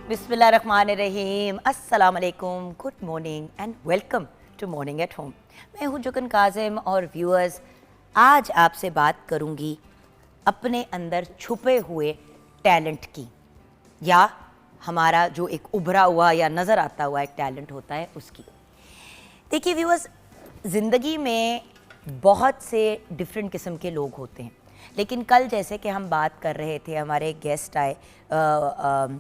बिस्मिल्लाहिर्रहमानिर्रहीम, अस्सलाम वालेकुम, good morning and welcome to morning at home. मैं हूँ जुगन काजिम और व्यूअर्स, आज आपसे बात करूँगी अपने अंदर छुपे हुए टैलेंट की, या हमारा जो एक उभरा हुआ या नज़र आता हुआ एक टैलेंट होता है उसकी। देखिए व्यूअर्स, ज़िंदगी में बहुत से डिफरेंट किस्म के लोग होते हैं, लेकिन कल जैसे कि हम बात कर रहे थे, हमारे गेस्ट आए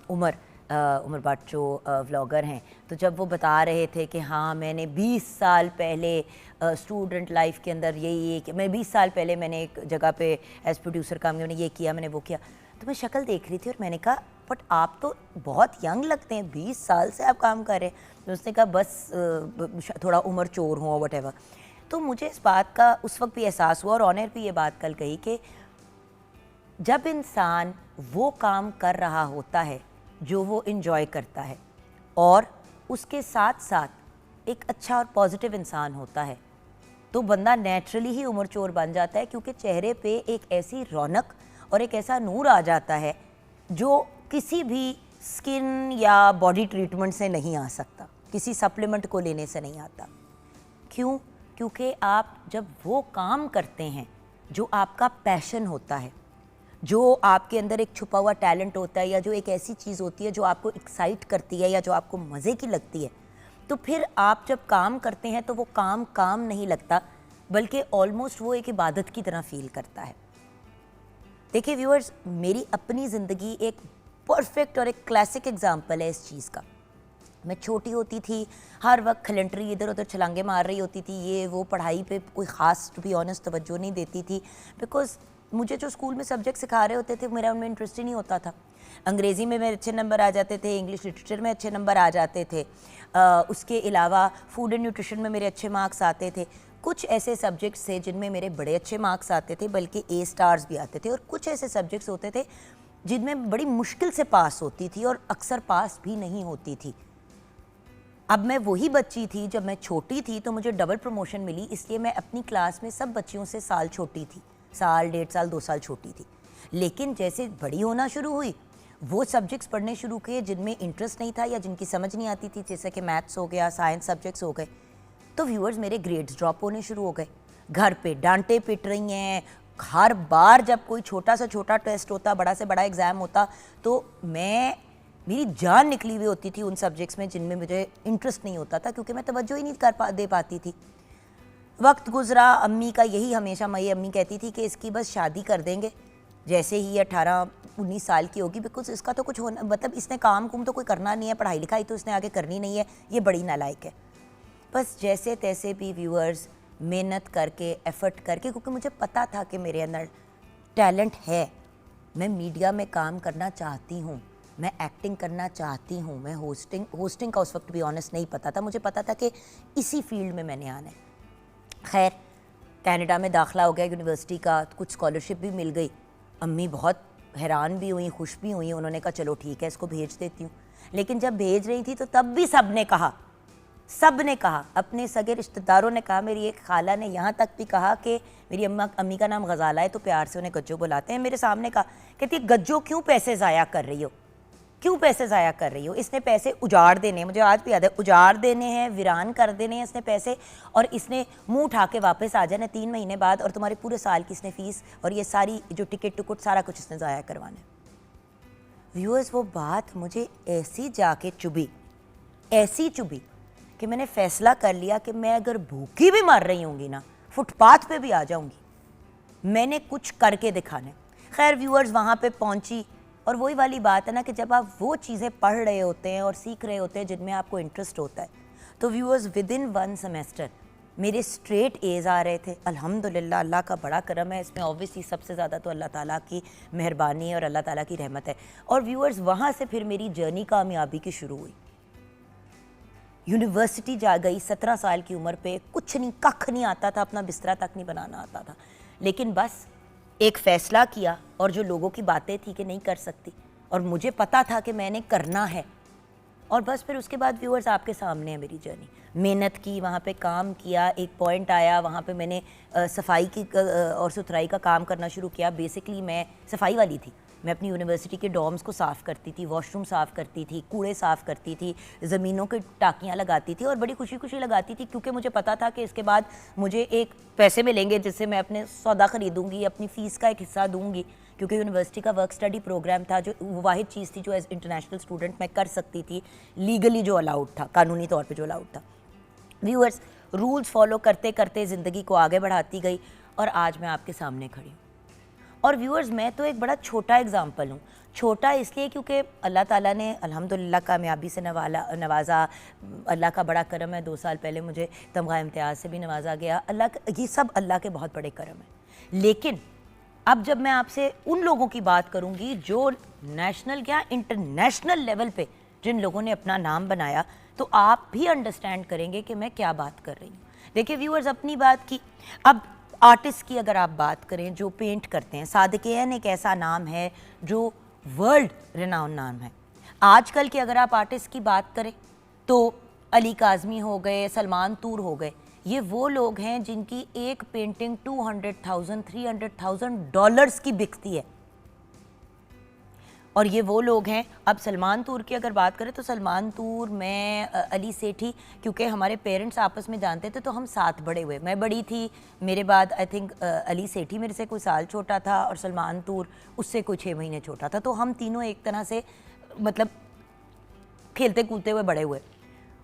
उमर भट्ट जो व्लॉगर हैं, तो जब वो बता रहे थे कि हाँ मैंने 20 साल पहले स्टूडेंट लाइफ के अंदर ये कि मैं 20 साल पहले मैंने एक जगह पे एज प्रोड्यूसर काम किया, मैंने ये किया, मैंने वो किया, तो मैं शक्ल देख रही थी और मैंने कहा बट आप तो बहुत यंग लगते हैं, 20 साल से आप काम कर रहे हैं। तो उसने कहा बस थोड़ा उम्र चोर हो वट एवर। तो मुझे इस बात का उस वक्त भी एहसास हुआ और ऑनर भी ये बात कल कही कि जब इंसान वो काम कर रहा होता है जो वो इन्जॉय करता है और उसके साथ साथ एक अच्छा और पॉजिटिव इंसान होता है, तो बंदा नेचुरली ही उम्र चोर बन जाता है, क्योंकि चेहरे पे एक ऐसी रौनक और एक ऐसा नूर आ जाता है जो किसी भी स्किन या बॉडी ट्रीटमेंट से नहीं आ सकता, किसी सप्लीमेंट को लेने से नहीं आता। क्यों? क्योंकि आप जब वो काम करते हैं जो आपका पैशन होता है, जो आपके अंदर एक छुपा हुआ टैलेंट होता है, या जो एक ऐसी चीज़ होती है जो आपको एक्साइट करती है या जो आपको मज़े की लगती है, तो फिर आप जब काम करते हैं तो वो काम नहीं लगता, बल्कि ऑलमोस्ट वो एक इबादत की तरह फील करता है। देखिए व्यूअर्स, मेरी अपनी ज़िंदगी एक परफेक्ट और एक क्लासिक एग्जाम्पल है इस चीज़ का। मैं छोटी होती थी, हर वक्त खलेंटरी इधर उधर छलांगे मार रही होती थी, ये वो, पढ़ाई पे कोई ख़ास टू बी ऑनेस्ट तवज्जो नहीं देती थी, बिकॉज मुझे जो स्कूल में सब्जेक्ट सिखा रहे होते थे मेरा उनमें इंटरेस्ट ही नहीं होता था। अंग्रेज़ी में मेरे अच्छे नंबर आ जाते थे, इंग्लिश लिटरेचर में अच्छे नंबर आ जाते थे, उसके अलावा फूड एंड न्यूट्रिशन में मेरे अच्छे मार्क्स आते थे। कुछ ऐसे सब्जेक्ट्स थे जिनमें मेरे बड़े अच्छे मार्क्स आते थे, बल्कि ए स्टार्स भी आते थे, और कुछ ऐसे सब्जेक्ट्स होते थे जिनमें बड़ी मुश्किल से पास होती थी और अक्सर पास भी नहीं होती थी। अब मैं वही बच्ची थी, जब मैं छोटी थी तो मुझे डबल प्रमोशन मिली, इसलिए मैं अपनी क्लास में सब बच्चियों से साल छोटी थी, साल, 1.5 साल, 2 साल छोटी थी। लेकिन जैसे बड़ी होना शुरू हुई, वो सब्जेक्ट्स पढ़ने शुरू किए जिनमें इंटरेस्ट नहीं था या जिनकी समझ नहीं आती थी, जैसे कि मैथ्स हो गया, साइंस सब्जेक्ट्स हो गए, तो व्यूअर्स मेरे ग्रेड्स ड्रॉप होने शुरू हो गए। घर पे डांटे पिट रही हैं, हर बार जब कोई छोटा से छोटा टेस्ट होता, बड़ा से बड़ा एग्ज़ाम होता, तो मेरी जान निकली हुई होती थी उन सब्जेक्ट्स में जिनमें मुझे इंटरेस्ट नहीं होता था, क्योंकि मैं तवज्जो ही नहीं दे पाती थी। वक्त गुजरा, अम्मी का यही हमेशा, मेरी अम्मी कहती थी कि इसकी बस शादी कर देंगे जैसे ही 18-19 साल की होगी, बिकॉज इसका तो कुछ होना, मतलब इसने काम कुम तो कोई करना नहीं है, पढ़ाई लिखाई तो इसने आगे करनी नहीं है, ये बड़ी नालायक है। बस जैसे तैसे भी व्यूअर्स मेहनत करके, एफ़र्ट करके, क्योंकि मुझे पता था कि मेरे अंदर टैलेंट है, मैं मीडिया में काम करना चाहती हूँ, मैं एक्टिंग करना चाहती हूँ, मैं होस्टिंग का उस वक्त भी ऑनेस्ट नहीं पता था, मुझे पता था कि इसी फील्ड में मैंने आना है। खैर, कनाडा में दाखिला हो गया यूनिवर्सिटी का, कुछ स्कॉलरशिप भी मिल गई। अम्मी बहुत हैरान भी हुई, खुश भी हुई, उन्होंने कहा चलो ठीक है, इसको भेज देती हूँ। लेकिन जब भेज रही थी तो तब भी सब ने कहा, अपने सगे रिश्तेदारों ने कहा, मेरी एक खाला ने यहाँ तक भी कहा कि मेरी अम्मी का नाम गजाला है तो प्यार से उन्हें गज्जो बुलाते हैं, मेरे सामने कहा, कहती गज्जो क्यों पैसे ज़ाया कर रही हो, क्यों पैसे ज़ाया कर रही हो, इसने पैसे उजाड़ देने हैं, मुझे आज भी याद है, उजाड़ देने हैं, वीरान कर देने हैं इसने पैसे, और इसने मुंह उठा के वापस आ जाना 3 महीने बाद, और तुम्हारे पूरे साल की इसने फ़ीस और ये सारी जो टिकट टुकट सारा कुछ इसने ज़ाया करवाना है। व्यूअर्स, वो बात मुझे ऐसी जाके चुभी, ऐसी चुभी कि मैंने फ़ैसला कर लिया कि मैं अगर भूखी भी मर रही होंगी ना, फुटपाथ पे भी आ जाऊंगी, मैंने कुछ करके दिखाना है। खैर व्यूअर्स, वहाँ पे पहुँची, और वही वाली बात है ना कि जब आप वो चीज़ें पढ़ रहे होते हैं और सीख रहे होते हैं जिनमें आपको इंटरेस्ट होता है, तो व्यूअर्स विद इन 1 सेमेस्टर मेरे स्ट्रेट एज़ आ रहे थे। अल्हम्दुलिल्लाह, अल्लाह का बड़ा करम है इसमें, ऑब्वियसली सबसे ज़्यादा तो अल्लाह ताला की मेहरबानी और अल्लाह ताला की रहमत है। और व्यूअर्स, वहाँ से फिर मेरी जर्नी कामयाबी की शुरू हुई। यूनिवर्सिटी जा गई 17 साल की उम्र पे, कुछ नहीं, कख नहीं आता था, अपना बिस्तरा तक नहीं बनाना आता था, लेकिन बस एक फ़ैसला किया, और जो लोगों की बातें थी कि नहीं कर सकती, और मुझे पता था कि मैंने करना है, और बस फिर उसके बाद व्यूअर्स आपके सामने है मेरी जर्नी। मेहनत की, वहाँ पे काम किया, एक पॉइंट आया, वहाँ पे मैंने सफाई की और सुथराई का काम करना शुरू किया। बेसिकली मैं सफाई वाली थी, मैं अपनी यूनिवर्सिटी के डॉर्म्स को साफ़ करती थी, वॉशरूम साफ़ करती थी, कूड़े साफ़ करती थी, ज़मीनों की टाँकियाँ लगाती थी और बड़ी खुशी खुशी लगाती थी, क्योंकि मुझे पता था कि इसके बाद मुझे एक पैसे मिलेंगे जिससे मैं अपने सौदा ख़रीदूँगी, अपनी फ़ीस का एक हिस्सा दूँगी, क्योंकि यूनिवर्सिटी का वर्क स्टडी प्रोग्राम था जो वाहिद चीज़ थी जो एज इंटरनेशनल स्टूडेंट मैं कर सकती थी, लीगली जो अलाउड था, कानूनी तौर पे जो अलाउड था। व्यूअर्स, रूल्स फॉलो करते करते ज़िंदगी को आगे बढ़ाती गई और आज मैं आपके सामने खड़ी हूँ। और व्यूअर्स, मैं तो एक बड़ा छोटा एग्जाम्पल हूँ। छोटा इसलिए क्योंकि अल्लाह ताला ने अल्हम्दुलिल्लाह कामयाबी से नवाजा। अल्लाह का बड़ा करम है, 2 साल पहले मुझे तमगा इम्तियाज़ से भी नवाजा गया। ये सब अल्लाह के बहुत बड़े करम है। लेकिन अब जब मैं आपसे उन लोगों की बात करूंगी जो नेशनल क्या इंटरनेशनल लेवल पे जिन लोगों ने अपना नाम बनाया, तो आप भी अंडरस्टैंड करेंगे कि मैं क्या बात कर रही हूँ। देखिए व्यूअर्स, अपनी बात की, अब आर्टिस्ट की अगर आप बात करें जो पेंट करते हैं, सादिक़ैन एक ऐसा नाम है जो वर्ल्ड रिनाउन नाम है। आजकल के अगर आप आर्टिस्ट की बात करें तो अली काज़मी हो गए, सलमान तूर हो गए, ये वो लोग हैं जिनकी एक पेंटिंग 200,000 $300,000 डॉलर्स की बिकती है। और ये वो लोग हैं, अब सलमान तूर की अगर बात करें तो सलमान तूर, मैं, अली सेठी, क्योंकि हमारे पेरेंट्स आपस में जानते थे तो हम साथ बड़े हुए। मैं बड़ी थी, मेरे बाद आई थिंक अली सेठी मेरे से कोई साल छोटा था और सलमान तूर उससे कोई 6 महीने छोटा था। तो हम तीनों एक तरह से मतलब खेलते कूदते हुए बड़े हुए।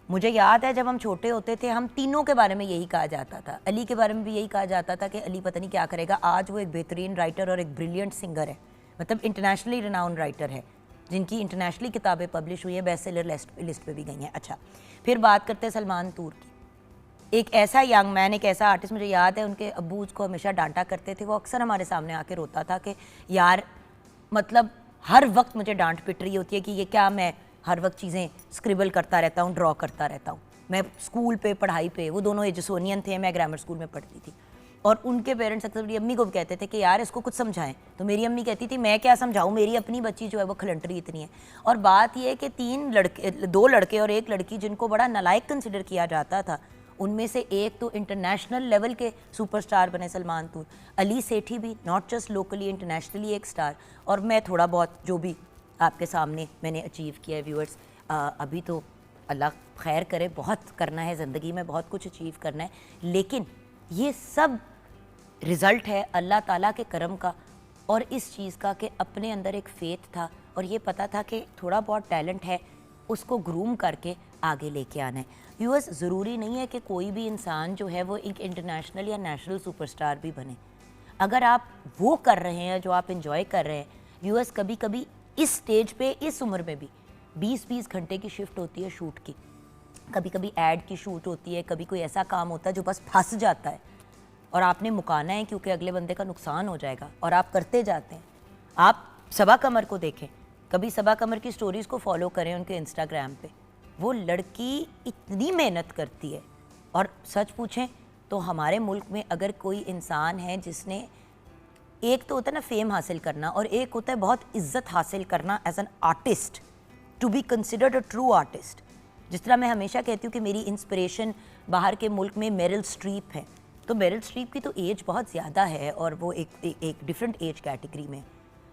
मुझे याद है जब हम छोटे होते थे, हम तीनों के बारे में यही कहा जाता था। अली के बारे में भी यही कहा जाता था कि अली पता नहीं क्या करेगा। आज वो एक बेहतरीन राइटर और एक ब्रिलियंट सिंगर है, मतलब इंटरनेशनली रिनाउंड राइटर है, जिनकी इंटरनेशनली किताबें पब्लिश हुई है, बेस्ट सेलर लिस्ट पे भी गई हैं। अच्छा, फिर बात करते हैं सलमान तूर की। एक ऐसा यंग मैन, एक ऐसा आर्टिस्ट, मुझे याद है उनके अब्बू उसको हमेशा डांटा करते थे। वो अक्सर हमारे सामने आके रोता था कि यार, मतलब हर वक्त मुझे डांट पिट रही होती है कि ये क्या मैं हर वक्त चीज़ें स्क्रिबल करता रहता हूँ, ड्रॉ करता रहता हूँ। मैं स्कूल पे, पढ़ाई पे, वो दोनों एजसोनियन थे, मैं ग्रामर स्कूल में पढ़ती थी। और उनके पेरेंट्स अक्सर मेरी अम्मी को भी कहते थे कि यार इसको कुछ समझाएं, तो मेरी अम्मी कहती थी मैं क्या समझाऊं, मेरी अपनी बच्ची जो है वो खलंटरी इतनी है। और बात ये है कि 2 लड़के और 1 लड़की जिनको बड़ा नालायक कंसिडर किया जाता था, उनमें से एक तो इंटरनेशनल लेवल के सुपरस्टार बने सलमान तूर। अली सेठी भी नॉट जस्ट लोकली, इंटरनेशनली एक स्टार। और मैं थोड़ा बहुत जो भी आपके सामने मैंने अचीव किया है व्यूअर्स, अभी तो अल्लाह खैर करे, बहुत करना है ज़िंदगी में, बहुत कुछ अचीव करना है, लेकिन ये सब रिज़ल्ट है अल्लाह ताला के करम का और इस चीज़ का कि अपने अंदर एक फेथ था और ये पता था कि थोड़ा बहुत टैलेंट है, उसको ग्रूम करके आगे लेके आना है। व्यूअर्स, ज़रूरी नहीं है कि कोई भी इंसान जो है वो एक इंटरनेशनल या नेशनल सुपरस्टार भी बने। अगर आप वो कर रहे हैं जो आप इंजॉय कर रहे हैं, व्यूअर्स, कभी कभी इस स्टेज पे, इस उम्र में भी 20-20 घंटे की शिफ्ट होती है शूट की, कभी कभी ऐड की शूट होती है, कभी कोई ऐसा काम होता है जो बस फंस जाता है और आपने मुकाना है क्योंकि अगले बंदे का नुकसान हो जाएगा, और आप करते जाते हैं। आप सबा कमर को देखें, कभी सबा कमर की स्टोरीज़ को फॉलो करें उनके इंस्टाग्राम पे, वो लड़की इतनी मेहनत करती है। और सच पूछें तो हमारे मुल्क में अगर कोई इंसान है जिसने, एक तो होता है ना फेम हासिल करना और एक होता है बहुत इज्जत हासिल करना as an artist, to be considered a true artist. जिस तरह मैं हमेशा कहती हूँ कि मेरी इंस्पिरेशन बाहर के मुल्क में मेरिल स्ट्रीप है, तो मेरिल स्ट्रीप की तो एज बहुत ज़्यादा है और वो एक डिफरेंट एज कैटेगरी में,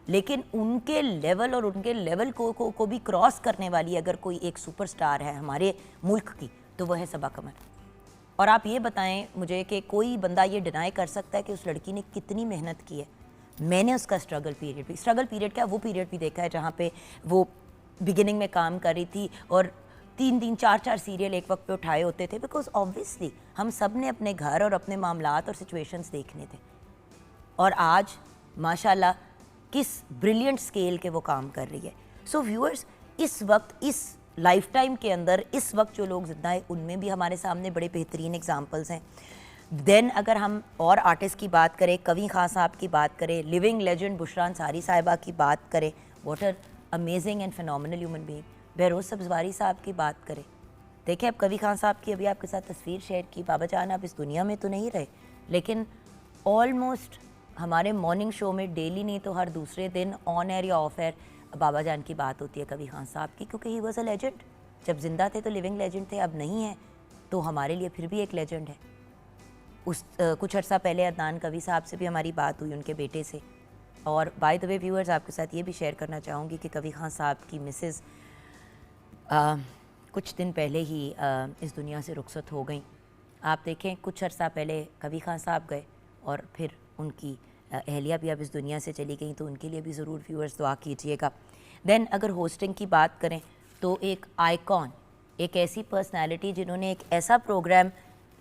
लेकिन उनके लेवल और उनके लेवल को भी क्रॉस करने वाली अगर कोई एक सुपरस्टार है हमारे मुल्क की, तो वह है सबा कमर। और आप ये बताएं मुझे कि कोई बंदा ये डिनाई कर सकता है कि उस लड़की ने कितनी मेहनत की है। मैंने उसका स्ट्रगल पीरियड क्या, वो पीरियड भी देखा है जहाँ पे वो बिगिनिंग में काम कर रही थी और 3-3, 4-4 सीरियल एक वक्त पे उठाए होते थे, बिकॉज ऑब्वियसली हम सब ने अपने घर और अपने मामलात और सिचुएशंस देखने थे। और आज माशाल्लाह किस ब्रिलियंट स्केल के वो काम कर रही है। सो व्यूअर्स, इस वक्त, इस लाइफ टाइम के अंदर, इस वक्त जो लोग जिंदा हैं उनमें भी हमारे सामने बड़े बेहतरीन एग्जांपल्स हैं। देन अगर हम और आर्टिस्ट की बात करें, कवी खान साहब की बात करें, लिविंग लेजेंड बुशरा अंसारी साहिबा की बात करें, what are amazing and phenomenal human being, Behroze Sabzwari sahab की बात करें। देखिए, अब कवी खान साहब की अभी आपके साथ तस्वीर शेयर की। बाबा जान अब इस दुनिया में तो नहीं रहे, लेकिन ऑलमोस्ट हमारे मॉर्निंग शो में डेली नहीं तो हर दूसरे दिन ऑन एयर या ऑफ एयर बाबा जान की बात होती है कवी खान साहब की, क्योंकि ही वॉज अ लेजेंड। जब जिंदा थे तो लिविंग लेजेंड थे, अब नहीं है तो हमारे लिए फिर भी एक लेजेंड है। कुछ अर्सा पहले अदनान कवी साहब से भी हमारी बात हुई, उनके बेटे से, और बाय द वे व्यूअर्स, आपके साथ ये भी शेयर करना चाहूँगी कि कवी खान साहब की मिसेज़ कुछ दिन पहले ही इस दुनिया से रुखसत हो गई। आप देखें, कुछ अर्सा पहले कवी खान साहब गए और फिर उनकी अहलिया भी अब इस दुनिया से चली गई, तो उनके लिए भी ज़रूर व्यूअर्स दुआ कीजिएगा। देन अगर होस्टिंग की बात करें तो एक आइकॉन, एक ऐसी पर्सनालिटी जिन्होंने एक ऐसा प्रोग्राम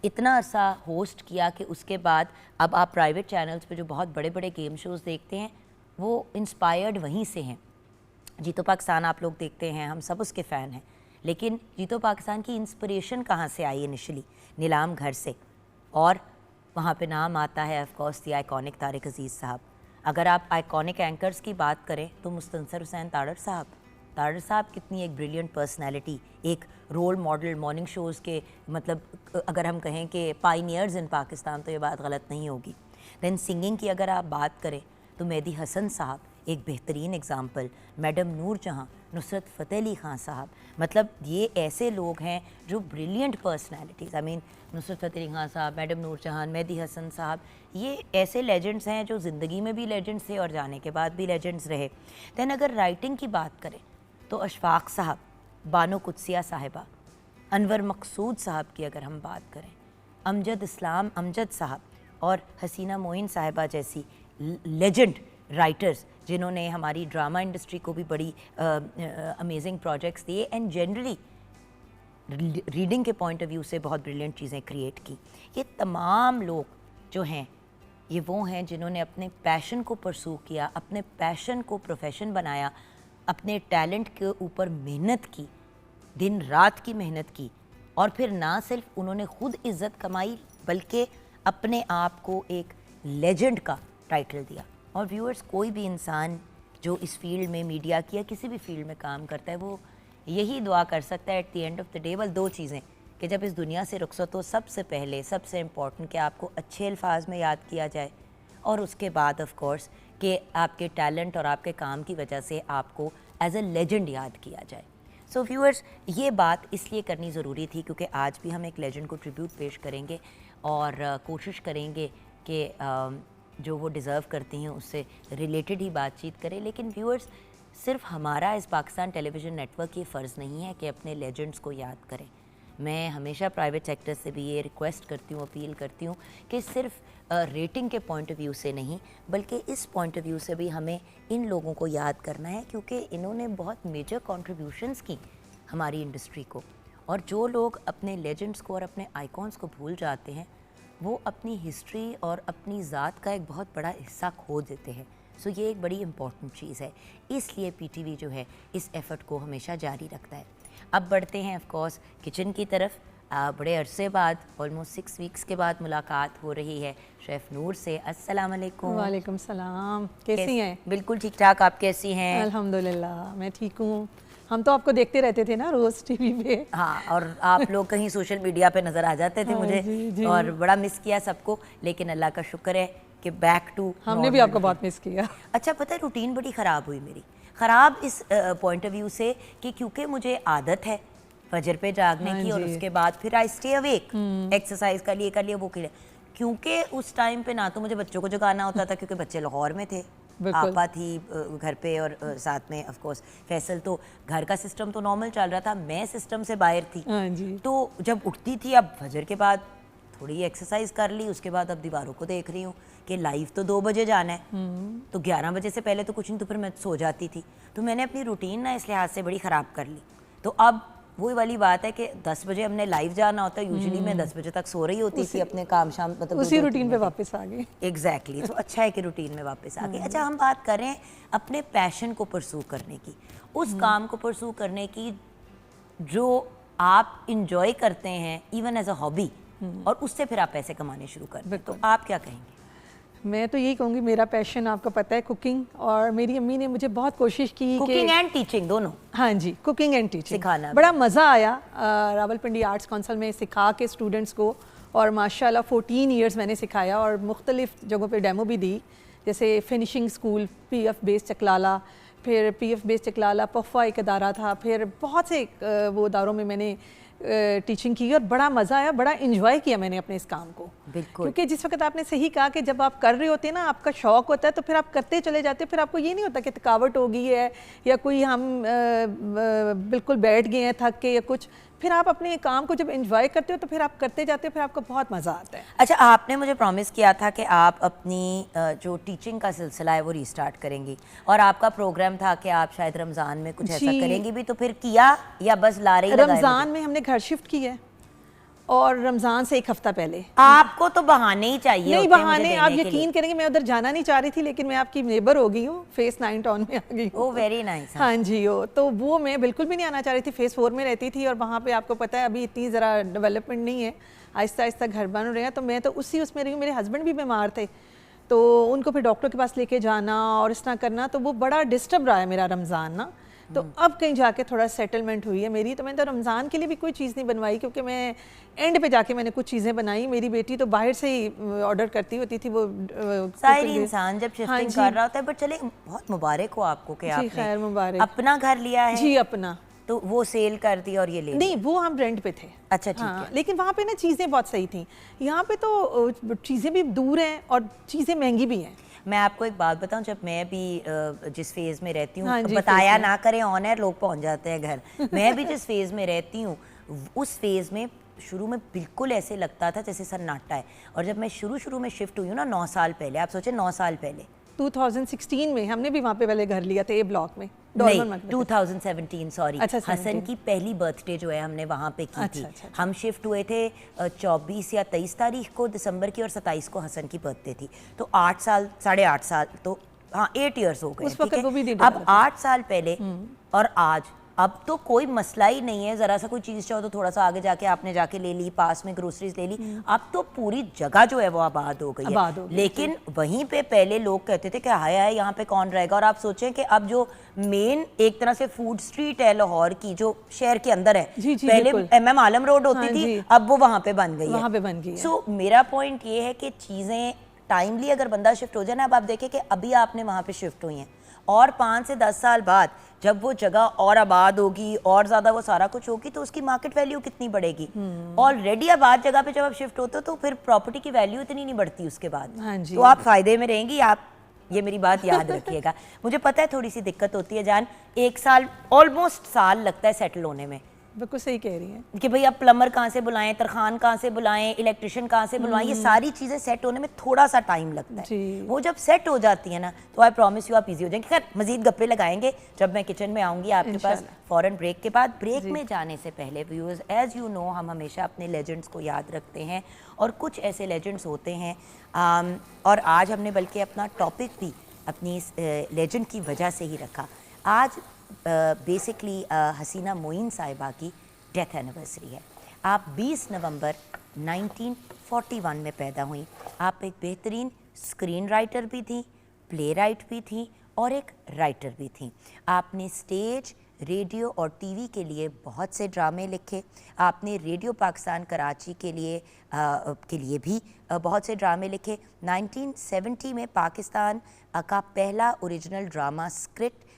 इतना अरसा होस्ट किया कि उसके बाद अब आप प्राइवेट चैनल्स पे जो बहुत बड़े बड़े गेम शोज़ देखते हैं वो इंस्पायर्ड वहीं से हैं। जीतो पाकिस्तान आप लोग देखते हैं, हम सब उसके फ़ैन हैं, लेकिन जीतो पाकिस्तान की इंस्पिरेशन कहाँ से आई? इनिशियली नीलाम घर से, और वहाँ पे नाम आता है of course the iconic Tariq Aziz sahab. अगर आप आइकॉनिक एंकर्स की बात करें तो मुस्तनसर हुसैन तारड़ साहब कितनी एक ब्रिलियंट पर्सनैलिटी, एक रोल मॉडल, मॉर्निंग शोज़ के मतलब अगर हम कहें कि पायनियर्स इन पाकिस्तान, तो ये बात गलत नहीं होगी। दैन सिंगिंग की अगर आप बात करें तो मेहदी हसन साहब एक बेहतरीन एग्ज़ाम्पल, मैडम नूर जहाँ, नुसरत फ़तेह अली ख़ान साहब, मतलब ये ऐसे लोग हैं जो brilliant personalities, I mean Nusrat Fateh Ali Khan साहब, मैडम नूर जहाँ, मेहदी हसन साहब, ये ऐसे लेजेंड्स हैं जो ज़िंदगी में भी लेजेंड्स थे और जाने के बाद भी लेजेंड्स रहे। दैन अगर राइटिंग की बात करें तो अशफाक साहब, बानो कुदसिया साहिबा, अनवर मकसूद साहब की अगर हम बात करें, अमजद इस्लाम अमजद साहब और हसीना मोइन साहिबा जैसी लेजेंड राइटर्स जिन्होंने हमारी ड्रामा इंडस्ट्री को भी बड़ी अमेजिंग प्रोजेक्ट्स दिए एंड जनरली रीडिंग के पॉइंट ऑफ व्यू से बहुत ब्रिलियंट चीज़ें क्रिएट की। ये तमाम लोग जो हैं ये वो हैं जिन्होंने अपने पैशन को परसू किया, अपने पैशन को प्रोफेशन बनाया, अपने टैलेंट के ऊपर मेहनत की, दिन रात की मेहनत की, और फिर ना सिर्फ उन्होंने खुद इज़्ज़त कमाई बल्कि अपने आप को एक लेजेंड का टाइटल दिया। और व्यूअर्स, कोई भी इंसान जो इस फील्ड में, मीडिया की या किसी भी फील्ड में काम करता है, वो यही दुआ कर सकता है at the end of the day, बल दो चीज़ें, कि जब इस दुनिया से रुखसत हो सबसे पहले सबसे इम्पॉर्टेंट कि आपको अच्छे अल्फाज में याद किया जाए, और उसके बाद ऑफ कोर्स कि आपके टैलेंट और आपके काम की वजह से आपको एज ए लेजेंड याद किया जाए। सो व्यूअर्स, ये बात इसलिए करनी ज़रूरी थी क्योंकि आज भी हम एक लेजेंड को ट्रिब्यूट पेश करेंगे और कोशिश करेंगे कि जो वो डिज़र्व करती हैं उससे रिलेटेड ही बातचीत करें। लेकिन व्यूअर्स, सिर्फ हमारा इस पाकिस्तान टेलीविज़न नेटवर्क ये फ़र्ज़ नहीं है कि अपने लेजेंड्स को याद करें। मैं हमेशा प्राइवेट सेक्टर से भी ये रिक्वेस्ट करती हूँ, अपील करती हूँ कि सिर्फ रेटिंग के पॉइंट ऑफ व्यू से नहीं बल्कि इस पॉइंट ऑफ व्यू से भी हमें इन लोगों को याद करना है, क्योंकि इन्होंने बहुत मेजर कंट्रीब्यूशंस की हमारी इंडस्ट्री को। और जो लोग अपने लेजेंड्स को और अपने आइकॉन्स को भूल जाते हैं वो अपनी हिस्ट्री और अपनी ज़ात का एक बहुत बड़ा हिस्सा खो देते हैं। सो ये एक बड़ी इम्पॉर्टेंट चीज़ है, इसलिए पीटीवी जो है इस एफ़र्ट को हमेशा जारी रखता है। अब बढ़ते हैं ऑफ कोर्स किचन की तरफ। बड़े अरसे बाद, ऑलमोस्ट 6 वीक्स के बाद मुलाकात हो रही है शेफ़ नूर से। अस्सलाम वालेकुम। वालेकुम सलाम, कैसी हैं? बिल्कुल ठीक ठाक, आप कैसी हैं? अल्हम्दुलिल्लाह मैं ठीक हूँ। हम तो आपको देखते रहते थे ना रोज़ टीवी पे। हाँ, और आप लोग कहीं सोशल मीडिया पे नज़र आ जाते थे। हाँ, मुझे जी। और बड़ा मिस किया सबको, लेकिन अल्लाह का शुक्र है कि बैक टू हमने भी आपको बहुत मिस किया। अच्छा, पता है रूटीन बड़ी ख़राब हुई मेरी, ख़राब इस पॉइंट ऑफ व्यू से कि क्योंकि मुझे आदत है फजर पे जागने की और उसके बाद फिर आई स्टे अवेक, एक्सरसाइज कर लिए वो के लिए, क्योंकि उस टाइम पे ना तो मुझे बच्चों को जगाना होता था क्योंकि बच्चे लाहौर में थे, आपा थी घर पे और साथ में ऑफ कोर्स फैसल, तो घर का सिस्टम तो नॉर्मल चल रहा था, मैं सिस्टम से बाहर थी। हाँ जी। तो जब उठती थी, अब फजर के बाद थोड़ी एक्सरसाइज कर ली, उसके बाद अब दीवारों को देख रही हूँ कि लाइव तो 2 बजे जाना है, तो 11 बजे से पहले तो कुछ नहीं, तो फिर मैं सो जाती थी। तो मैंने अपनी रूटीन ना इस लिहाज से बड़ी ख़राब कर ली। तो अब वही वाली बात है कि 10 बजे हमने लाइव जाना होता है, यूजुअली मैं 10 बजे तक सो रही होती थी, अपने काम शाम मतलब उसी रूटीन पे वापस आ गए। एग्जैक्टली। तो अच्छा है कि रूटीन में वापस आ गए। अच्छा, हम बात कर रहे हैं अपने पैशन को परसू करने की, उस काम को परसू करने की जो आप इंजॉय करते हैं इवन एज अ हॉबी, और उससे फिर आप पैसे कमाने शुरू कर दें, तो आप क्या कहेंगे? मैं तो यही कहूँगी, मेरा पैशन आपको पता है कुकिंग, और मेरी अम्मी ने मुझे बहुत कोशिश की कुकिंग एंड टीचिंग दोनों। हाँ जी, कुकिंग एंड टीचिंग सिखाना बड़ा मज़ा आया। रावलपिंडी आर्ट्स काउंसिल में सिखा के स्टूडेंट्स को, और माशाल्लाह 14 इयर्स मैंने सिखाया और मुख्तलिफ जगहों पे डेमो भी दी, जैसे finishing school PF base Chaklala, फिर PF बेस चकलाला पफा एक अदारा था, फिर बहुत से वो इदारों में मैंने टीचिंग की और बड़ा मज़ा आया, बड़ा इन्जॉय किया मैंने अपने इस काम को। बिल्कुल। क्योंकि जिस वक्त आपने सही कहा कि जब आप कर रहे होते हैं ना, आपका शौक होता है तो फिर आप करते चले जाते हैं, फिर आपको ये नहीं होता कि थकावट हो गई है या कोई हम बिल्कुल बैठ गए हैं थक के या कुछ। फिर आप अपने काम को जब एंजॉय करते हो तो फिर आप करते जाते हो, फिर आपको बहुत मज़ा आता है। अच्छा, आपने मुझे प्रॉमिस किया था कि आप अपनी जो टीचिंग का सिलसिला है वो रीस्टार्ट करेंगी, और आपका प्रोग्राम था कि आप शायद रमज़ान में कुछ ऐसा करेंगी भी, तो फिर किया या बस लारे ही लगाए? रमज़ान में हमने घर शिफ्ट किया है और रमज़ान से 1 हफ्ता पहले। आपको तो बहाने ही चाहिए नहीं होते हैं मुझे बहाने, देने आप के लिए। यकीन करेंगे मैं उधर जाना नहीं चाह रही थी, लेकिन मैं आपकी नेबर हो गई हूँ, फेस 9 टाउन में आ गई हूँ। ओ वेरी नाइस। हाँ जी, हो तो वो मैं बिल्कुल भी नहीं आना चाह रही थी, फेस 4 में रहती थी और वहाँ पे आपको पता है अभी इतनी ज़रा डेवलपमेंट नहीं है, आहिस्ता आहिस्ता घर बन रहे हैं, तो मैं तो उसमें रही हूँ। मेरे हस्बैंड भी बीमार थे तो उनको फिर डॉक्टर के पास लेके जाना और इस तरह करना, तो वो बड़ा डिस्टर्ब रहा है मेरा रमज़ान ना। तो अब कहीं जाके थोड़ा सेटलमेंट हुई है मेरी, तो मैंने तो रमज़ान के लिए भी कोई चीज़ नहीं बनवाई, क्योंकि मैं एंड पे जाके मैंने कुछ चीज़ें बनाई। मेरी बेटी तो बाहर से ही ऑर्डर करती होती थी, वो सारी इंसान जब शिफ्टिंग कर रहा होता है। बट चले, बहुत मुबारक हो आपको कि आपने खैर मुबारक, अपना घर लिया है। जी अपना, तो वो सेल कर दी और ये ले नहीं वो हम रेंट पे थे। अच्छा ठीक हाँ, है। लेकिन वहाँ पे ना चीज़ें बहुत सही थी, यहाँ पे तो चीज़ें भी दूर हैं और चीज़ें महंगी भी हैं। मैं आपको एक बात बताऊं, जब मैं भी जिस फेज़ में रहती हूँ, हाँ जी, बताया ना करें ऑन एयर, लोग पहुँच जाते हैं घर। मैं भी जिस फेज़ में रहती हूँ उस फेज़ में शुरू में बिल्कुल ऐसे लगता था जैसे सन्नाटा है, और जब मैं शुरू में शिफ्ट हुई हूँ ना 9 साल पहले, आप सोचें 9 साल पहले, 2016 में हमने भी वहाँ पे पहले घर लिया था, ए ब्लॉक में। नहीं 2017 सॉरी। अच्छा, हसन की पहली बर्थडे जो है हमने वहाँ पे की थी। हम शिफ्ट हुए थे 24 या 23 तारीख को दिसंबर की, और 27 को हसन की बर्थडे थी। तो 8 साल 8.5 साल, तो हाँ 8 इयर्स हो गए। उस वक्त वो भी अब 8 साल पहले और आज, अब तो कोई मसला ही नहीं है। ज़रा सा कोई चीज़ चाहो तो थोड़ा सा आगे जाके आपने जाके ले ली, पास में ग्रोसरीज ले ली। अब तो पूरी जगह जो है वो आबाद हो गई है। लेकिन वहीं पे पहले लोग कहते थे कि हाय हाय यहाँ पे कौन रहेगा। और आप सोचें कि अब जो मेन एक तरह से फूड स्ट्रीट है लाहौर की, जो शहर के अंदर है, पहले MM आलम रोड होती थी, अब वो वहाँ पे बन गई है। सो मेरा पॉइंट ये है कि चीज़ें टाइमली अगर बंदा शिफ्ट हो जाए ना, अब आप देखें कि अभी आपने वहाँ पे शिफ्ट हुई हैं, और 5 से 10 साल बाद जब वो जगह और आबाद होगी और ज़्यादा वो सारा कुछ होगी, तो उसकी मार्केट वैल्यू कितनी बढ़ेगी। ऑलरेडी आबाद जगह पे जब आप शिफ्ट होते हो तो फिर प्रॉपर्टी की वैल्यू इतनी नहीं बढ़ती उसके बाद। तो आप फ़ायदे में रहेंगी। आप ये मेरी बात याद रखिएगा। मुझे पता है थोड़ी सी दिक्कत होती है जान, 1 साल ऑलमोस्ट साल लगता है सेटल होने में। बिल्कुल सही कह रही हैं कि भाई अब प्लम्बर कहाँ से बुलाएं, तरखान कहाँ से बुलाएं, इलेक्ट्रिशियन कहाँ से बुलाएं, ये सारी चीज़ें सेट होने में थोड़ा सा टाइम लगता है। वो जब सेट हो जाती है ना, तो आई प्रॉमिस यू आप इजी हो जाएंगे। खैर मजीद गप्पे लगाएंगे जब मैं किचन में आऊँगी आपके पास फ़ौरन ब्रेक के बाद। ब्रेक में जाने से पहले व्यूअर्स, एज यू नो, हम हमेशा अपने लेजेंड्स को याद रखते हैं, और कुछ ऐसे लेजेंड्स होते हैं, और आज हमने बल्कि अपना टॉपिक भी अपनी इस लेजेंड की वजह से ही रखा। आज बेसिकली हसीना मोइन साहिबा की डेथ एनिवर्सरी है। आप 20 नवंबर 1941 में पैदा हुई। आप एक बेहतरीन स्क्रीन राइटर भी थी, प्ले राइट भी थी, और एक राइटर भी थी। आपने स्टेज, रेडियो और टीवी के लिए बहुत से ड्रामे लिखे। आपने रेडियो पाकिस्तान कराची के लिए भी बहुत से ड्रामे लिखे। 1970 में पाकिस्तान का पहला ओरिजिनल ड्रामा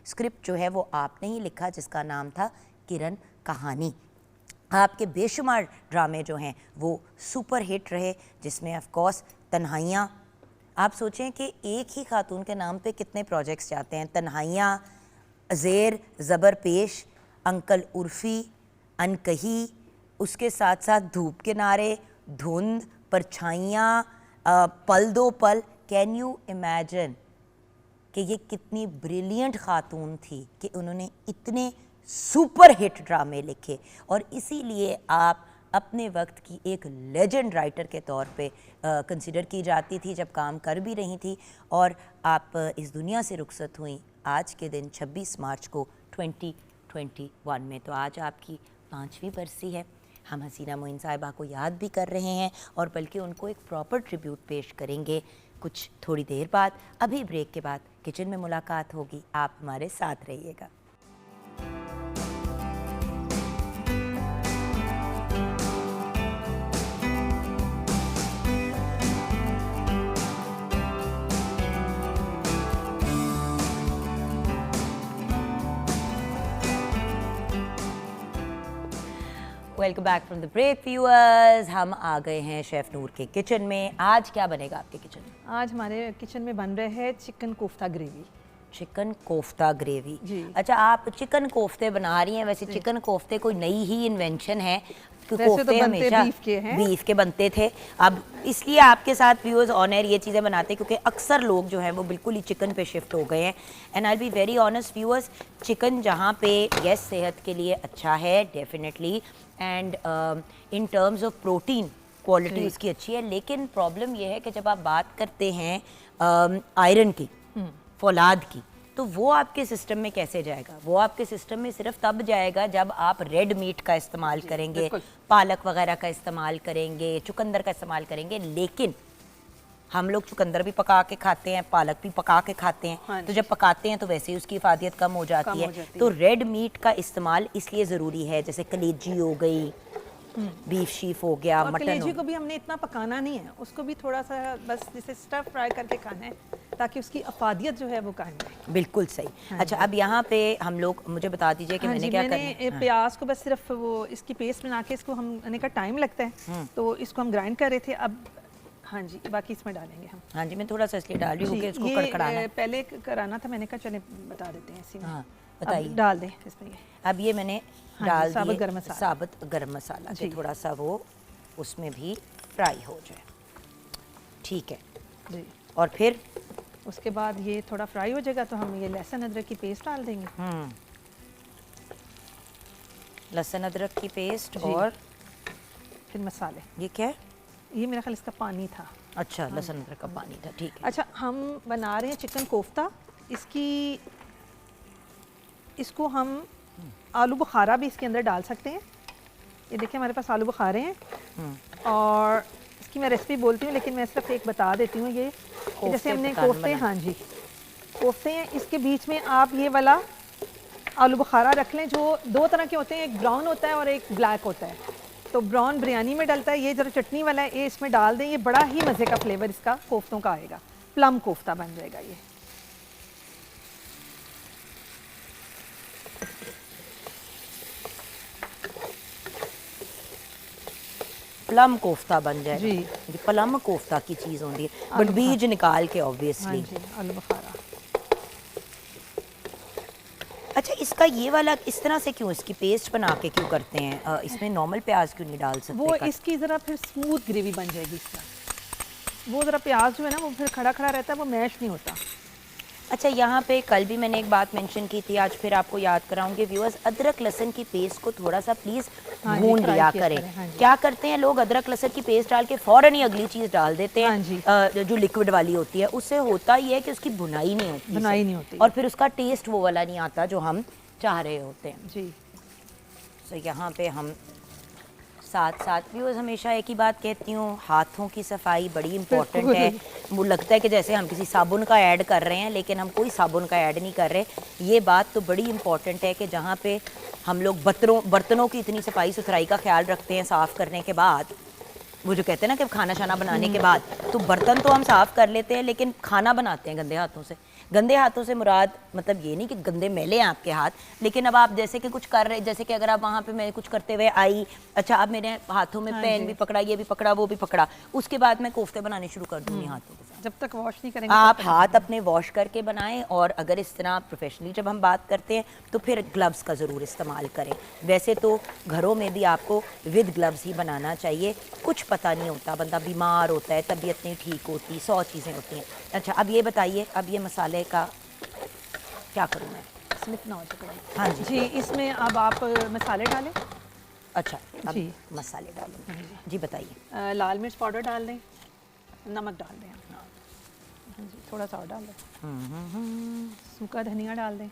स्क्रिप्ट जो है वो आपने ही लिखा, जिसका नाम था किरण कहानी। आपके बेशुमार ड्रामे जो हैं वो सुपर हिट रहे, जिसमें ऑफ कोर्स तन्हाइयाँ। आप सोचें कि एक ही खातून के नाम पे कितने प्रोजेक्ट्स जाते हैं। तन्हाइयाँ, ज़ेर ज़बर पेश, अंकल उर्फ़ी, अनकही, उसके साथ साथ धूप किनारे, धुंध, परछाइयाँ, पल दो पल। कैन यू इमेजिन कि ये कितनी ब्रिलियंट खातून थी कि उन्होंने इतने सुपर हिट ड्रामे लिखे, और इसीलिए आप अपने वक्त की एक लेजेंड राइटर के तौर पे कंसिडर की जाती थी जब काम कर भी रही थी। और आप इस दुनिया से रुखसत हुई आज के दिन 26 मार्च को 2021 में। तो आज आपकी 5वीं बरसी है। हम हसीना मोइन साहिबा को याद भी कर रहे हैं, और बल्कि उनको एक प्रॉपर ट्रिब्यूट पेश करेंगे कुछ थोड़ी देर बाद। अभी ब्रेक के बाद किचन में मुलाकात होगी, आप हमारे साथ रहिएगा। Welcome back from the break viewers. हम आ गए हैं शेफ नूर के किचन में। आज क्या बनेगा आपके किचन में? आज हमारे किचन में बन रहे हैं chicken kofta gravy. Chicken kofta gravy जी। अच्छा, आप चिकन कोफ्ते बना रही हैं। वैसे चिकन कोफ्ते कोई नई ही इन्वेंशन है कि वैसे तो कोफ्ते बनते हमेशा बीफ के हैं। बीफ के बनते थे। अब इसलिए आपके साथ व्यूअर्स ऑन एयर ये चीज़ें बनाते हैं क्योंकि अक्सर लोग जो हैं वो बिल्कुल ही चिकन पे शिफ्ट हो गए हैं। And I B very honest viewers, chicken जहाँ पे यस सेहत के लिए अच्छा है definitely, and in terms of protein quality उसकी अच्छी है, लेकिन प्रॉब्लम यह है कि जब आप बात करते हैं आयरन की, फौलाद की, तो वो आपके सिस्टम में कैसे जाएगा? वो आपके सिस्टम में सिर्फ तब जाएगा जब आप रेड मीट का इस्तेमाल करेंगे, पालक वगैरह का इस्तेमाल करेंगे, चुकंदर का इस्तेमाल करेंगे। लेकिन हम लोग चुकंदर भी पका के खाते हैं, पालक भी पका के खाते हैं। हाँ तो जब पकाते हैं तो वैसे ही उसकी इफादियत कम हो जाती है। तो रेड मीट का इस्तेमाल इसलिए ज़रूरी है, जैसे कलेजी हो गई, बीफ शीफ हो गया, और मटन कलेजी हो को भी हमने इतना पकाना नहीं है, उसको भी थोड़ा सा बस जैसे स्टफ फ्राई करके खाना है ताकि उसकी अफादियत जो है वो कायम रहे। बिल्कुल सही। अच्छा, अब यहाँ पे हम लोग, मुझे बता दीजिए कि मैंने क्या करना है। प्याज को बस सिर्फ वो इसकी पेस्ट बना के इसको हम आने का टाइम लगता है, तो इसको हम ग्राइंड कर रहे थे। अब हाँ जी, बाकी इसमें डालेंगे हम। हाँ जी, मैं थोड़ा सा इसलिए डाल रही हूँ कि इसको ये कड़कड़ाना है। पहले कराना था, मैंने कहा चले बता देते हैं इसी में। हाँ, अब बताइए। डाल दें इसमें। अब ये मैंने हाँ डाल जी, साबुत दिए गरम मसाला। साबुत गरम मसाला कि थोड़ा सा वो उसमें भी फ्राई हो जाए। ठीक है जी। और फिर उसके बाद ये थोड़ा फ्राई हो जाएगा तो हम ये लहसुन अदरक की पेस्ट डाल देंगे। लहसुन अदरक की पेस्ट जी। और फिर मसाले। ये क्या है? ये मेरा ख्याल इसका पानी था। अच्छा, लहसुन अदरक का पानी था, ठीक है। अच्छा, हम बना रहे हैं चिकन कोफ्ता। इसको हम आलू बुखारा भी इसके अंदर डाल सकते हैं। ये देखिए हमारे पास आलू बुखारे हैं, और इसकी मैं रेसिपी बोलती हूँ लेकिन मैं सिर्फ एक बता देती हूँ। ये कि जैसे हमने कोफ्ते, हाँ जी कोफ्ते हैं, इसके बीच में आप ये वाला आलू बुखारा रख लें। जो दो तरह के होते हैं, एक ब्राउन होता है और एक ब्लैक होता है। तो ब्राउन बिरयानी में डलता है, ये जरा चटनी वाला है, ये इसमें डाल दें। ये बड़ा ही मज़े का फ्लेवर इसका कोफ्तों का आएगा। प्लम कोफ्ता बन जाएगा ये। प्लम कोफ्ता बन जाए जी। प्लम कोफ्ता की चीज़ होती है, बट बीज निकाल के ऑब्वियसली। हाँ जी, आलू बुखारा। अच्छा, इसका ये वाला इस तरह से क्यों, इसकी पेस्ट बना के क्यों करते हैं? इसमें नॉर्मल प्याज क्यों नहीं डाल सकते? वो इसकी ज़रा फिर स्मूथ ग्रेवी बन जाएगी इसका। वो ज़रा प्याज जो है ना वो फिर खड़ा खड़ा रहता है, वो मैश नहीं होता। अच्छा, यहाँ पे कल भी मैंने एक बात मेंशन की थी, आज फिर आपको याद कराऊंगी व्यूअर्स, अदरक लहसुन की पेस्ट को थोड़ा सा प्लीज़ भून लिया करें। क्या करते हैं लोग, अदरक लहसुन की पेस्ट डाल के फ़ौरन ही अगली चीज़ डाल देते हैं जो लिक्विड वाली होती है। उससे होता ही है कि उसकी भुनाई नहीं होती और फिर उसका टेस्ट वो वाला नहीं आता जो हम चाह रहे होते हैं जी। तो यहाँ पे हम साथ साथ व्यूअर्स हमेशा एक ही बात कहती हूँ, हाथों की सफाई बड़ी इंपॉर्टेंट है। मुझे लगता है कि जैसे हम किसी साबुन का ऐड कर रहे हैं, लेकिन हम कोई साबुन का ऐड नहीं कर रहे। ये बात तो बड़ी इंपॉर्टेंट है कि जहाँ पे हम लोग बर्तनों की इतनी सफाई सुथराई का ख्याल रखते हैं साफ़ करने के बाद, वो जो कहते हैं ना कि खाना शाना बनाने के बाद, तो बर्तन तो हम साफ़ कर लेते हैं लेकिन खाना बनाते हैं गंदे हाथों से। गंदे हाथों से मुराद मतलब ये नहीं कि गंदे मैले हैं आपके हाथ, लेकिन अब आप जैसे कि कुछ कर रहे, जैसे कि अगर आप वहाँ पे मैं कुछ करते हुए आई, अच्छा अब मेरे हाथों में पेन भी पकड़ा, ये भी पकड़ा, वो भी पकड़ा, उसके बाद मैं कोफ्ते बनाने शुरू कर दूँगी हाथों के साथ। जब तक वॉश नहीं करेंगे आप हाथ अपने वॉश करके बनाएं, और अगर इस तरह प्रोफेशनली जब हम बात करते हैं तो फिर ग्लव्स का ज़रूर इस्तेमाल करें। वैसे तो घरों में भी आपको विद ग्लव्स ही बनाना चाहिए। कुछ पता नहीं होता, बंदा बीमार होता है, तबीयत नहीं ठीक होती, 100 चीज़ें होती हैं। अच्छा, अब ये बताइए, अब ये मसाले का क्या करूँ मैं? इसमें इतना हो चुका है। हाँ जी जी, इसमें अब आप मसाले डालें। अच्छा, अब जी। मसाले डालूँ जी, बताइए। लाल मिर्च पाउडर डाल दें, नमक डाल दें, हाँ जी, थोड़ा सा और डाल दें, सूखा धनिया डाल दें,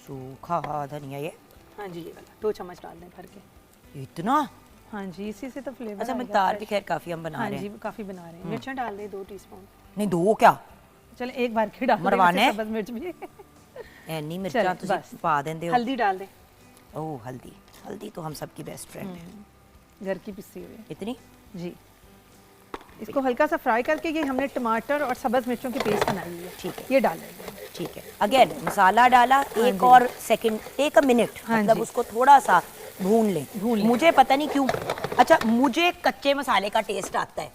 सूखा धनिया, ये हाँ जी, ये वाला 2 चम्मच डाल दें भर के। इतना? हाँ जी, इसी से तो फ्लेवर। अच्छा, मकदार भी खैर काफ़ी हम बना हाँ रहे जी, हैं। काफ़ी बना रहे हैं। मिर्चें डाल दें 2 टीस्पून। नहीं, 2 क्या, चले एक बार की डाल दें, मरवाने? सब्ज़ मिर्च भी। एनी मिर्चा तुसी पा देंदे हो। हल्दी डाल दें। ओह, हल्दी तो हम सबकी बेस्ट फ्रेंड है। घर की पिसी हुई है। इतनी? जी। इसको हल्का सा फ्राई करके ये हमने टमाटर और सब्ज़ मिर्चों की पेस्ट बनाई है, ठीक है, ये डाल देंगे। ठीक है। अगेन मसाला डाला, एक और सेकंड, टेक अ मिनट, मतलब उसको थोड़ा सा भून लें। मुझे पता नहीं क्यों, अच्छा मुझे कच्चे मसाले का टेस्ट आता है।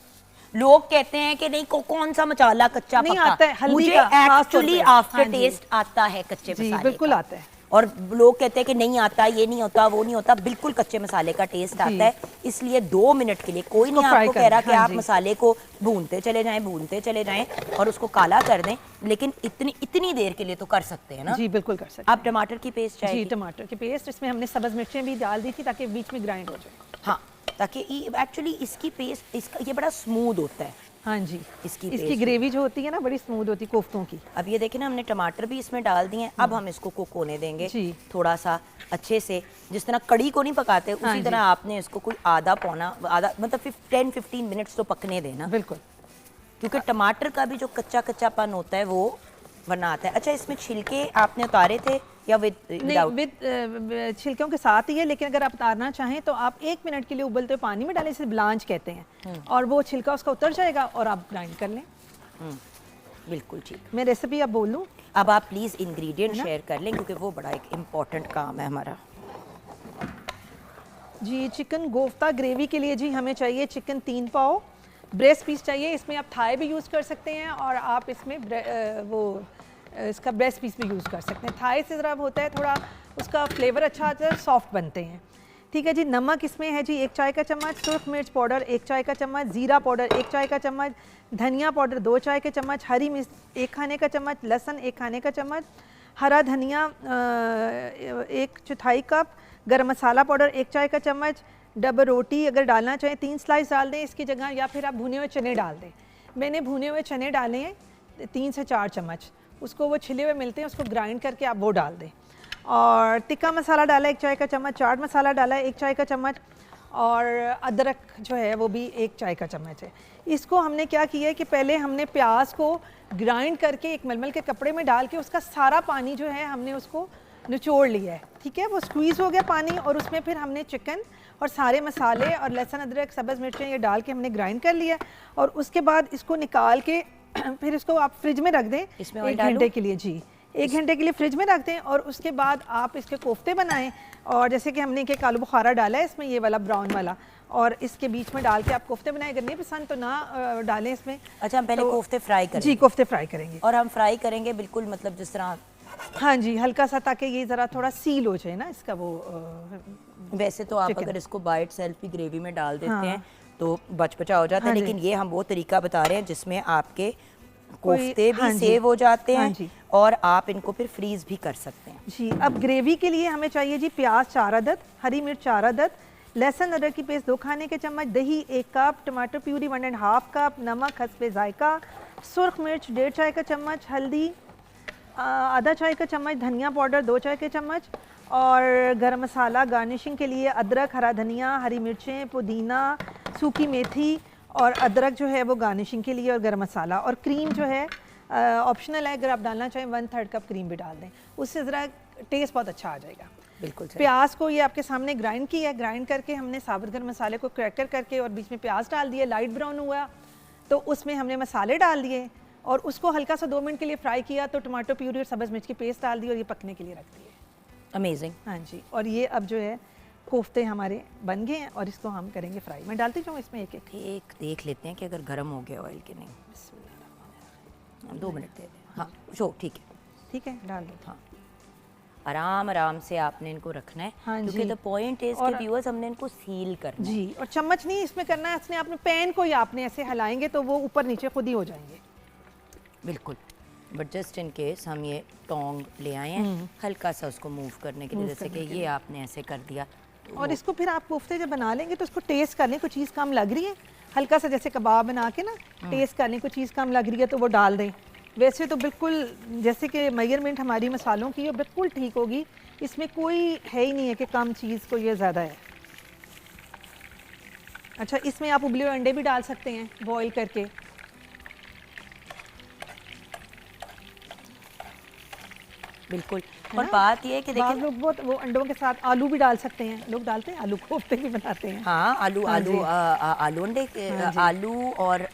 लोग कहते हैं कि नहीं कौन सा मसाला कच्चा नहीं पक्का, आता है, हल्दी मुझे का खास तौर एक्चुअली पे। आफ्टर हाँ जी। टेस्ट आता है कच्चे जी मसाले बिल्कुल का। आता है। और लोग कहते हैं कि नहीं आता, ये नहीं होता, वो नहीं होता, बिल्कुल कच्चे मसाले का टेस्ट जी। आता है। इसलिए 2 मिनट के लिए कोई नहीं उसको फ्राई आपको कर कह रहा दें, कि हाँ आप जी। मसाले को भूनते चले जाएं और उसको काला कर दें, लेकिन इतनी देर के लिए तो कर सकते हैं ना। जी बिल्कुल कर सकते आप टमाटर की पेस्ट हैं। जी चाहिए, टमाटर की पेस्ट, इसमें हमने सब्ज़ मिर्चें भी डाल दी थी ताकि बीच में ग्राइंड हो जाए। हाँ, ताकि एक्चुअली इसकी पेस्ट, इसका ये बड़ा स्मूथ होता है। हाँ जी, इसकी इसकी पेस्ट ग्रेवी जो होती है ना बड़ी स्मूथ होती है कोफ्तों की। अब ये देखें ना, हमने टमाटर भी इसमें डाल दिए हैं। अब हम इसको कुक होने देंगे जी। थोड़ा सा अच्छे से। जिस तरह कड़ी को नहीं पकाते हाँ उसी जी। तरह आपने इसको कोई आधा मतलब 10-15 मिनट्स तो पकने देना, बिल्कुल। क्योंकि टमाटर का भी जो कच्चा कच्चापन होता है वो वरना आता है। अच्छा, इसमें छिलके आपने उतारे थे या नहीं, विदाउट? विद छिलकों के साथ ही है, लेकिन अगर आप उतारना चाहें तो आप 1 मिनट के लिए उबलते हुए पानी में डालें, इसे ब्लांच कहते हैं, और वो छिलका उसका उतर जाएगा और आप ग्राइंड कर लें। बिल्कुल ठीक। मैं रेसिपी अब बोल दूँ? अब आप प्लीज़ इंग्रेडिएंट शेयर कर लें, क्योंकि वो बड़ा एक इम्पॉर्टेंट काम है हमारा। जी, चिकन कोफ्ता ग्रेवी के लिए जी हमें चाहिए चिकन 3 पाव, ब्रेस्ट पीस चाहिए, इसमें आप थाई भी यूज़ कर सकते हैं और आप इसमें इसका ब्रेस्ट पीस भी यूज़ कर सकते हैं। थाई से ज़रा होता है थोड़ा उसका फ्लेवर अच्छा आता है, सॉफ्ट बनते हैं। ठीक है जी। नमक इसमें है जी 1 चाय का चम्मच, सुरख मिर्च पाउडर 1 चाय का चम्मच, ज़ीरा पाउडर 1 चाय का चम्मच, धनिया पाउडर 2 चाय के चम्मच, हरी मिर्च 1 खाने का चम्मच, लहसुन 1 खाने का चम्मच, हरा धनिया 1/4 कप, गरम मसाला पाउडर 1 चाय का चम्मच, डबल रोटी अगर डालना चाहें 3 स्लाइस डाल दें इसकी जगह, या फिर आप भुने हुए चने डाल दें। मैंने भुने हुए चने डाले हैं 3 से 4 चम्मच, उसको वो छिले हुए मिलते हैं, उसको ग्राइंड करके आप वो डाल दें। और टिक्का मसाला डाला है 1 चाय का चम्मच, चाट मसाला डाला है 1 चाय का चम्मच, और अदरक जो है वो भी 1 चाय का चम्मच है। इसको हमने क्या किया है कि पहले हमने प्याज को ग्राइंड करके एक मलमल के कपड़े में डाल के उसका सारा पानी जो है हमने उसको निचोड़ लिया है। ठीक है, वो स्क्वीज़ हो गया पानी, और उसमें फिर हमने चिकन और सारे मसाले और लहसुन अदरक सब्ज़ मिर्चें ये डाल के हमने ग्राइंड कर लिया, और उसके बाद इसको निकाल के फिर इसको आप फ्रिज में रख दें इसमें 1 घंटे के लिए। जी, 1 घंटे के लिए फ्रिज में रख दें, और उसके बाद आप इसके कोफ्ते बनाएं। और जैसे कि हमने एक आलू बुखारा डाला है इसमें, ये वाला ब्राउन वाला, और इसके बीच में डाल के आप कोफ्ते बनाएं। अगर नहीं पसंद तो ना डालें इसमें। अच्छा, हम पहले कोफ्ते फ्राई करेंगे? जी, कोफ्ते फ्राई करेंगे, और हम फ्राई करेंगे बिल्कुल मतलब जिस तरह, हाँ जी, हल्का सा, ताकि ये ज़रा थोड़ा सील हो जाए ना इसका वो। वैसे तो आप चिकन। अगर इसको बाइट सेल्फ भी ग्रेवी में डाल देते हाँ। हैं तो बचा हो जाता है, हाँ जी। लेकिन ये हम वो तरीका बता रहे हैं जिसमें आपके कोई- कोफ्ते भी हाँ जी। सेव हो जाते हाँ हैं जी। और आप इनको फिर फ्रीज भी कर सकते हैं। जी, अब ग्रेवी के लिए हमें चाहिए जी प्याज 4 अदद, हरी मिर्च 4 अदद, लहसुन अदरक की पेस्ट 2 खाने के चम्मच, दही 1 कप, टमाटर प्यूरी 1.5 कप, नमक हस्बे जायका, सुरख मिर्च 1.5 चाय का चम्मच, हल्दी आधा चाय का चम्मच, धनिया पाउडर 2 चाय के चम्मच, और गरम मसाला गार्निशिंग के लिए अदरक, हरा धनिया, हरी मिर्चें, पुदीना, सूखी मेथी, और अदरक जो है वो गार्निशिंग के लिए, और गरम मसाला, और क्रीम जो है ऑप्शनल है, अगर आप डालना चाहें 1/3 कप क्रीम भी डाल दें, उससे ज़रा टेस्ट बहुत अच्छा आ जाएगा। बिल्कुल सही। प्याज को ये आपके सामने ग्राइंड किया है, ग्राइंड करके हमने साबुत गरम मसाले को क्रैकर करके और बीच में प्याज डाल दिए, लाइट ब्राउन हुआ तो उसमें हमने मसाले डाल दिए और उसको हल्का सा 2 मिनट के लिए फ्राई किया, तो टमाटो प्यूरी और सब्ज़ मिर्च की पेस्ट डाल दी और ये पकने के लिए रख दिए। अमेजिंग। हाँ जी, और ये अब जो है कोफ्ते हमारे बन गए हैं और इसको हम करेंगे फ्राई। मैं डालती जाऊँ इसमें एक एक? एक देख लेते हैं कि अगर गर्म हो गया ऑयल कि नहीं। 2 मिनट दे दें। हाँ शो ठीक है। ठीक है, डाल दो। हाँ, आराम आराम से आपने इनको रखना है, हाँ क्योंकि जी। द पॉइंट इज कि व्यूअर्स हमने इनको सील करना है। जी, और चम्मच नहीं इसमें करना है, इसने आपने पैन को ही आपने ऐसे हिलाएंगे तो वो ऊपर नीचे खुद ही हो जाएंगे। बिल्कुल, बट जस्ट इन केस हम ये टोंग ले आए हैं हल्का सा उसको मूव करने के लिए, जैसे कि ये आपने ऐसे कर दिया। और इसको फिर आप कोफ्ते जब बना लेंगे तो इसको टेस्ट कर लें, कोई चीज़ कम लग रही है, हल्का सा जैसे कबाब बना के ना टेस्ट कर लें, कोई चीज़ कम लग रही है तो वो डाल दें। वैसे तो बिल्कुल जैसे कि मेजरमेंट हमारी मसालों की, ये बिल्कुल ठीक होगी, इसमें कोई है ही नहीं है कि कम चीज़ को ये ज़्यादा है। अच्छा, इसमें आप उबले हुए अंडे भी डाल सकते हैं बॉईल करके। बिल्कुल, और बात ये है कि बाद देखिए लोग बहुत वो अंडों के साथ आलू भी डाल सकते हैं, लोग डालते हैं, आलू कोफ्ते भी बनाते हैं। हाँ आलू हाँ आलू जी। आलू अंडे आलू और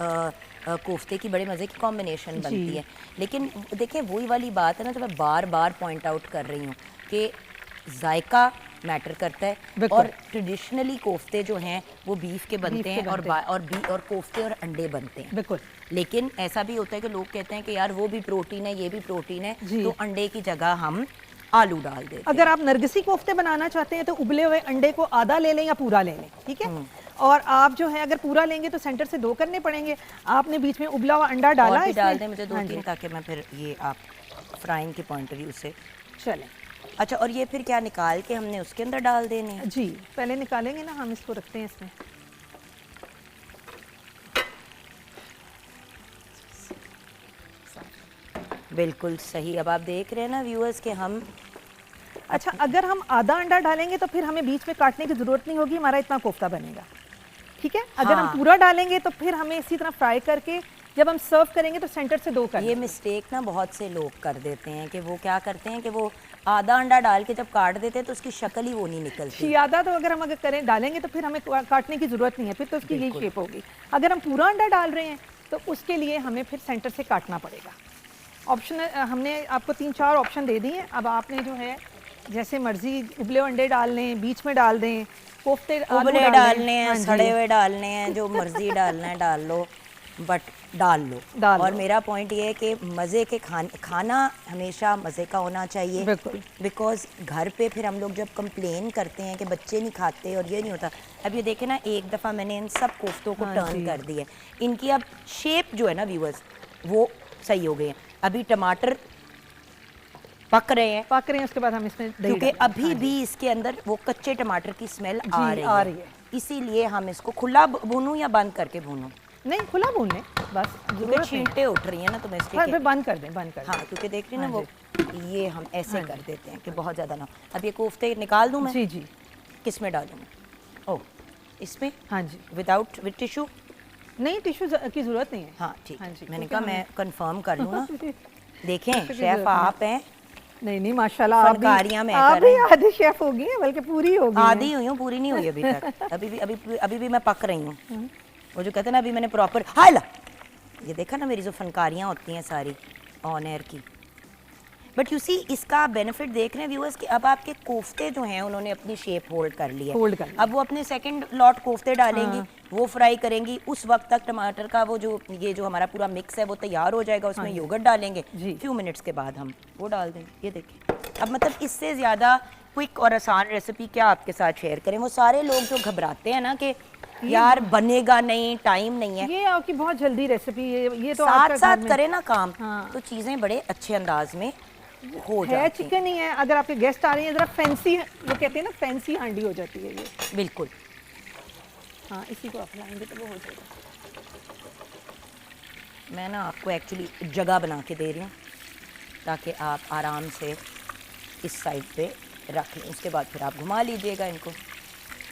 कोफ्ते की बड़े मज़े की कॉम्बिनेशन बनती है। लेकिन देखिए वही वाली बात है ना, जो मैं बार बार पॉइंट आउट कर रही हूँ कि जायका मैटर करता है। बिल्कुल। और ट्रेडिशनली कोफ्ते जो हैं वो बीफ के बनते हैं और कोफ्ते और अंडे बनते हैं। बिल्कुल। लेकिन ऐसा भी होता है कि लोग कहते हैं कि यार वो भी प्रोटीन है, ये भी प्रोटीन है, जी। तो अंडे की जगह हम आलू डाल देते हैं। अगर आप नरगिसी कोफ्ते बनाना चाहते हैं तो उबले हुए अंडे को आधा ले लें या पूरा ले लें, ठीक है। और आप जो है अगर पूरा लेंगे तो सेंटर से 2 करने पड़ेंगे। आपने बीच में उबला हुआ अंडा डाला और भी इसमें। डाल दें मुझे 2-3 हाँ जी। ताकि मैं फिर ये आप फ्राइंग के पॉइंट ऑफ व्यू से। चलें अच्छा, और ये फिर क्या निकाल के हमने उसके अंदर डाल देने हैं? जी, पहले निकालेंगे ना, हम इसको रखते हैं इसमें। बिल्कुल सही। अब आप देख रहे हैं ना व्यूअर्स कि हम अच्छा, अगर हम आधा अंडा डालेंगे तो फिर हमें बीच में काटने की ज़रूरत नहीं होगी, हमारा इतना कोफ्ता बनेगा, ठीक है। अगर हम हाँ। पूरा डालेंगे तो फिर हमें इसी तरह फ्राई करके जब हम सर्व करेंगे तो सेंटर से 2 करना। ये मिस्टेक ना बहुत से लोग कर देते हैं कि वो क्या करते हैं कि वो आधा अंडा डाल के जब काट देते हैं तो उसकी शक्ल ही वो नहीं निकलती। शियादा तो अगर हम करें डालेंगे तो फिर हमें काटने की ज़रूरत नहीं है, फिर तो उसकी यही शेप होगी। अगर हम पूरा अंडा डाल रहे हैं तो उसके लिए हमें फिर सेंटर से काटना पड़ेगा। ऑप्शन हमने आपको 3-4 ऑप्शन दे दिए। अब आपने जो है जैसे मर्जी उबले अंडे डाल लें, बीच में डाल दें, कोफ्ते उबले डालने हैं, सड़े हुए डालने हैं, जो मर्जी डालना है डाल लो, बट डाल लो। और मेरा पॉइंट ये है कि मज़े के खाना हमेशा मज़े का होना चाहिए। बिल्कुल। बिकॉज घर पे फिर हम लोग जब कंप्लेन करते हैं कि बच्चे नहीं खाते और ये नहीं होता। अब ये देखें ना, एक दफ़ा मैंने इन सब कोफ्तों को टर्न कर दिया, इनकी अब शेप जो है ना व्यूअर्स वो सही हो गए हैं। अभी टमाटर पक रहे हैं, उसके बाद हम इसमें दही क्योंकि डालेंगे। अभी भी इसके अंदर वो कच्चे टमाटर की स्मेल आ रही है। इसीलिए हम इसको खुला भूनूं या बंद करके भूनूं? नहीं, खुला भून लें बस, क्योंकि छींटे उठ रही है ना, तो मैं इसलिए फिर बंद कर दें, बंद कर दें। हाँ, क्योंकि देख रही ना वो, ये हम ऐसे कर देते हैं कि बहुत ज़्यादा ना। अब ये कोफ्ते निकाल दूं मैं? जी जी। किस में डालूं मैं? ओह, इसमें? हाँ जी। With tissue? नहीं, टिश्यू की ज़रूरत नहीं है। हाँ ठीक। हाँ जी, मैंने क्योंकि कहा मैं कंफर्म कर लूँ ना। देखें की शेफ जरूरत आप हैं, नहीं माशाल्लाह, आप फनकारियाँ मैं आप कर भी रही हूँ। आधी शेफ हो गई हैं, बल्कि पूरी हो गई हैं। आधी हुई हूँ, पूरी नहीं हुई अभी तक। अभी भी मैं पक रही हूँ। वो जो कहते हैं ना, अभी मैंने प्रॉपर हाय ये देखा ना मेरी जो फनकारियाँ होती हैं सारी ऑन एयर की। बट यू सी, इसका बेनिफिट देख रहे हैं व्यूअर्स कि अब आपके कोफ्ते जो हैं उन्होंने अपनी शेप होल्ड कर ली है। अब वो अपने सेकंड लॉट कोफ्ते डालेंगी, वो फ्राई करेंगी। उस वक्त तक टमाटर का वो जो ये जो हमारा पूरा मिक्स है वो तैयार हो जाएगा। उसमें योगर्ट डालेंगे, फ्यू मिनट्स के बाद हम वो डाल देंगे। ये देखिए, अब मतलब इससे ज़्यादा क्विक और आसान रेसिपी क्या आपके साथ शेयर करें। वो सारे लोग जो घबराते हैं ना कि यार बनेगा नहीं, टाइम नहीं है, ये आपकी बहुत जल्दी रेसिपी ये तो साथ साथ करें ना काम, हाँ। तो चीज़ें बड़े अच्छे अंदाज में हो है। जाती हैं। चिकन ही है, अगर आपके गेस्ट आ रहे हैं ज़रा फैंसी, वो कहते हैं ना फैंसी हांडी हो जाती है ये। बिल्कुल। हाँ, इसी को आप लाएंगे तो वो हो जाएगा। मैं ना आपको एक्चुअली जगह बना के दे रही हूँ ताकि आप आराम से इस साइड पे रख लें। उसके बाद फिर आप घुमा लीजिएगा इनको।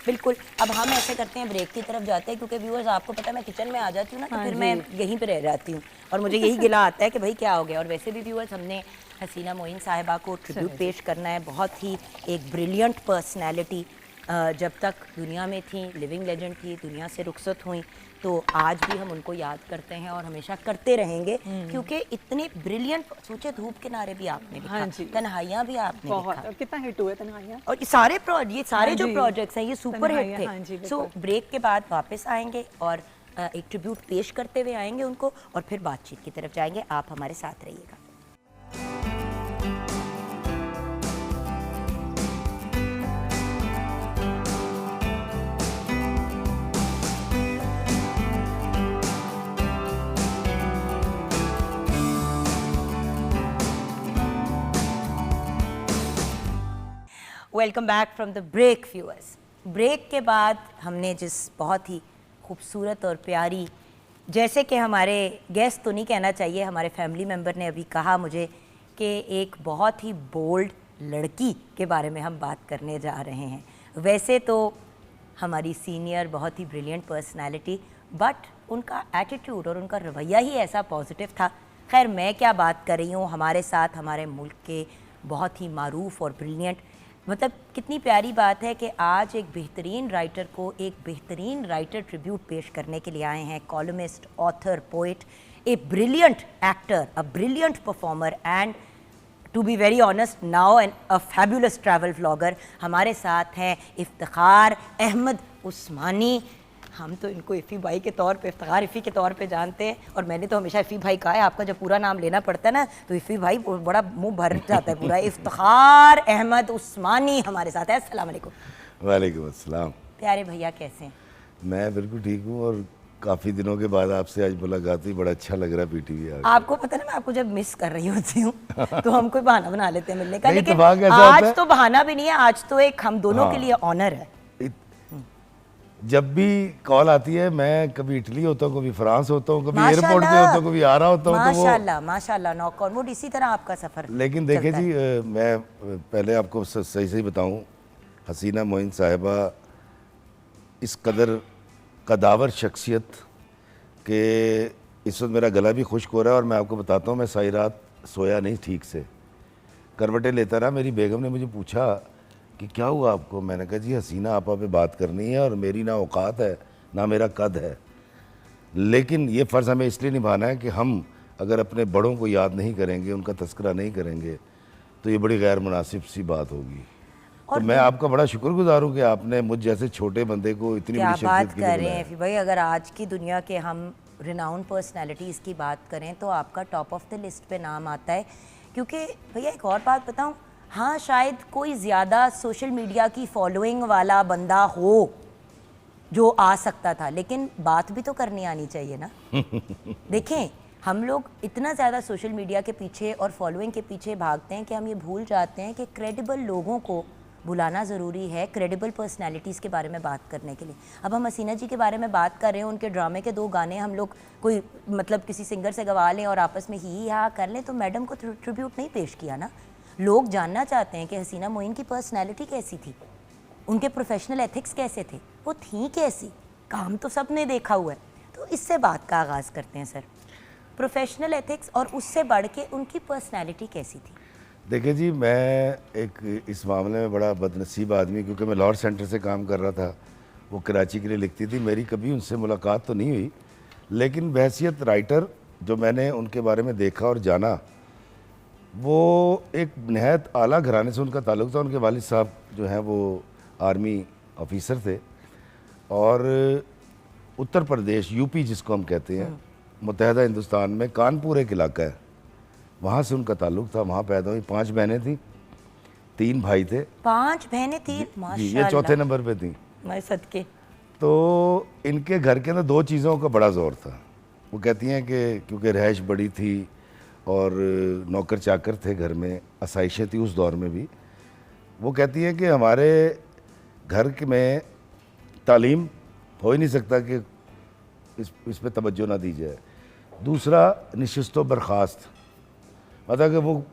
बिल्कुल। अब हम ऐसे करते हैं, ब्रेक की तरफ जाते हैं, क्योंकि व्यूअर्स आपको पता है मैं किचन में आ जाती हूँ ना, तो फिर मैं यहीं पे रह जाती हूँ और मुझे यही गिला आता है कि भाई क्या हो गया। और वैसे भी व्यूअर्स, हमने हसीना मोइन साहिबा को ट्रिब्यूट पेश करना है। बहुत ही एक ब्रिलियंट पर्सनैलिटी, जब तक दुनिया में थी, लिविंग लेजेंड थी, दुनिया से रुखसत हुई, तो आज भी हम उनको याद करते हैं और हमेशा करते रहेंगे, क्योंकि इतने ब्रिलियंट। सोचे धूप किनारे भी आपने लिखा, तन्हाइयाँ भी आपने लिखा, और कितना हिट हुए तन्हाइयाँ। और ये सारे जो प्रोजेक्ट्स हैं ये सुपर हिट थे। सो ब्रेक के बाद वापस आएंगे और एक ट्रिब्यूट पेश करते हुए आएंगे उनको, और फिर बातचीत की तरफ जाएंगे। आप हमारे साथ रहिएगा। Welcome back from the break viewers. Break के बाद हमने जिस बहुत ही खूबसूरत और प्यारी, जैसे कि हमारे गेस्ट तो नहीं कहना चाहिए, हमारे फैमिली मेम्बर ने अभी कहा मुझे कि एक बहुत ही बोल्ड लड़की के बारे में हम बात करने जा रहे हैं। वैसे तो हमारी सीनियर बहुत ही ब्रिलियंट पर्सनैलिटी, बट उनका एटीट्यूड और उनका रवैया ही ऐसा पॉजिटिव था। खैर, मैं क्या बात कर रही हूँ, हमारे साथ हमारे मुल्क के बहुत ही मारूफ और ब्रिलियंट, मतलब कितनी प्यारी बात है कि आज एक बेहतरीन राइटर को एक बेहतरीन राइटर ट्रिब्यूट पेश करने के लिए आए हैं। Columnist, author, poet, a brilliant actor, a brilliant performer and to be very honest now and a fabulous travel vlogger. हमारे साथ हैं इफ्तिखार अहमद उस्मानी। हम तो इनको इफ़ी भाई के तौर पे, इफ्तिखार इफ़ी के तौर पे जानते हैं, और मैंने तो हमेशा इफ़ी भाई कहा है। आपका जब पूरा नाम लेना पड़ता है ना तो इफ़ी भाई बड़ा मुंह भर जाता है पूरा। इफ्तिखार अहमद उस्मानी हमारे साथ है। अस्सलाम वालेकुम। वालेकुम अस्सलाम। प्यारे भैया कैसे हैं? मैं बिल्कुल ठीक हूँ और काफ़ी दिनों के बाद आपसे आज मुलाकात हुई, बड़ा अच्छा लग रहा है पीटीवी आके। आपको पता ना मैं आपको जब मिस कर रही होती हूँ तो हम कोई बहाना बना लेते हैं मिलने का, नहीं, लेकिन इत्तेफाक ऐसा होता आज है। तो बहाना भी नहीं है, आज तो एक हम दोनों के लिए ऑनर है। जब भी कॉल आती है, मैं कभी इटली होता हूँ, कभी फ्रांस होता हूँ, कभी माशाल्लाह, एयरपोर्ट पे होता हूँ, कभी आ रहा होता हूँ, तो वो माशाल्लाह माशाल्लाह नॉक ऑन वुड, इसी तरह आपका सफर। लेकिन देखे जी, मैं पहले आपको सही सही बताऊँ, हसीना मोइन साहिबा इस कदर कदावर शख्सियत के इस वक्त मेरा गला भी खुश्क हो रहा है। और मैं आपको बताता हूँ, मैं सारी रात सोया नहीं ठीक से, करवटें लेता रहा। मेरी बेगम ने मुझे पूछा कि क्या हुआ आपको? मैंने कहा जी हसीना आपा पे बात करनी है और मेरी ना औकात है ना मेरा कद है, लेकिन ये फ़र्ज़ हमें इसलिए निभाना है कि हम अगर अपने बड़ों को याद नहीं करेंगे, उनका तस्करा नहीं करेंगे, तो ये बड़ी गैर मुनासिब सी बात होगी। तो मैं आपका बड़ा शुक्रगुजार हूँ कि आपने मुझ जैसे छोटे बंदे को इतनी क्या बड़ी बात शख्सियत के कर लिए रहे हैं बुलाया। फिर भाई, अगर आज की दुनिया के हम रिनाउंड पर्सनालिटीज़ की बात करें तो आपका टॉप ऑफ द लिस्ट पे नाम आता है। क्योंकि भैया एक और बात बताऊं, हाँ शायद कोई ज़्यादा सोशल मीडिया की फॉलोइंग वाला बंदा हो जो आ सकता था, लेकिन बात भी तो करनी आनी चाहिए ना। देखें, हम लोग इतना ज़्यादा सोशल मीडिया के पीछे और फॉलोइंग के पीछे भागते हैं कि हम ये भूल जाते हैं कि क्रेडिबल लोगों को बुलाना ज़रूरी है क्रेडिबल पर्सनालिटीज़ के बारे में बात करने के लिए। अब हम हसीना जी के बारे में बात कर रहे हैं, उनके ड्रामे के 2 गाने हम लोग कोई मतलब किसी सिंगर से गवा लें और आपस में ही हाँ कर लें तो मैडम को ट्रिब्यूट नहीं पेश किया ना। लोग जानना चाहते हैं कि हसीना मोइन की पर्सनैलिटी कैसी थी, उनके प्रोफेशनल एथिक्स कैसे थे, वो थी कैसी। काम तो सब ने देखा हुआ है, तो इससे बात का आगाज़ करते हैं सर। प्रोफेशनल एथिक्स और उससे बढ़ के उनकी पर्सनैलिटी कैसी थी? देखिए जी, मैं एक इस मामले में बड़ा बदनसीब आदमी, क्योंकि मैं लाहौर सेंटर से काम कर रहा था, वो कराची के लिए लिखती थी। मेरी कभी उनसे मुलाकात तो नहीं हुई, लेकिन बहैसियत राइटर जो मैंने उनके बारे में देखा और जाना, वो एक नहायत आला घराने से उनका ताल्लुक़ था। उनके वालिद साहब जो हैं वो आर्मी ऑफिसर थे, और उत्तर प्रदेश यूपी जिसको हम कहते हैं, मुत्तहदा हिंदुस्तान में कानपुर एक इलाका है, वहाँ से उनका ताल्लुक़ था। वहाँ पैदा हुई, 5 बहनें थी, 3 भाई थे। 5 बहनें थी? जी, माशाल्लाह। ये चौथे नंबर पे थी। मैं सदके। तो इनके घर के अंदर 2 चीज़ों का बड़ा ज़ोर था। वो कहती हैं कि क्योंकि रहाइश बड़ी थी और नौकर चाकर थे घर में, आसाइशें थी उस दौर में भी। वो कहती हैं कि हमारे घर में तालीम हो ही नहीं सकता कि इस पे तवज्जो ना दी जाए। दूसरा, नशिस्त व बर्खास्त, मतलब कि वो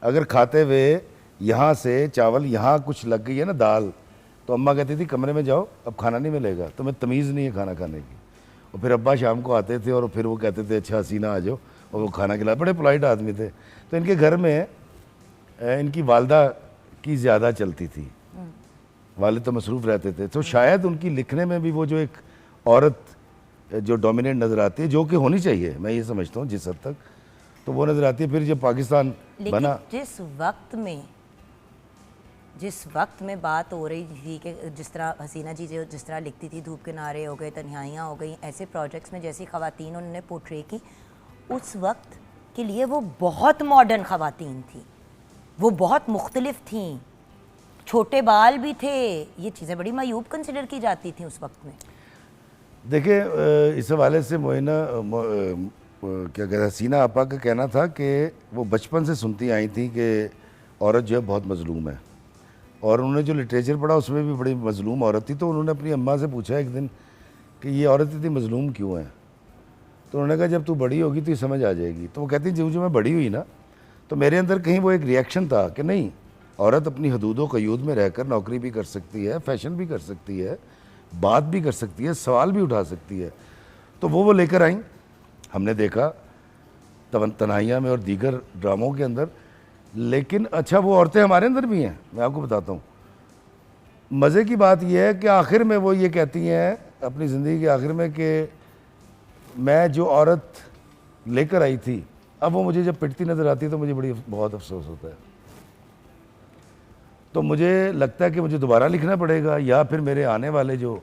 अगर खाते हुए यहाँ से चावल यहाँ कुछ लग गई है ना दाल, तो अम्मा कहती थी कमरे में जाओ, अब खाना नहीं मिलेगा, तुम्हें तमीज़ नहीं है खाना खाने की। और फिर अब्बा शाम को आते थे और फिर वो कहते थे अच्छा हसीना आ जाओ, और वो खाना खिला। बड़े पोलाइट आदमी थे। तो इनके घर में इनकी वालदा की ज़्यादा चलती थी, वालिद तो मसरूफ़ रहते थे। तो शायद उनकी लिखने में भी वो जो एक औरत जो डोमिनेट नज़र आती है, जो कि होनी चाहिए, मैं ये समझता हूँ जिस हद तक, तो वो नज़र आती है। फिर जब पाकिस्तान बना, जिस वक्त में बात हो रही थी कि जिस तरह हसीना जी जो जिस तरह लिखती थी, धूप किनारे हो गए, तन्हाइयाँ हो गई, ऐसे प्रोजेक्ट्स में जैसी ख़वातीन उन्होंने पोर्ट्रे की, उस वक्त के लिए वो बहुत मॉडर्न ख़वातीन थी, वो बहुत मुख्तलिफ थीं, छोटे बाल भी थे। ये चीज़ें बड़ी मायूब कंसिडर की जाती थी उस वक्त में। देखिए, इस हवाले से मोइना क्या कहते हैं, हसीना आपा का कहना था कि वो बचपन से सुनती आई थी कि औरत जो है बहुत मज़लूम है, और उन्होंने जो लिटरेचर पढ़ा उसमें भी बड़ी मज़लूम औरत थी। तो उन्होंने अपनी अम्मा से पूछा एक दिन कि ये औरत इतनी मज़लूम क्यों है? तो उन्होंने कहा जब तू बड़ी होगी तो ये समझ आ जाएगी। तो वो कहती जो जो मैं बड़ी हुई ना, तो मेरे अंदर कहीं वो एक रिएक्शन था कि नहीं, औरत अपनी हदूद क़यूद में रहकर नौकरी भी कर सकती है, फ़ैशन भी कर सकती है, बात भी कर सकती है, सवाल भी उठा सकती है। तो वो लेकर आई, हमने देखा तन्हाइयाँ में और दीगर ड्रामों के अंदर। लेकिन अच्छा, वो औरतें हमारे अंदर भी हैं, मैं आपको बताता हूँ। मज़े की बात यह है कि आखिर में वो ये कहती हैं अपनी ज़िंदगी के आखिर में कि मैं जो औरत लेकर आई थी अब वो मुझे जब पिटती नज़र आती है तो मुझे बहुत अफसोस होता है। तो मुझे लगता है कि मुझे दोबारा लिखना पड़ेगा या फिर मेरे आने वाले जो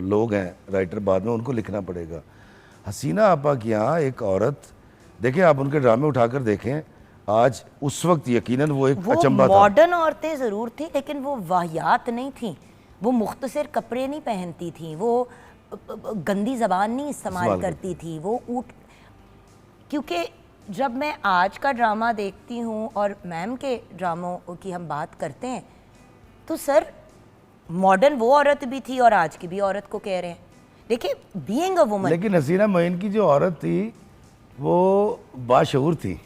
लोग हैं राइटर बाद में उनको लिखना पड़ेगा। हसीना आपा की यहाँ एक औरत, देखें आप उनके ड्रामे उठाकर देखें, आज उस वक्त यकीनन वो एक अचंभा था। मॉडर्न औरतें ज़रूर थी लेकिन वो वाहियात नहीं थी, वो मुख्तसर कपड़े नहीं पहनती थी, वो गंदी ज़बान नहीं इस्तेमाल करती थी, वो क्योंकि जब मैं आज का ड्रामा देखती हूँ और मैम के ड्रामों की हम बात करते हैं तो सर मॉडर्न वो औरत भी थी और आज की भी औरत को कह रहे हैं। देखिए बीइंग अ वुमन, लेकिन हसीना मोइन की जो औरत थी वो बाशऊर थी।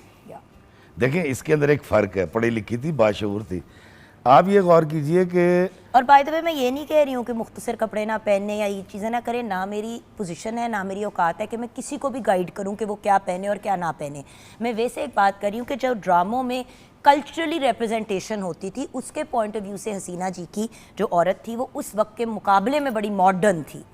देखें इसके अंदर एक फ़र्क है, पढ़ी लिखी थी, बाशऊर थी। आप ये गौर कीजिए कि, और बाय द वे मैं ये नहीं कह रही हूँ कि मुख्तसर कपड़े ना पहनने या ये चीज़ें ना करें, ना मेरी पोजीशन है ना मेरी औकात है कि मैं किसी को भी गाइड करूँ कि वो क्या पहने और क्या ना पहने। मैं वैसे एक बात कर रही हूँ कि जो ड्रामों में कल्चरली रिप्रेजेंटेशन होती थी उसके पॉइंट ऑफ व्यू से हसीना जी की जो औरत थी वो उस वक्त के मुकाबले में बड़ी मॉडर्न थी,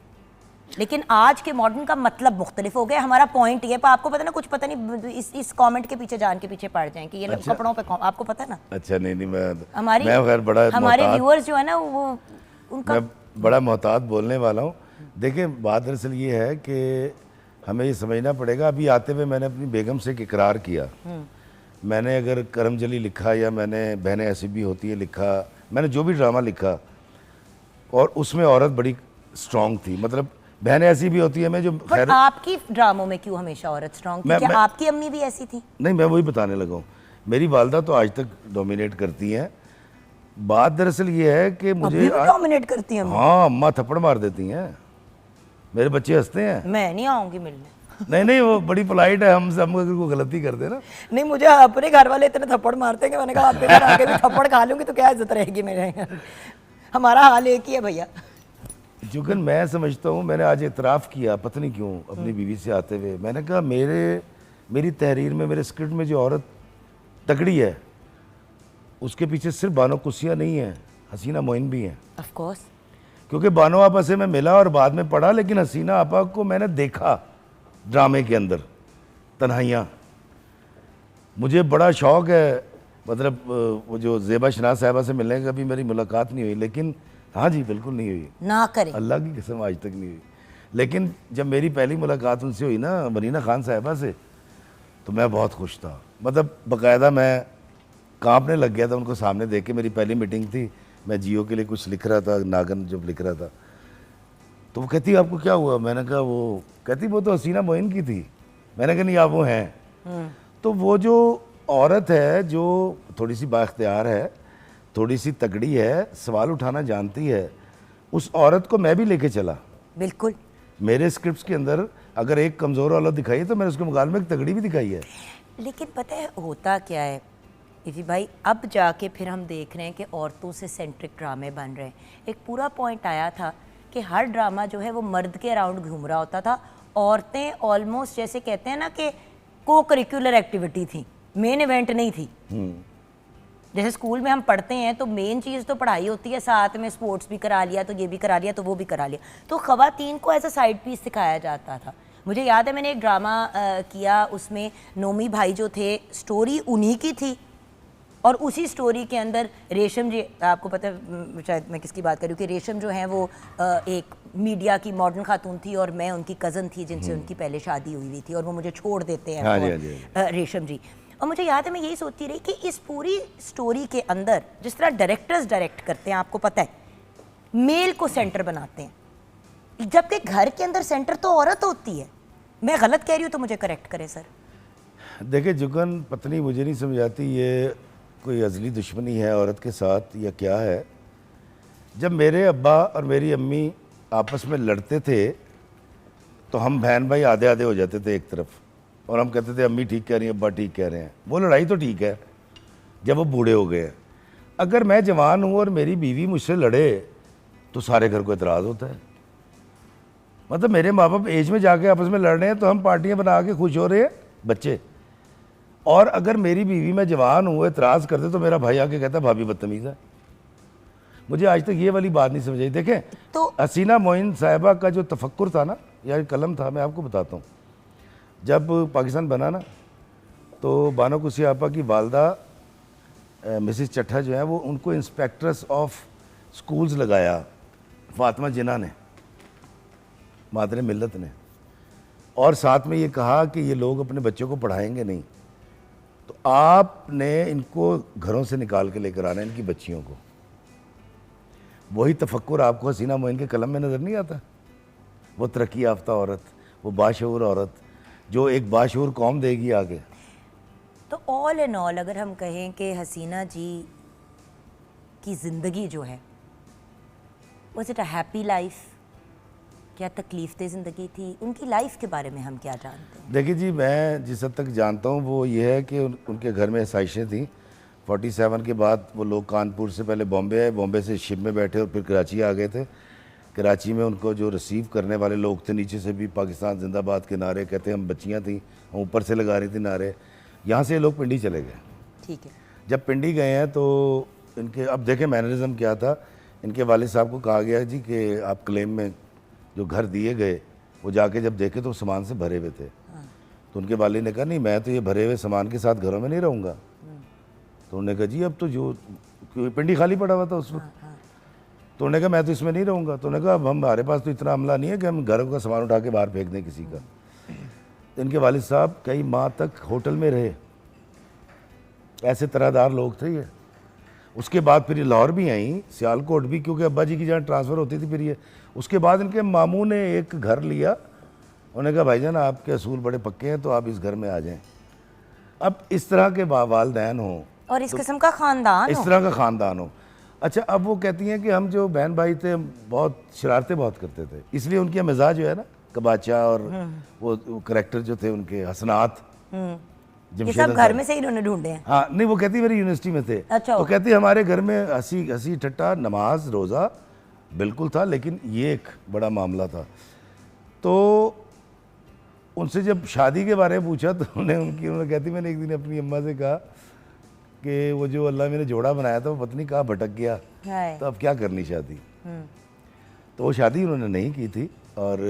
लेकिन आज के मॉडर्न का मतलब मुख्तलिफ हो गया। हमारा पॉइंट ये, आपको पता ना, कुछ पता नहीं इस कमेंट के पीछे जान के पीछे पड़ जाएं कि ये अच्छा, कपड़ों पे आपको पता ना। अच्छा नहीं मैं हमारे हमारे व्यूअर्स जो है ना वो उनका, मैं बड़ा मोहतात बोलने वाला हूँ। देखिए बात दरअसल ये है कि हमें ये समझना पड़ेगा, अभी आते हुए मैंने अपनी बेगम से एक इकरार किया, मैंने अगर करमजली लिखा या मैंने बहनें ऐसी भी होती है लिखा, मैंने जो भी ड्रामा लिखा और उसमें औरत बड़ी स्ट्रॉन्ग थी, मतलब बहनें ऐसी भी होती है मैं जो खैर आपकी ड्रामों में क्यों हमेशा औरत स्ट्रॉन्ग थी? क्या आपकी अम्मी भी ऐसी थी? नहीं, मैं वही बताने लगा हूँ, मेरी वालदा तो आज तक डोमिनेट करती हैं। बात दरअसल ये है कि मुझे डोमिनेट करती हैं। हाँ, अम्मा थप्पड़ मार देती हैं, मेरे बच्चे हंसते हैं। मैं नहीं आऊंगी मिलने। नहीं वो बड़ी पोलाइट है, हम अगर कोई गलती कर दे ना। नहीं, मुझे अपने घर वाले इतने थप्पड़ मारते हैं कि मैंने कहा आप घर आके भी थप्पड़ खा लूंगी तो क्या इज्जत रहेगी मेरे। हमारा हाल एक ही है भैया। चूँकि मैं समझता हूँ, मैंने आज इतराफ़ किया पता नहीं क्यों अपनी बीवी से आते हुए, मैंने कहा मेरी तहरीर में, मेरे स्क्रिप्ट में जो औरत तगड़ी है उसके पीछे सिर्फ बानो कुसिया नहीं है, हसीना मोइन भी हैं। ऑफ कोर्स, क्योंकि बानो आपा से मैं मिला और बाद में पढ़ा, लेकिन हसीना आपा को मैंने देखा ड्रामे के अंदर, तन्हाइयाँ। मुझे बड़ा शौक़ है, मतलब वो जो ज़ेबा शनाज साहिबा से मिलने का भी मेरी मुलाकात नहीं हुई, लेकिन हाँ जी बिल्कुल नहीं हुई, ना करें, अल्लाह की कसम आज तक नहीं हुई। लेकिन जब मेरी पहली मुलाकात उनसे हुई ना, मरीना खान साहिबा से, तो मैं बहुत खुश था, मतलब बाकायदा मैं कांपने लग गया था उनको सामने देख के। मेरी पहली मीटिंग थी, मैं जियो के लिए कुछ लिख रहा था, नागन जब लिख रहा था, तो वो कहती आपको क्या हुआ? मैंने कहा वो, कहती वो तो हसीना मोइन की थी। मैंने कहा नहीं आप वो हैं। तो वो जो औरत है जो थोड़ी सी बाख्तियार है, थोड़ी सी तगड़ी है, सवाल उठाना जानती है, उस औरत को मैं भी लेके चला। बिल्कुल, मेरे स्क्रिप्ट्स के अंदर अगर एक कमज़ोर औरत दिखाई है तो मैंने उसके मुकाबले में एक तगड़ी भी दिखाई है। लेकिन पता है होता क्या है इफ़ी भाई, अब जाके फिर हम देख रहे हैं कि औरतों से सेंट्रिक ड्रामे बन रहे हैं। एक पूरा पॉइंट आया था कि हर ड्रामा जो है वो मर्द के अराउंड घूम रहा होता था, औरतें ऑलमोस्ट जैसे कहते हैं ना कि को करिकुलर एक्टिविटी थी, मेन इवेंट नहीं थी। जैसे स्कूल में हम पढ़ते हैं तो मेन चीज़ तो पढ़ाई होती है, साथ में स्पोर्ट्स भी करा लिया, तो ये भी करा लिया, तो वो भी करा लिया, तो ख़वातीन को एज अ साइड पीस सिखाया जाता था। मुझे याद है मैंने एक ड्रामा किया, उसमें नोमी भाई जो थे, स्टोरी उन्हीं की थी, और उसी स्टोरी के अंदर रेशम जी, आपको पता है शायद मैं किसकी बात कर रही हूँ, कि रेशम जो है वो एक मीडिया की मॉडर्न खातून थी और मैं उनकी कज़न थी जिनसे उनकी पहले शादी हुई थी, और वो मुझे छोड़ देते हैं। हाँ, रेशम जी। और मुझे याद है मैं यही सोचती रही कि इस पूरी स्टोरी के अंदर जिस तरह डायरेक्टर्स डायरेक्ट करते हैं, आपको पता है, मेल को सेंटर बनाते हैं, जबकि घर के अंदर सेंटर तो औरत होती है। मैं गलत कह रही हूँ तो मुझे करेक्ट करें सर। देखिए जुगन, पत्नी मुझे नहीं समझ आती ये कोई अज़ली दुश्मनी है औरत के साथ या क्या है। जब मेरे अब्बा और मेरी अम्मी आपस में लड़ते थे तो हम बहन भाई आधे आधे हो जाते थे एक तरफ, और हम कहते थे अम्मी ठीक कह रही हैं, अब्बा ठीक कह रहे हैं। वो लड़ाई तो ठीक है जब वो बूढ़े हो गए हैं। अगर मैं जवान हूँ और मेरी बीवी मुझसे लड़े तो सारे घर को एतराज़ होता है। मतलब मेरे माँ बाप एज में जाके आपस में लड़ रहे हैं तो हम पार्टियाँ बना के खुश हो रहे हैं बच्चे, और अगर मेरी बीवी में जवान हूँ एतराज़ करते तो मेरा भाई आके कहता भाभी बदतमीज़ है। मुझे आज तक ये वाली बात नहीं समझ आई। देखें तो हसीना मोइन साहिबा का जो तफक्कुर था ना, या कलम था, मैं आपको बताता हूँ, जब पाकिस्तान बना ना तो बानो कुसी आपा की वालदा मिसिस चट्ठा जो है वो उनको इंस्पेक्ट्रेस ऑफ स्कूल्स लगाया फातिमा जिन्ना ने, मादर मिल्लत ने, और साथ में ये कहा कि ये लोग अपने बच्चों को पढ़ाएंगे नहीं, तो आपने इनको घरों से निकाल के लेकर आना है, इनकी बच्चियों को। वही तफक्कुर आपको हसीना मोइन के कलम में नज़र नहीं आता? वो तरक्की याफ्ता औरत, वो बाशऊर औरत जो एक बाशऊर कौम देगी आगे। तो ऑल इन ऑल अगर हम कहें कि हसीना जी की ज़िंदगी जो है, was it a happy life, क्या तकलीफ दे ज़िंदगी थी? उनकी लाइफ के बारे में हम क्या जानते हैं? देखिए जी, मैं जिस हद तक जानता हूँ वो ये है कि उनके घर में आसाइशें थी। 47 के बाद वो लोग कानपुर से पहले बॉम्बे आए, बॉम्बे से शिप में बैठे और फिर कराची आ गए थे। कराची में उनको जो रिसीव करने वाले लोग थे, नीचे से भी पाकिस्तान जिंदाबाद के नारे कहते, हम बच्चियाँ थी, हम ऊपर से लगा रही थी नारे। यहाँ से ये लोग पिंडी चले गए। ठीक है। जब पिंडी गए हैं तो इनके, अब देखें मैनरिज्म क्या था, इनके वालिद साहब को कहा गया जी कि आप क्लेम में जो घर दिए गए वो जाके जब देखे तो सामान से भरे हुए थे। तो उनके वालिद ने कहा नहीं, मैं तो ये भरे हुए सामान के साथ घरों में नहीं रहूँगा। तो उन्होंने कहा जी अब तो जो पिंडी खाली पड़ा हुआ था उस वक्त, तो उन्होंने कहा मैं तो इसमें नहीं रहूँगा। तो उन्होंने कहा अब हमारे पास तो इतना अमला नहीं है कि हम घरों का सामान उठा के बाहर फेंक दें किसी का। तो इनके वालिद साहब कई माह तक होटल में रहे, ऐसे तरहदार लोग थे ये। उसके बाद फिर ये लाहौर भी आई, सियालकोट भी, क्योंकि अब्बा जी की जहाँ ट्रांसफ़र होती थी फिर ये। उसके बाद इनके मामू ने एक घर लिया, उन्होंने कहा भाईजान आपके असूल बड़े पक्के हैं तो आप इस घर में आ जाएं। अब इस तरह के वालदैन हों और इस किस्म का ख़ानदान इस तरह का ख़ानदान हो। अच्छा, अब वो कहती हैं कि हम जो बहन भाई थे बहुत शरारतें बहुत करते थे, इसलिए उनकी मिजाज जो है ना कबाचा और वो करैक्टर जो थे उनके हसनात, ये सब घर में से ही इन्होंने ढूंढे हैं। हाँ नहीं, वो कहती मेरी यूनिवर्सिटी में थे। अच्छा, तो कहती हमारे घर में हंसी ठट्टा, नमाज रोज़ा बिल्कुल था, लेकिन ये एक बड़ा मामला था। तो उनसे जब शादी के बारे में पूछा तो उन्होंने कहती मैंने एक दिन अपनी अम्मा से कहा कि वो जो अल्लाह मैंने जोड़ा बनाया था वो पत्नी कहाँ भटक गया, तो अब क्या करनी शादी। तो वो शादी उन्होंने नहीं की थी, और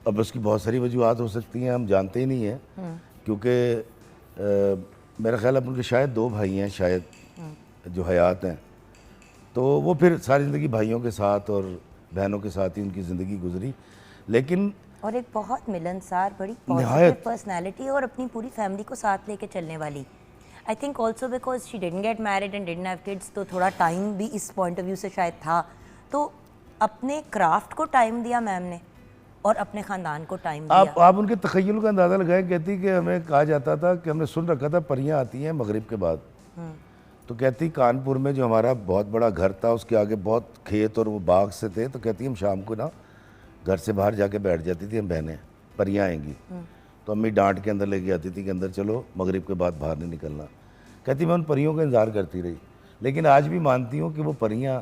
अब उसकी बहुत सारी वजूहत हो सकती हैं, हम जानते ही नहीं हैं, क्योंकि मेरा ख्याल है उनके शायद 2 भाई हैं शायद जो हयात हैं। तो वो फिर सारी ज़िंदगी भाइयों के साथ और बहनों के साथ ही उनकी ज़िंदगी गुजरी। लेकिन और एक बहुत मिलनसार, बड़ी पॉजिटिव पर्सनैलिटी और अपनी पूरी फैमिली को साथ लेके चलने वाली। I think also because she didn't get married and didn't have kids, तो थोड़ा टाइम भी इस पॉइंट ऑफ व्यू से शायद था, तो अपने क्राफ्ट को टाइम दिया मैम ने और अपने ख़ानदान को टाइम दिया। आप उनके तख़य्युल का अंदाज़ा लगाएं। कहती कि हमें कहा जाता था कि हमने सुन रखा था परियां आती हैं मगरिब के बाद। तो कहती कानपुर में जो हमारा बहुत बड़ा घर था उसके आगे बहुत खेत और वो बाग से थे, तो कहती हम शाम को ना घर से बाहर जाके बैठ जाती थी, हम बहनें, परियां आएंगी। तो अम्मी डांट के अंदर लेके आती थी कि अंदर चलो, मगरिब के बाद बाहर नहीं निकलना। कहती मैं उन परियों का इंतज़ार करती रही, लेकिन आज भी मानती हूँ कि वो परियां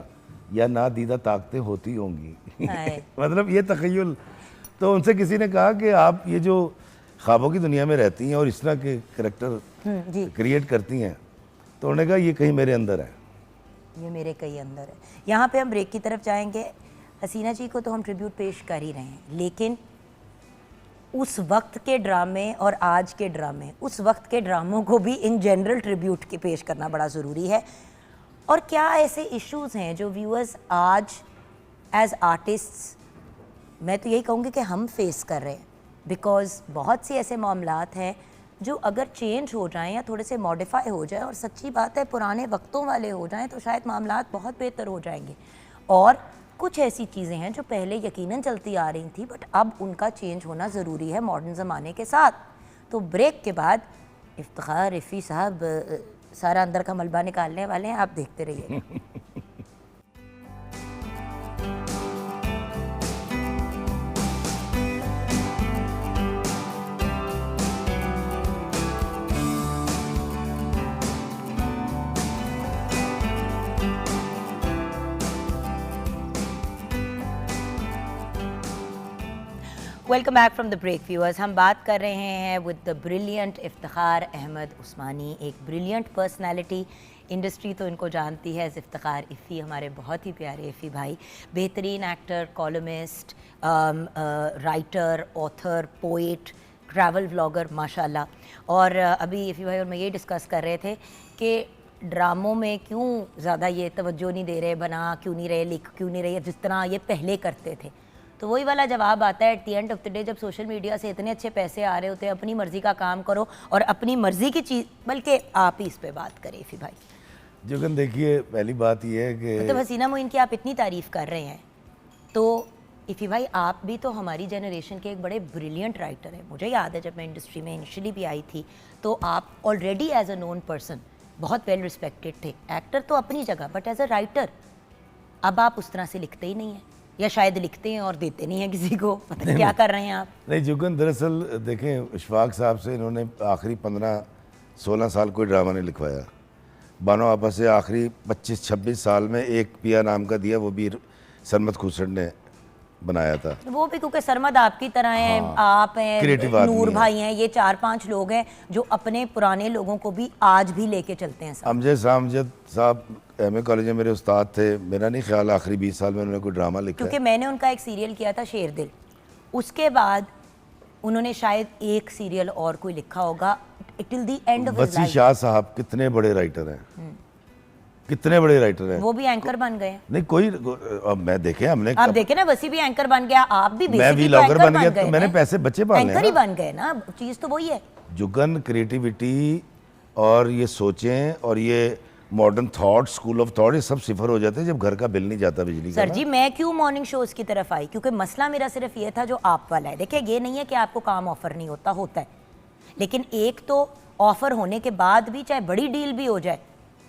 या ना दीदा ताकतें होती होंगी। मतलब ये तख़य्युल। तो उनसे किसी ने कहा कि आप ये जो ख्वाबों की दुनिया में रहती हैं और इस तरह के करैक्टर क्रिएट करती हैं, तो उन्होंने कहा ये कहीं मेरे अंदर है, ये मेरे कहीं अंदर है। यहाँ पे हम ब्रेक की तरफ जाएंगे। हसीना जी को तो हम ट्रिब्यूट पेश कर ही रहे हैं, लेकिन उस वक्त के ड्रामे और आज के ड्रामे, उस वक्त के ड्रामों को भी इन जनरल ट्रिब्यूट के पेश करना बड़ा ज़रूरी है। और क्या ऐसे इश्यूज़ हैं जो व्यूअर्स आज एज आर्टिस्ट्स, मैं तो यही कहूँगी कि हम फेस कर रहे हैं, बिकॉज़ बहुत सी ऐसे मामलात हैं जो अगर चेंज हो जाएं या थोड़े से मॉडिफाई हो जाए, और सच्ची बात है पुराने वक्तों वाले हो जाएं, तो शायद मामलात बहुत बेहतर हो जाएंगे। और कुछ ऐसी चीज़ें हैं जो पहले यकीनन चलती आ रही थी, बट अब उनका चेंज होना ज़रूरी है मॉडर्न ज़माने के साथ। तो ब्रेक के बाद इफ्तिखार इफ़ी साहब सारा अंदर का मलबा निकालने वाले हैं, आप देखते रहिए। Welcome back from the break viewers. हम बात कर रहे हैं with the brilliant Iftikhar Ahmed Usmani, एक ब्रिलियंट पर्सनालिटी। इंडस्ट्री तो इनको जानती है एज इफ्तिखार इफ़ी, हमारे बहुत ही प्यारे इफ़ी भाई, बेहतरीन actor, columnist, writer, author, poet, travel vlogger माशाल्लाह। और अभी इफ़ी भाई और मैं ये डिस्कस कर रहे थे कि ड्रामों में क्यों ज़्यादा ये तवज्जो नहीं दे रहे, बना क्यों नहीं रहे, लिख क्यों नहीं रहे जिस तरह ये पहले करते थे। तो वही वाला जवाब आता है at the end of the day, जब सोशल मीडिया से इतने अच्छे पैसे आ रहे होते हैं, अपनी मर्ज़ी का काम करो और अपनी मर्ज़ी की चीज़, बल्कि आप ही इस पे बात करें इफ़ी भाई। जुगन देखिए, पहली बात यह है कि मतलब हसीना मोइन की आप इतनी तारीफ़ कर रहे हैं, तो इफ़ी भाई आप भी तो हमारी जनरेशन के एक बड़े ब्रिलियंट राइटर हैं। मुझे याद है जब मैं इंडस्ट्री में इनिशियली भी आई थी तो आप already as a known person बहुत वेल रिस्पेक्टेड थे। एक्टर तो अपनी जगह, बट एज अ राइटर अब आप उस तरह से लिखते ही नहीं हैं, या शायद लिखते हैं और देते नहीं हैं किसी को, पता नहीं क्या कर रहे हैं आप। नहीं जुगन, दरअसल देखें, इशफाक साहब से इन्होंने आखिरी 15-16 साल कोई ड्रामा नहीं लिखवाया। बानो आपस से आखिरी 25-26 साल में एक पिया नाम का दिया, वो भी सरमद खुसर ने बनाया था। वो भी क्योंकि सरमद आपकी तरह हैं, आप Creative हैं, आदमी नूर है। भाई हैं, ये 4-5 लोग हैं जो अपने पुराने लोगों को भी आज भी लेके चलते हैं साथ। अमजद साहब एमए कॉलेज में मेरे उस्ताद थे। मेरा नहीं ख्याल आखिरी 20 साल में उन्होंने कोई ड्रामा लिखा है। क्योंकि मैंने उनका एक सीरियल किया था शेर दिल, उसके बाद उन्होंने शायद एक सीरियल और कोई लिखा होगा till the end of his वसी लाइफ। शाह साहब कितने बड़े राइटर हैं, कितने बड़े राइटर हैं। वो भी एंकर बन गए। नहीं कोई, अब मैं देखे हमने, आप देखे ना, वसी भी एंकर बन गया, आप भी मैं बेसिकली व्लॉगर एंकर बन गया, गए तो मैंने हैं। पैसे बच्चे पाले एंकर ही हैं ना। बन गए ना, चीज तो वही है। जुगन क्रिएटिविटी और ये सोचें और ये modern thought, school of thought, ये सब सिफर हो जाते हैं जब घर का बिल नहीं जाता बिजली का सर ना। जी, मैं क्यों मॉर्निंग शोज की तरफ आई, क्योंकि मसला मेरा सिर्फ ये था जो आप वाला है। देखिए, ये नहीं है कि आपको काम ऑफर नहीं होता, होता है, लेकिन एक तो ऑफर होने के बाद भी चाहे बड़ी डील भी हो जाए,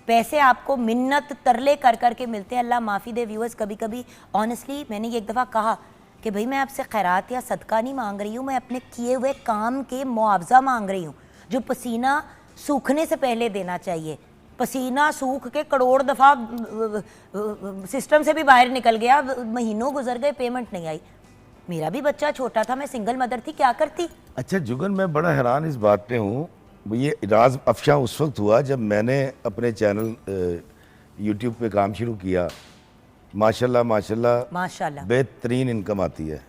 पैसे आपको मिन्नत तरले कर करके मिलते हैं। अल्लाह माफ़ी दे व्यूअर्स, कभी कभी ऑनेस्टली मैंने एक दफ़ा कहा कि भाई मैं आपसे खैरात या सदका नहीं मांग रही हूँ, मैं अपने किए हुए काम के मुआवजा मांग रही हूँ, जो पसीना सूखने से पहले देना चाहिए। पसीना सूख के करोड़ दफ़ा सिस्टम से भी बाहर निकल गया, महीनों गुजर गए, पेमेंट नहीं आई। मेरा भी बच्चा छोटा था, मैं सिंगल मदर थी, क्या करती। अच्छा जुगन, मैं बड़ा हैरान इस बात पे हूँ। ये राज अफशा उस वक्त हुआ जब मैंने अपने चैनल यूट्यूब पे काम शुरू किया। माशाल्लाह माशाल्लाह माशाल्लाह बेहतरीन इनकम आती है।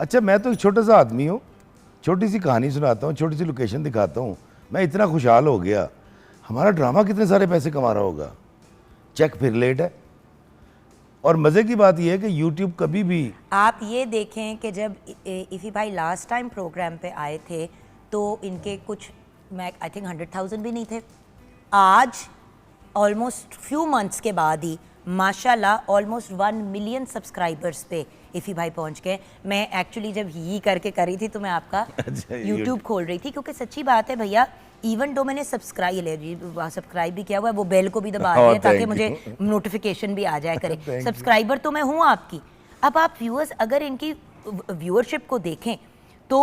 अच्छा, मैं तो एक छोटा सा आदमी हूँ, छोटी सी कहानी सुनाता हूँ, छोटी सी लोकेशन दिखाता हूँ, मैं इतना खुशहाल हो गया। हमारा ड्रामा कितने सारे पैसे कमा रहा होगा, चेक फिर लेट है। और मज़े की बात यह है कि यूट्यूब कभी भी, आप ये देखें कि जब इफ़ी भाई लास्ट टाइम प्रोग्राम पे आए थे तो इनके कुछ, मैं आई थिंक 100,000 भी नहीं थे। आज ऑलमोस्ट फ्यू मंथ्स के बाद ही माशाल्लाह ऑलमोस्ट 1 मिलियन सब्सक्राइबर्स पे इफ़ी भाई पहुंच गए। मैं एक्चुअली जब ही करके करी थी तो मैं आपका यूट्यूब खोल रही थी, क्योंकि सच्ची बात है भैया, इवन दो मैंने सब्सक्राइब भी किया हुआ है, वो बेल को भी दबा दिया ताकि मुझे नोटिफिकेशन भी आ जाए करे। सब्सक्राइबर तो मैं हूँ आपकी। अब आप व्यूअर्स अगर इनकी व्यूअरशिप को देखें तो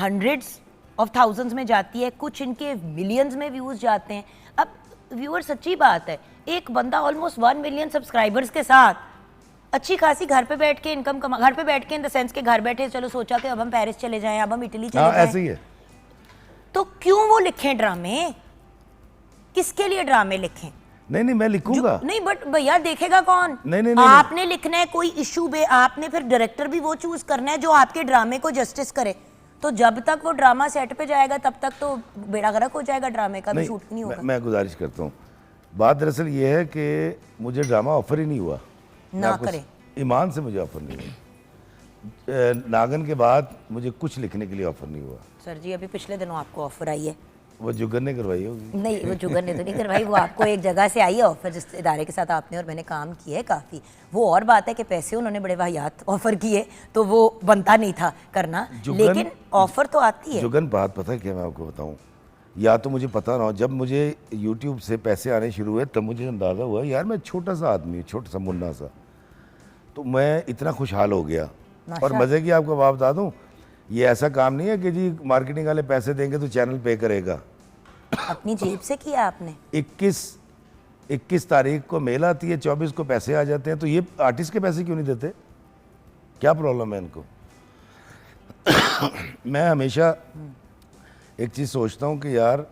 हंड्रेड्स ऑफ थाउजेंड्स में जाती है, कुछ इनके मिलियंस में व्यूज़ जाते हैं। अब व्यूअर, सच्ची बात है, एक बंदा ऑलमोस्ट 1 मिलियन सब्सक्राइबर्स के साथ अच्छी खासी घर पे बैठ के इनकम कमा, घर पे बैठ के इन द सेंस के घर बैठे चलो सोचा कि अब हम पेरिस चले जाएं, अब हम इटली चले जाएं, ऐसे ही है। तो क्यों वो लिखें ड्रामे, किसके लिए ड्रामे लिखें? नहीं मैं लिखूंगा। नहीं बट भैया देखेगा कौन? नहीं, आपने लिखना है कोई इशू पे, आपने फिर डायरेक्टर भी वो चूज करना है जो आपके ड्रामे को जस्टिस करे। तो जब तक वो ड्रामा सेट पे जाएगा तब तक तो बेड़ा गर्क हो जाएगा, ड्रामे का भी शूट नहीं होगा। मैं गुजारिश करता हूँ, बात दरअसल ये है कि मुझे ड्रामा ऑफर ही नहीं हुआ ना करें, ईमान से मुझे ऑफर नहीं हुआ। नागन के बाद मुझे कुछ लिखने के लिए ऑफर नहीं हुआ। सर जी अभी पिछले दिनों आपको ऑफर आई है। वो जुगन ने करवाई होगी। नहीं, वो जुगन ने तो नहीं करवाई, वो आपको एक जगह से आई है ऑफर, जिस इदारे के साथ आपने और मैंने काम किया है काफ़ी। वो और बात है कि पैसे उन्होंने बड़े वाहियात ऑफर किए तो वो बनता नहीं था करना, लेकिन ऑफर तो आती है। जुगन, बात पता है क्या मैं आपको बताऊं, या तो मुझे पता ना हो, जब मुझे यूट्यूब से पैसे आने शुरू हुए तब मुझे अंदाज़ा हुआ यार मैं छोटा सा आदमी हूँ, छोटा सा मुन्ना सा, तो मैं इतना खुशहाल हो गया। और मज़े की आपको बात बता दूँ, ये ऐसा काम नहीं है कि जी मार्केटिंग वाले पैसे देंगे तो चैनल पे करेगा। अपनी जेब से किया आपने। 21 तारीख को मेल आती है, 24 को पैसे आ जाते हैं, तो ये आर्टिस्ट के पैसे क्यों नहीं देते? क्या प्रॉब्लम है इनको? मैं हमेशा एक चीज़ सोचता हूँ कि यार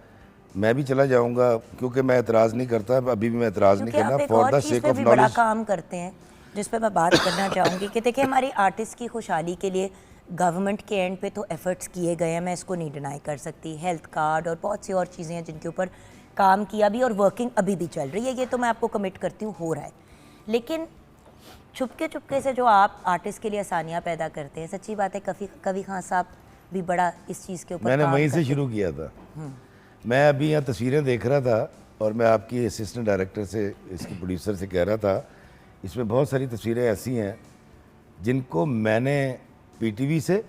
मैं भी चला जाऊँगा, क्योंकि मैं एतराज़ नहीं करता, अभी भी मैं एतराज़ नहीं करना, फॉर द सेक ऑफ बड़ा नॉलेज। काम करते हैं जिस पे मैं बात करना चाहूँगी कि देखिए हमारी आर्टिस्ट की खुशहाली के लिए गवर्नमेंट के एंड पे तो एफर्ट्स किए गए हैं, मैं इसको नहीं डिनाई कर सकती। हेल्थ कार्ड और बहुत सी और चीज़ें हैं जिनके ऊपर काम किया भी और वर्किंग अभी भी चल रही है, ये तो मैं आपको कमिट करती हूँ हो रहा है। लेकिन चुपके से जो आप आर्टिस्ट के लिए आसानियाँ पैदा करते हैं, सच्ची बात है कवि खान साहब भी बड़ा इस चीज़ के ऊपर मैंने काम वहीं से करते शुरू किया था। मैं अभी यहाँ तस्वीरें देख रहा था और मैं आपकी असिस्टेंट डायरेक्टर से, इसके प्रोड्यूसर से कह रहा था, इसमें बहुत सारी तस्वीरें ऐसी हैं जिनको मैंने पीटीवी से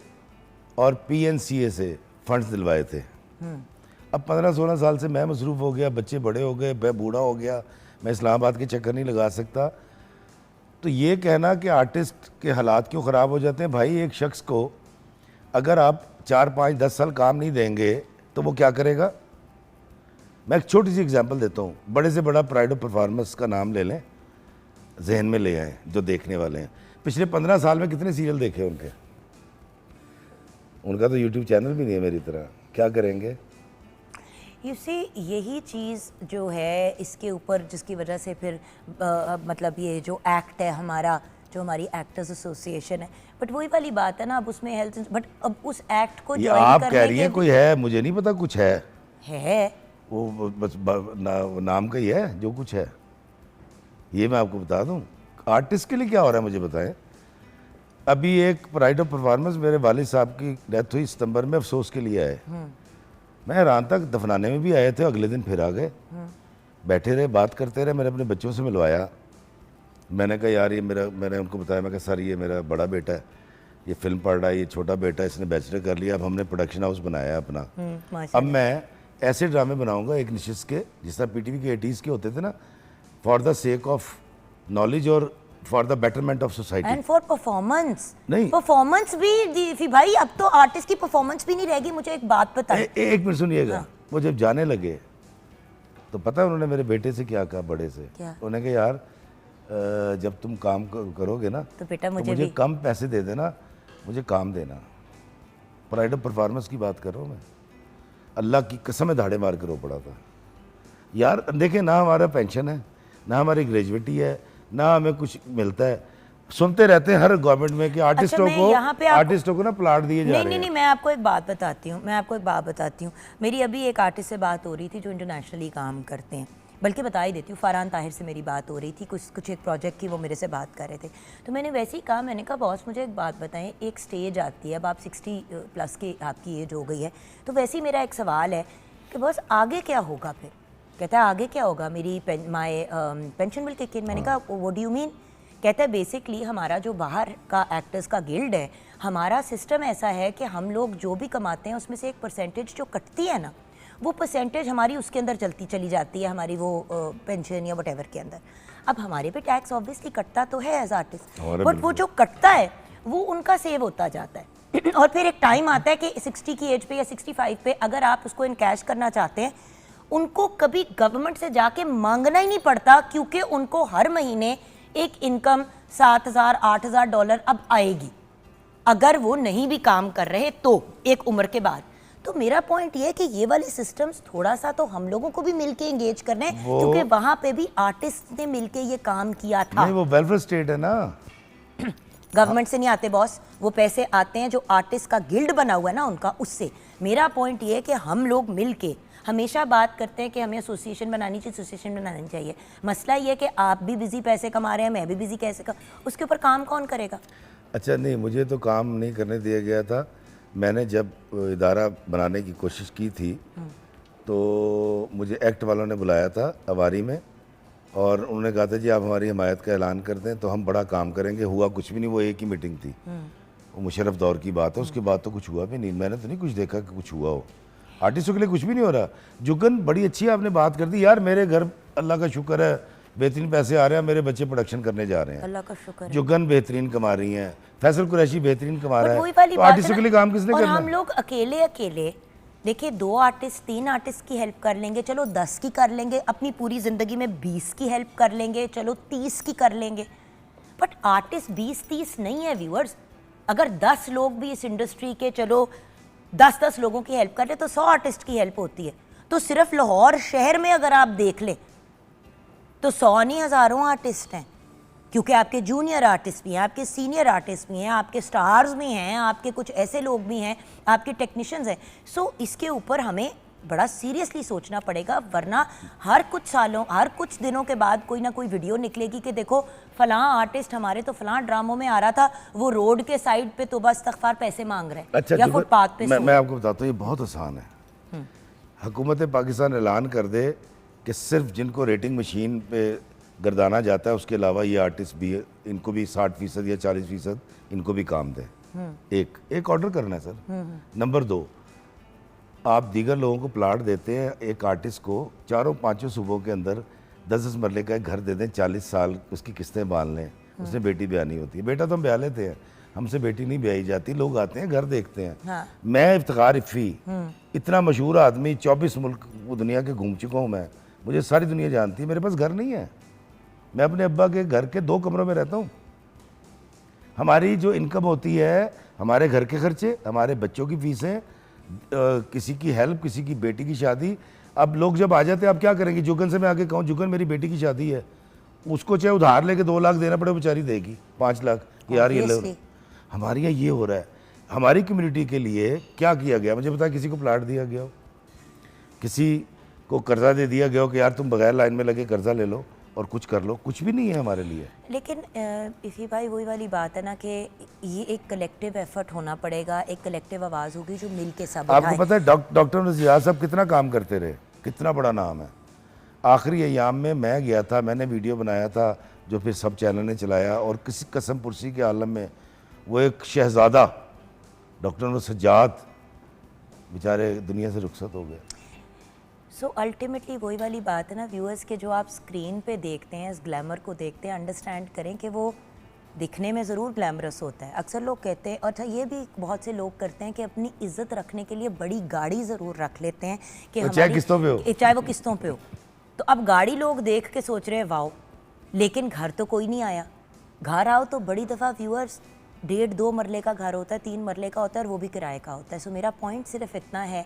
और पीएनसीए से फंड्स दिलवाए थे। अब 15-16 साल से मैं मसरूफ़ हो गया, बच्चे बड़े हो गए, मैं बूढ़ा हो गया, मैं इस्लामाबाद के चक्कर नहीं लगा सकता। तो ये कहना कि आर्टिस्ट के हालात क्यों ख़राब हो जाते हैं, भाई एक शख्स को अगर आप 4, 5, 10 साल काम नहीं देंगे तो वो क्या करेगा। मैं एक छोटी सी एग्जांपल देता हूँ, बड़े से बड़ा प्राइड ऑफ परफॉर्मेंस का नाम ले लें, जहन में ले आए जो देखने वाले हैं। पिछले 15 साल में कितने सीरियल देखे उनके? उनका तो यूट्यूब चैनल भी नहीं है मेरी तरह, क्या करेंगे? यू सी यही चीज़ जो है इसके ऊपर जिसकी वजह से फिर मतलब ये जो एक्ट है हमारा, जो हमारी एक्टर्स एसोसिएशन है, बट वही वाली बात है ना, अब उसमें हेल्थ, बट अब उस एक्ट को ये ज्वाइन आप करने कह रही के हैं कोई है, मुझे नहीं पता, कुछ है है बस नाम का ही है जो कुछ है। ये मैं आपको बता दूं, आर्टिस्ट के लिए क्या हो रहा है मुझे बताएं। अभी एक प्राइड ऑफ परफॉर्मेंस, मेरे वालिद साहब की डेथ हुई सितंबर में, अफसोस के लिए आए। मैं हैरान तक, दफनाने में भी आए थे, अगले दिन फिर आ गए, बैठे रहे, बात करते रहे, मैंने अपने बच्चों से मिलवाया। मैंने कहा यार ये मेरा, मैंने उनको बताया, मैं कहा सर ये मेरा बड़ा बेटा है, ये फिल्म पढ़ रहा है, ये छोटा बेटा है, इसने बैचलर कर लिया, अब हमने प्रोडक्शन हाउस बनाया अपना। अब मैं ऐसे ड्रामे बनाऊंगा एक निशिस के, जिस तरह पीटीवी के 80s के होते थे ना, for the sake of knowledge और for the betterment of society and for performance. नहीं, परफॉर्मेंस भी भाई, अब तो आर्टिस्ट की परफॉर्मेंस भी नहीं रहेगी। मुझे एक बात बताएं। एक मिनट सुनिएगा। वो जब जाने लगे तो पता है उन्होंने मेरे बेटे से क्या कहा, बड़े से? क्या? उन्होंने कहा यार जब तुम काम करोगे ना तो बेटा तो मुझे मुझे भी कम पैसे दे देना, मुझे काम देना। प्राइड ऑफ परफॉर्मेंस की बात कर रहा हूँ मैं, अल्लाह की कसम में धाड़े मार कर रो पड़ा था यार। देखें ना, हमारा पेंशन है ना, हमारी ग्रेजुएटी है ना, हमें कुछ मिलता है। सुनते रहते हैं हर गवर्नमेंट में कि आर्टिस्टों को ना प्लाट दिए जा रहे हैं। नहीं, मैं आपको एक बात बताती हूँ। मेरी अभी एक आर्टिस्ट से बात हो रही थी जो इंटरनेशनली काम करते हैं, बल्कि बता ही देती हूँ, फरहान ताहिर से मेरी बात हो रही थी, कुछ एक प्रोजेक्ट की वो मेरे से बात कर रहे थे। तो मैंने वैसे ही कहा, मैंने कहा बॉस मुझे एक बात बताएं, एक स्टेज आती है, अब आप 60+ की आपकी एज हो गई है, तो वैसे ही मेरा एक सवाल है कि बॉस आगे क्या होगा फिर? कहता है आगे क्या होगा, मेरी माई पेंशन विल किक इन। मैंने कहा व्हाट डू यू मीन? कहता है बेसिकली हमारा जो बाहर का एक्टर्स का गिल्ड है, हमारा सिस्टम ऐसा है कि हम लोग जो भी कमाते हैं उसमें से एक परसेंटेज जो कटती है ना, वो परसेंटेज हमारी उसके अंदर चली जाती है, हमारी वो पेंशन या वटेवर के अंदर। अब हमारे पे टैक्स ऑब्वियसली कटता तो है एज आर्टिस्ट, बट वो जो कटता है वो उनका सेव होता जाता है। और फिर एक टाइम आता है कि 60 की एज पे या 65 पे अगर आप उसको इनकैश करना चाहते हैं, उनको कभी गवर्नमेंट से जाके मांगना ही नहीं पड़ता, क्योंकि उनको हर महीने एक इनकम $7,000-8,000 अब आएगी, अगर वो नहीं भी काम कर रहे तो एक उम्र के बाद। तो मेरा पॉइंट ये है कि ये वाली सिस्टम्स थोड़ा सा तो हम लोगों को भी मिलके एंगेज करना है, क्योंकि वहां पे भी आर्टिस्ट ने मिलके ये काम किया था। नहीं, वो वेलफेयर स्टेट है ना, गवर्नमेंट से नहीं आते बॉस, वो पैसे आते हैं जो आर्टिस्ट का गिल्ड बना हुआ है ना उनका, उससे। मेरा पॉइंट ये है कि हम लोग मिलके हमेशा बात करते हैं कि हमें एसोसिएशन बनानी चाहिए। मसला ये है कि आप भी बिजी पैसे कमा रहे हैं, मैं भी बिजी कैसे उसके ऊपर काम कौन करेगा? अच्छा नहीं, मुझे तो काम नहीं करने दिया गया था। मैंने जब इदारा बनाने की कोशिश की थी तो मुझे एक्ट वालों ने बुलाया था अवारी में, और उन्होंने कहा था जी आप हमारी हमायत का ऐलान कर दें तो हम बड़ा काम करेंगे। हुआ कुछ भी नहीं, वो एक ही मीटिंग थी, वो मुशर्रफ दौर की बात है, उसके बाद तो कुछ हुआ भी नहीं। मैंने तो नहीं कुछ देखा कि कुछ हुआ हो। आर्टिस्टों के लिए कुछ भी नहीं हो रहा। जुगन बड़ी अच्छी आपने बात कर दी यार, मेरे घर अल्लाह का शुक्र है बेहतरीन पैसे आ रहे हैं, मेरे बच्चे प्रोडक्शन करने जा रहे हैं, अल्लाह का शुक्र है। जुगन बेहतरीन कमा रही हैं, फैसल कुरैशी बेहतरीन कमा रहा है, तो आर्टिस्टों के लिए काम किसने और करना? हम लोग अकेले देखिए 2 आर्टिस्ट 3 आर्टिस्ट की हेल्प कर लेंगे, चलो 10 की कर लेंगे, अपनी पूरी ज़िंदगी में 20 की हेल्प कर लेंगे, चलो 30 की कर लेंगे, बट आर्टिस्ट 20-30 नहीं है व्यूअर्स। अगर 10 लोग भी इस इंडस्ट्री के चलो 10-10 लोगों की हेल्प कर ले तो 100 आर्टिस्ट की हेल्प होती है। तो सिर्फ लाहौर शहर में अगर आप देख लें तो 100 नहीं हज़ारों आर्टिस्ट हैं। क्योंकि आपके जूनियर आर्टिस्ट भी हैं, आपके सीनियर आर्टिस्ट भी हैं, आपके स्टार्स भी हैं, आपके कुछ ऐसे लोग भी हैं, आपके टेक्नीशियंस हैं। सो इसके ऊपर हमें बड़ा सीरियसली सोचना पड़ेगा, वरना हर कुछ सालों, हर कुछ दिनों के बाद कोई ना कोई वीडियो निकलेगी कि देखो फलां आर्टिस्ट हमारे तो फलां ड्रामों में आ रहा था, वो रोड के साइड पे तो बस इस्तग़फ़ार पैसे मांग रहे हैं, अच्छा, या फुटपाथ पे मैं आपको बताता हूँ, ये बहुत आसान है। हुकूमत पाकिस्तान ऐलान कर दे कि सिर्फ जिनको रेटिंग मशीन पे गर्दाना जाता है, उसके अलावा ये आर्टिस्ट भी है, इनको भी 60% या 40% इनको भी काम दे। एक ऑर्डर करना है सर। नंबर 2, आप दीगर लोगों को प्लाट देते हैं, एक आर्टिस्ट को 4-5 सूबों के अंदर 10-10 मरले का एक घर दे दें, 40 साल उसकी किस्तें बांध लें, उसने बेटी ब्यानी होती है। बेटा तो हम ब्याह लेते हैं, हमसे बेटी नहीं ब्याही जाती, लोग आते हैं घर देखते हैं। हाँ। मैं इफ्तिखार इफ़ी, इतना मशहूर आदमी, 24 मुल्क दुनिया के घूम चुका हूँ मैं, मुझे सारी दुनिया जानती है, मेरे पास घर नहीं है। मैं अपने अब्बा के घर के 2 कमरों में रहता हूँ। हमारी जो इनकम होती है, हमारे घर के खर्चे, हमारे बच्चों की फीसें, किसी की हेल्प, किसी की बेटी की शादी। अब लोग जब आ जाते हैं, आप क्या करेंगे? जुगन से मैं आके कहूँ, जुगन मेरी बेटी की शादी है, उसको चाहे उधार लेके 2 लाख देना पड़े, बेचारी देगी 5 लाख कि यार ये लो। हमारे यहाँ ये हो रहा है। हमारी कम्युनिटी के लिए क्या किया गया मुझे पता है। किसी को प्लाट दिया गया हो, किसी को कर्जा दे दिया गया हो कि यार तुम बगैर लाइन में लगे कर्जा ले लो और कुछ कर लो, कुछ भी नहीं है हमारे लिए। लेकिन इफ़ी भाई वही वाली बात है ना कि ये एक कलेक्टिव एफर्ट होना पड़ेगा, एक कलेक्टिव आवाज़ होगी जो मिल के सब आपको पता है डॉक्टर नज़ियार साहब कितना काम करते रहे, कितना बड़ा नाम है। आखिरी अयाम में मैं गया था, मैंने वीडियो बनाया था जो फिर सब चैनल ने चलाया, और किसी कसम पुरसी के आलम में वो एक शहजादा डॉक्टर सज्जाद बेचारे दुनिया से रुखसत हो गए। सो अल्टीमेटली वही वाली बात है ना व्यूअर्स के, जो आप स्क्रीन पे देखते हैं, इस ग्लैमर को देखते हैं, अंडरस्टैंड करें कि वो दिखने में ज़रूर ग्लैमरस होता है। अक्सर लोग कहते हैं, और अच्छा ये भी बहुत से लोग करते हैं कि अपनी इज्जत रखने के लिए बड़ी गाड़ी ज़रूर रख लेते हैं कि चाहे किस्तों पे हो, चाहे वो किस्तों पे हो। तो अब गाड़ी लोग देख के सोच रहे हैं वाओ, लेकिन घर तो कोई नहीं आया। घर आओ तो बड़ी दफ़ा व्यूअर्स 1.5-2 मरले का घर होता है, 3 मरले का होता है, और वो भी किराए का होता है। सो मेरा पॉइंट सिर्फ इतना है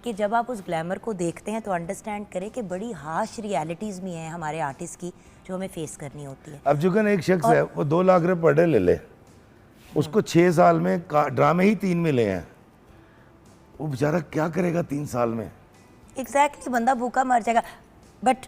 कि जब आप उस ग्लैमर को देखते हैं तो अंडरस्टैंड करें कि बड़ी हार्श रियलिटीज़ भी हैं हमारे आर्टिस्ट की जो हमें फेस करनी होती है। अब जुगन एक शख्स है, वो 2 लाख रुपये पर डे ले ले, उसको 6 साल में ड्रामे ही 3 मिले हैं, वो बेचारा क्या करेगा 3 साल में? एग्जैक्टली, बंदा भूखा मर जाएगा। बट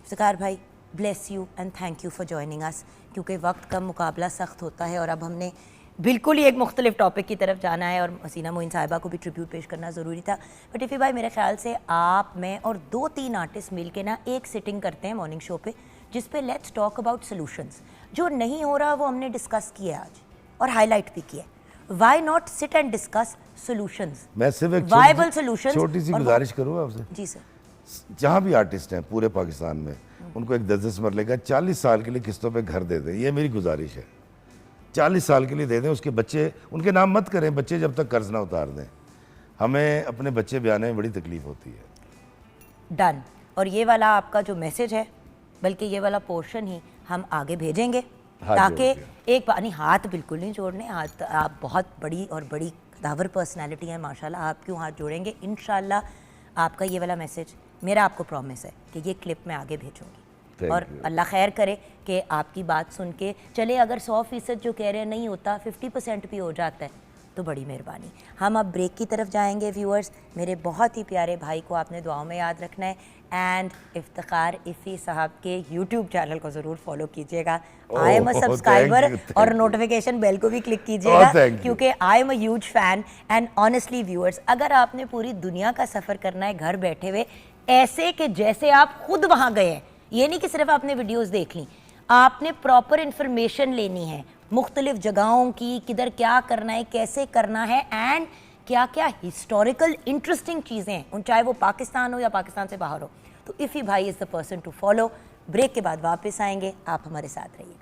इफ्तिखार भाई, bless you and thank you for joining us, क्योंकि वक्त का मुकाबला सख्त होता है और अब हमने बिल्कुल ही एक मुख्तलिफ टॉपिक की तरफ जाना है, और हसीना मोइन साहिबा को भी ट्रिब्यूट पेश करना ज़रूरी था। बट इफ़ी भाई, मेरे ख्याल से आप, मैं और 2-3 आर्टिस्ट मिल के ना एक सिटिंग करते हैं मॉर्निंग शो पे, जिस पे लेट्स टॉक अबाउट सोल्यूशंस। जो नहीं हो रहा वो हमने डिस्कस किया आज और हाईलाइट भी किया। Why not sit and discuss solutions, मैं सिर्फ एक वायबल सोल्यूशंस। छोटी सी गुजारिश करूँ आपसे। जी सर। जहाँ भी आर्टिस्ट हैं पूरे पाकिस्तान में, उनको एक 10-10 मरले का 40 साल के लिए किस्तों पे घर दे दें, ये मेरी गुजारिश है। 40 साल के लिए दे दें, उसके बच्चे, उनके नाम मत करें, बच्चे जब तक कर्ज ना उतार दें। हमें अपने बच्चे ब्याने में बड़ी तकलीफ होती है। डन। और ये वाला आपका जो मैसेज है, बल्कि ये वाला पोर्शन ही हम आगे भेजेंगे, ताकि एक बार नहीं, हाथ बिल्कुल नहीं जोड़ने, हाथ, आप बहुत बड़ी और बड़ी कदावर पर्सनैलिटी हैं माशाल्लाह, आप क्यों हाथ जोड़ेंगे। इंशाल्लाह आपका ये वाला मैसेज, मेरा आपको प्रॉमिस है कि ये क्लिप मैं आगे भेजूँगी, और अल्लाह खैर करे कि आपकी बात सुन के चले, अगर 100% जो कह रहे हैं नहीं होता, 50% भी हो जाता है तो बड़ी मेहरबानी। हम अब ब्रेक की तरफ जाएंगे व्यूअर्स। मेरे बहुत ही प्यारे भाई को आपने दुआओं में याद रखना है, एंड इफ्तिखार इफ़ी साहब के यूट्यूब चैनल को ज़रूर फॉलो कीजिएगा। आई एम अ सब्सक्राइबर, और नोटिफिकेशन बेल को भी क्लिक कीजिएगा, क्योंकि I am a huge fan. And honestly viewers, अगर आपने पूरी दुनिया का सफ़र करना है घर बैठे हुए, ऐसे कि जैसे आप खुद वहाँ गए हैं, ये नहीं कि सिर्फ आपने वीडियोस देख ली, आपने प्रॉपर इन्फॉर्मेशन लेनी है मुख्तलिफ जगहों की, किधर क्या करना है, कैसे करना है, एंड क्या क्या हिस्टोरिकल इंटरेस्टिंग चीज़ें हैं, चाहे वो पाकिस्तान हो या पाकिस्तान से बाहर हो। तो इफ़ी भाई is the person to follow. Break के बाद वापस आएंगे, आप हमारे साथ रहिएगा।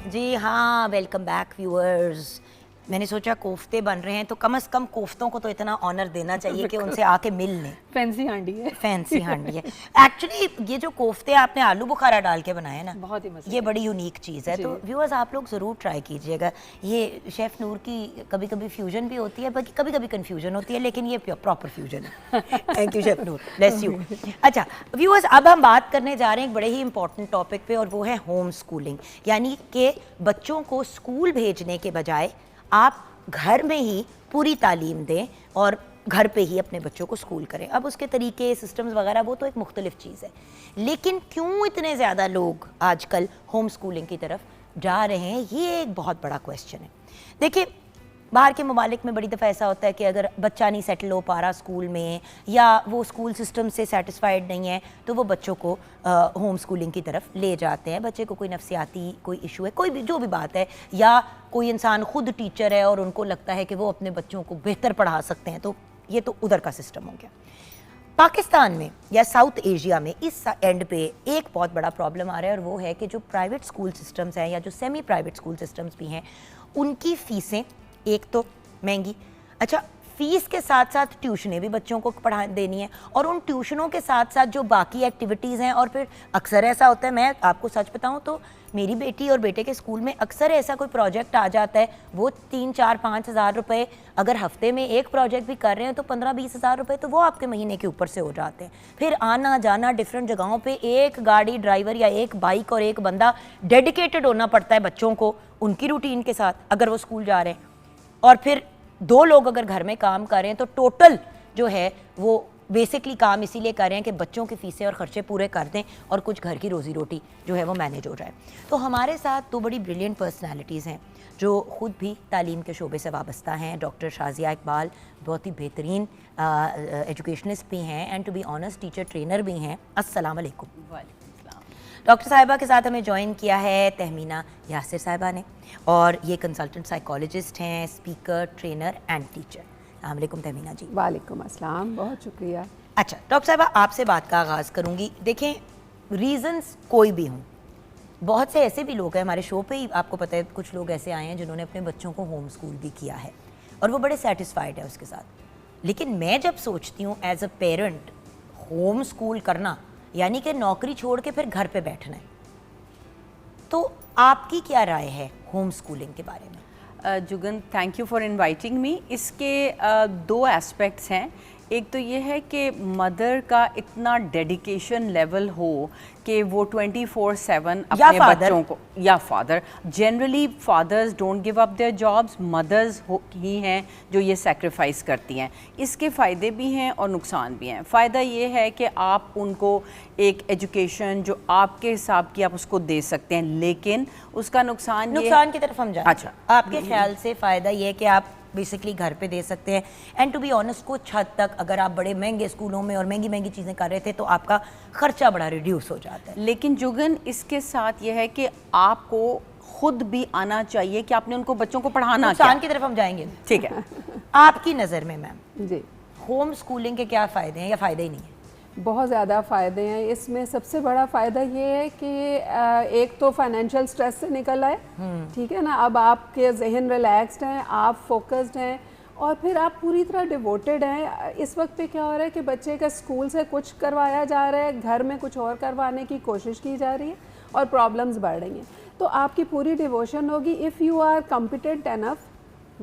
जी हाँ, वेलकम बैक व्यूअर्स। मैंने सोचा कोफ्ते बन रहे हैं तो कम से कम कोफ्तों को तो इतना ऑनर देना चाहिए कि उनसे आके मिल लें। फैंसी हांडी है। फैंसी हांडी है। एक्चुअली ये जो कोफ्ते आपने आलू बुखारा डाल के बनाए ना, बहुत ही मज़े ये बड़ी यूनिक चीज़ है। तो व्यूअर्स आप लोग ज़रूर ट्राई कीजिएगा। ये शेफ़ नूर की कभी कभी फ्यूजन भी होती है, बाकी कभी कभी कन्फ्यूजन होती है, लेकिन ये प्रॉपर फ्यूजन है। Thank you chef Noor, bless you. अच्छा व्यूअर्स, अब हम बात करने जा रहे हैं एक बड़े ही इंपॉर्टेंट टॉपिक पे, और वो है होम स्कूलिंग। यानी कि बच्चों को स्कूल भेजने के बजाय आप घर में ही पूरी तालीम दें और घर पे ही अपने बच्चों को स्कूल करें। अब उसके तरीके, सिस्टम्स वगैरह वो तो एक मुख्तलिफ चीज़ है, लेकिन क्यों इतने ज़्यादा लोग आजकल होम स्कूलिंग की तरफ जा रहे हैं, ये एक बहुत बड़ा क्वेश्चन है। देखिए, बाहर के ममालिक में बड़ी दफ़ा ऐसा होता है कि अगर बच्चा नहीं सेटल हो पा रहा स्कूल में, या वो स्कूल सिस्टम से सेटिस्फाइड नहीं है, तो वो बच्चों को होम स्कूलिंग की तरफ ले जाते हैं। बच्चे को कोई नफसियाती कोई इशू है, कोई भी जो भी बात है, या कोई इंसान खुद टीचर है और उनको लगता है कि वो अपने बच्चों को बेहतर पढ़ा सकते हैं, तो ये तो उधर का सिस्टम हो गया। पाकिस्तान में या साउथ एशिया में इस एंड पे एक बहुत बड़ा प्रॉब्लम आ रहा है, और वो है कि जो प्राइवेट स्कूल सिस्टम्स हैं या जो सेमी प्राइवेट स्कूल सिस्टम्स भी हैं, उनकी फ़ीसें एक तो महंगी, अच्छा फ़ीस के साथ साथ ट्यूशनें भी बच्चों को पढ़ा देनी है, और उन ट्यूशनों के साथ साथ जो बाकी एक्टिविटीज़ हैं, और फिर अक्सर ऐसा होता है, मैं आपको सच बताऊं तो मेरी बेटी और बेटे के स्कूल में अक्सर ऐसा कोई प्रोजेक्ट आ जाता है, वो 3-4-5 हज़ार रुपये, अगर हफ्ते में एक प्रोजेक्ट भी कर रहे हैं तो 15-20 हज़ार रुपये तो वो आपके महीने के ऊपर से हो जाते हैं। फिर आना जाना डिफरेंट जगहों पे, एक गाड़ी ड्राइवर या एक बाइक और एक बंदा डेडिकेटेड होना पड़ता है बच्चों को उनकी रूटीन के साथ अगर वो स्कूल जा रहे हैं, और फिर 2 लोग अगर घर में काम कर रहे हैं तो टोटल जो है वो बेसिकली काम इसीलिए कर रहे हैं कि बच्चों की फ़ीसें और ख़र्चे पूरे कर दें और कुछ घर की रोज़ी रोटी जो है वो मैनेज हो जाए। तो हमारे साथ 2 बड़ी ब्रिलियंट पर्सनालिटीज़ हैं जो ख़ुद भी तालीम के शोबे से वाबस्ता हैं। डॉक्टर शाज़िया इकबाल बहुत ही बेहतरीन एजुकेशनिस्ट भी हैं, and to be honest teacher trainer भी हैं। अस्सलाम वालेकुम। डॉक्टर साहिबा के साथ हमें ज्वाइन किया है तहमीना यासिर साहिबा ने, और ये कंसल्टेंट साइकोलॉजिस्ट हैं, स्पीकर, ट्रेनर एंड टीचर। अस्सलाम वालेकुम तहमीना जी। वालेकुम अस्सलाम, बहुत शुक्रिया। अच्छा डॉक्टर साहिबा, आपसे बात का आगाज़ करूँगी। देखें, रीज़न्स कोई भी हों, बहुत से ऐसे भी लोग हैं हमारे शो पे ही, आपको पता है कुछ लोग ऐसे आए हैं जिन्होंने अपने बच्चों को होम स्कूल भी किया है और वो बड़े सेटिस्फाइड है उसके साथ। लेकिन मैं जब सोचती हूँ as a parent, home school करना यानी कि नौकरी छोड़ के फिर घर पे बैठना है, तो आपकी क्या राय है होम स्कूलिंग के बारे में? Jugan, thank you for inviting me. इसके 2 एस्पेक्ट्स हैं। एक तो ये है कि मदर का इतना डेडिकेशन लेवल हो कि वो 24/7 अपने बच्चों को, या father, generally fathers don't give up their jobs, mothers ही हैं जो ये सेक्रीफाइस करती हैं। इसके फ़ायदे भी हैं और नुकसान भी हैं। फ़ायदा ये है कि आप उनको एक एजुकेशन जो आपके हिसाब की आप उसको दे सकते हैं, लेकिन उसका नुकसान की तरफ हम जाएं। अच्छा, आपके ख्याल से फ़ायदा ये है कि आप बेसिकली घर पे दे सकते हैं, एंड टू बी ऑनेस्ट कुछ हद तक अगर आप बड़े महंगे स्कूलों में और महंगी महंगी चीज़ें कर रहे थे तो आपका खर्चा बड़ा रिड्यूस हो जाता है। लेकिन जुगन, इसके साथ यह है कि आपको खुद भी आना चाहिए कि आपने उनको बच्चों को पढ़ाना नुकसान की तरफ हम जाएंगे, ठीक है। आपकी नज़र में मैम जी, होम स्कूलिंग के क्या फ़ायदे हैं या फ़ायदे ही नहीं है? बहुत ज़्यादा फ़ायदे हैं। इसमें सबसे बड़ा फ़ायदा ये है कि एक तो फाइनेंशियल स्ट्रेस से निकल आए, ठीक है ना। अब आपके जहन रिलैक्स्ड हैं, आप फोकस्ड हैं, और फिर आप पूरी तरह डिवोटेड हैं। इस वक्त पे क्या हो रहा है कि बच्चे का स्कूल से कुछ करवाया जा रहा है, घर में कुछ और करवाने की कोशिश की जा रही है, और प्रॉब्लम्स बढ़ रही हैं। तो आपकी पूरी डिवोशन होगी if you are competent enough,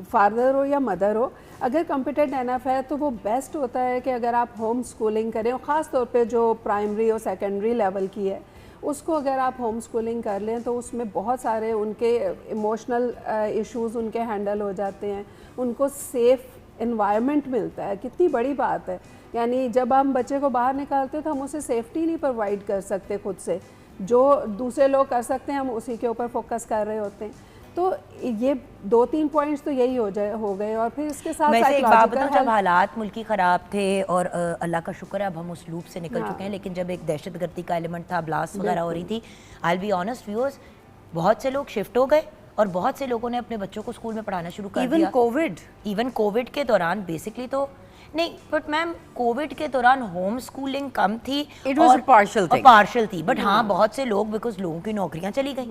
father हो या मदर हो, अगर कॉम्पिटेंट एनफ है तो वो बेस्ट होता है कि अगर आप होम स्कूलिंग करें, और ख़ास तौर पे जो प्राइमरी और सेकेंडरी लेवल की है उसको अगर आप होम स्कूलिंग कर लें तो उसमें बहुत सारे उनके इमोशनल इश्यूज़ उनके हैंडल हो जाते हैं, उनको सेफ़ इन्वायरमेंट मिलता है। कितनी बड़ी बात है, यानी जब हम बच्चे को बाहर निकालते हैं तो हम उसे सेफ्टी नहीं प्रोवाइड कर सकते खुद से, जो दूसरे लोग कर सकते हैं हम उसी के ऊपर फोकस कर रहे होते हैं। तो ये 2-3 पॉइंट्स तो यही हो गए, और फिर इसके साथ वैसे एक बात बताऊं, जब हालात मुल्की ख़राब थे और अल्लाह का शुक्र है अब हम उस लूप से निकल चुके हैं, लेकिन जब एक दहशतगर्दी का एलिमेंट था, ब्लास्ट वगैरह हो रही थी, I will be honest viewers, बहुत से लोग शिफ्ट हो गए और बहुत से लोगों ने अपने बच्चों को स्कूल में पढ़ाना शुरू कर दिया। इवन कोविड के दौरान बेसिकली तो नहीं, बट मैम कोविड के दौरान होम स्कूलिंग कम थी, इट वाज पार्शियल थी, बट हाँ बहुत से लोग, बिकॉज लोगों की नौकरियां चली गई,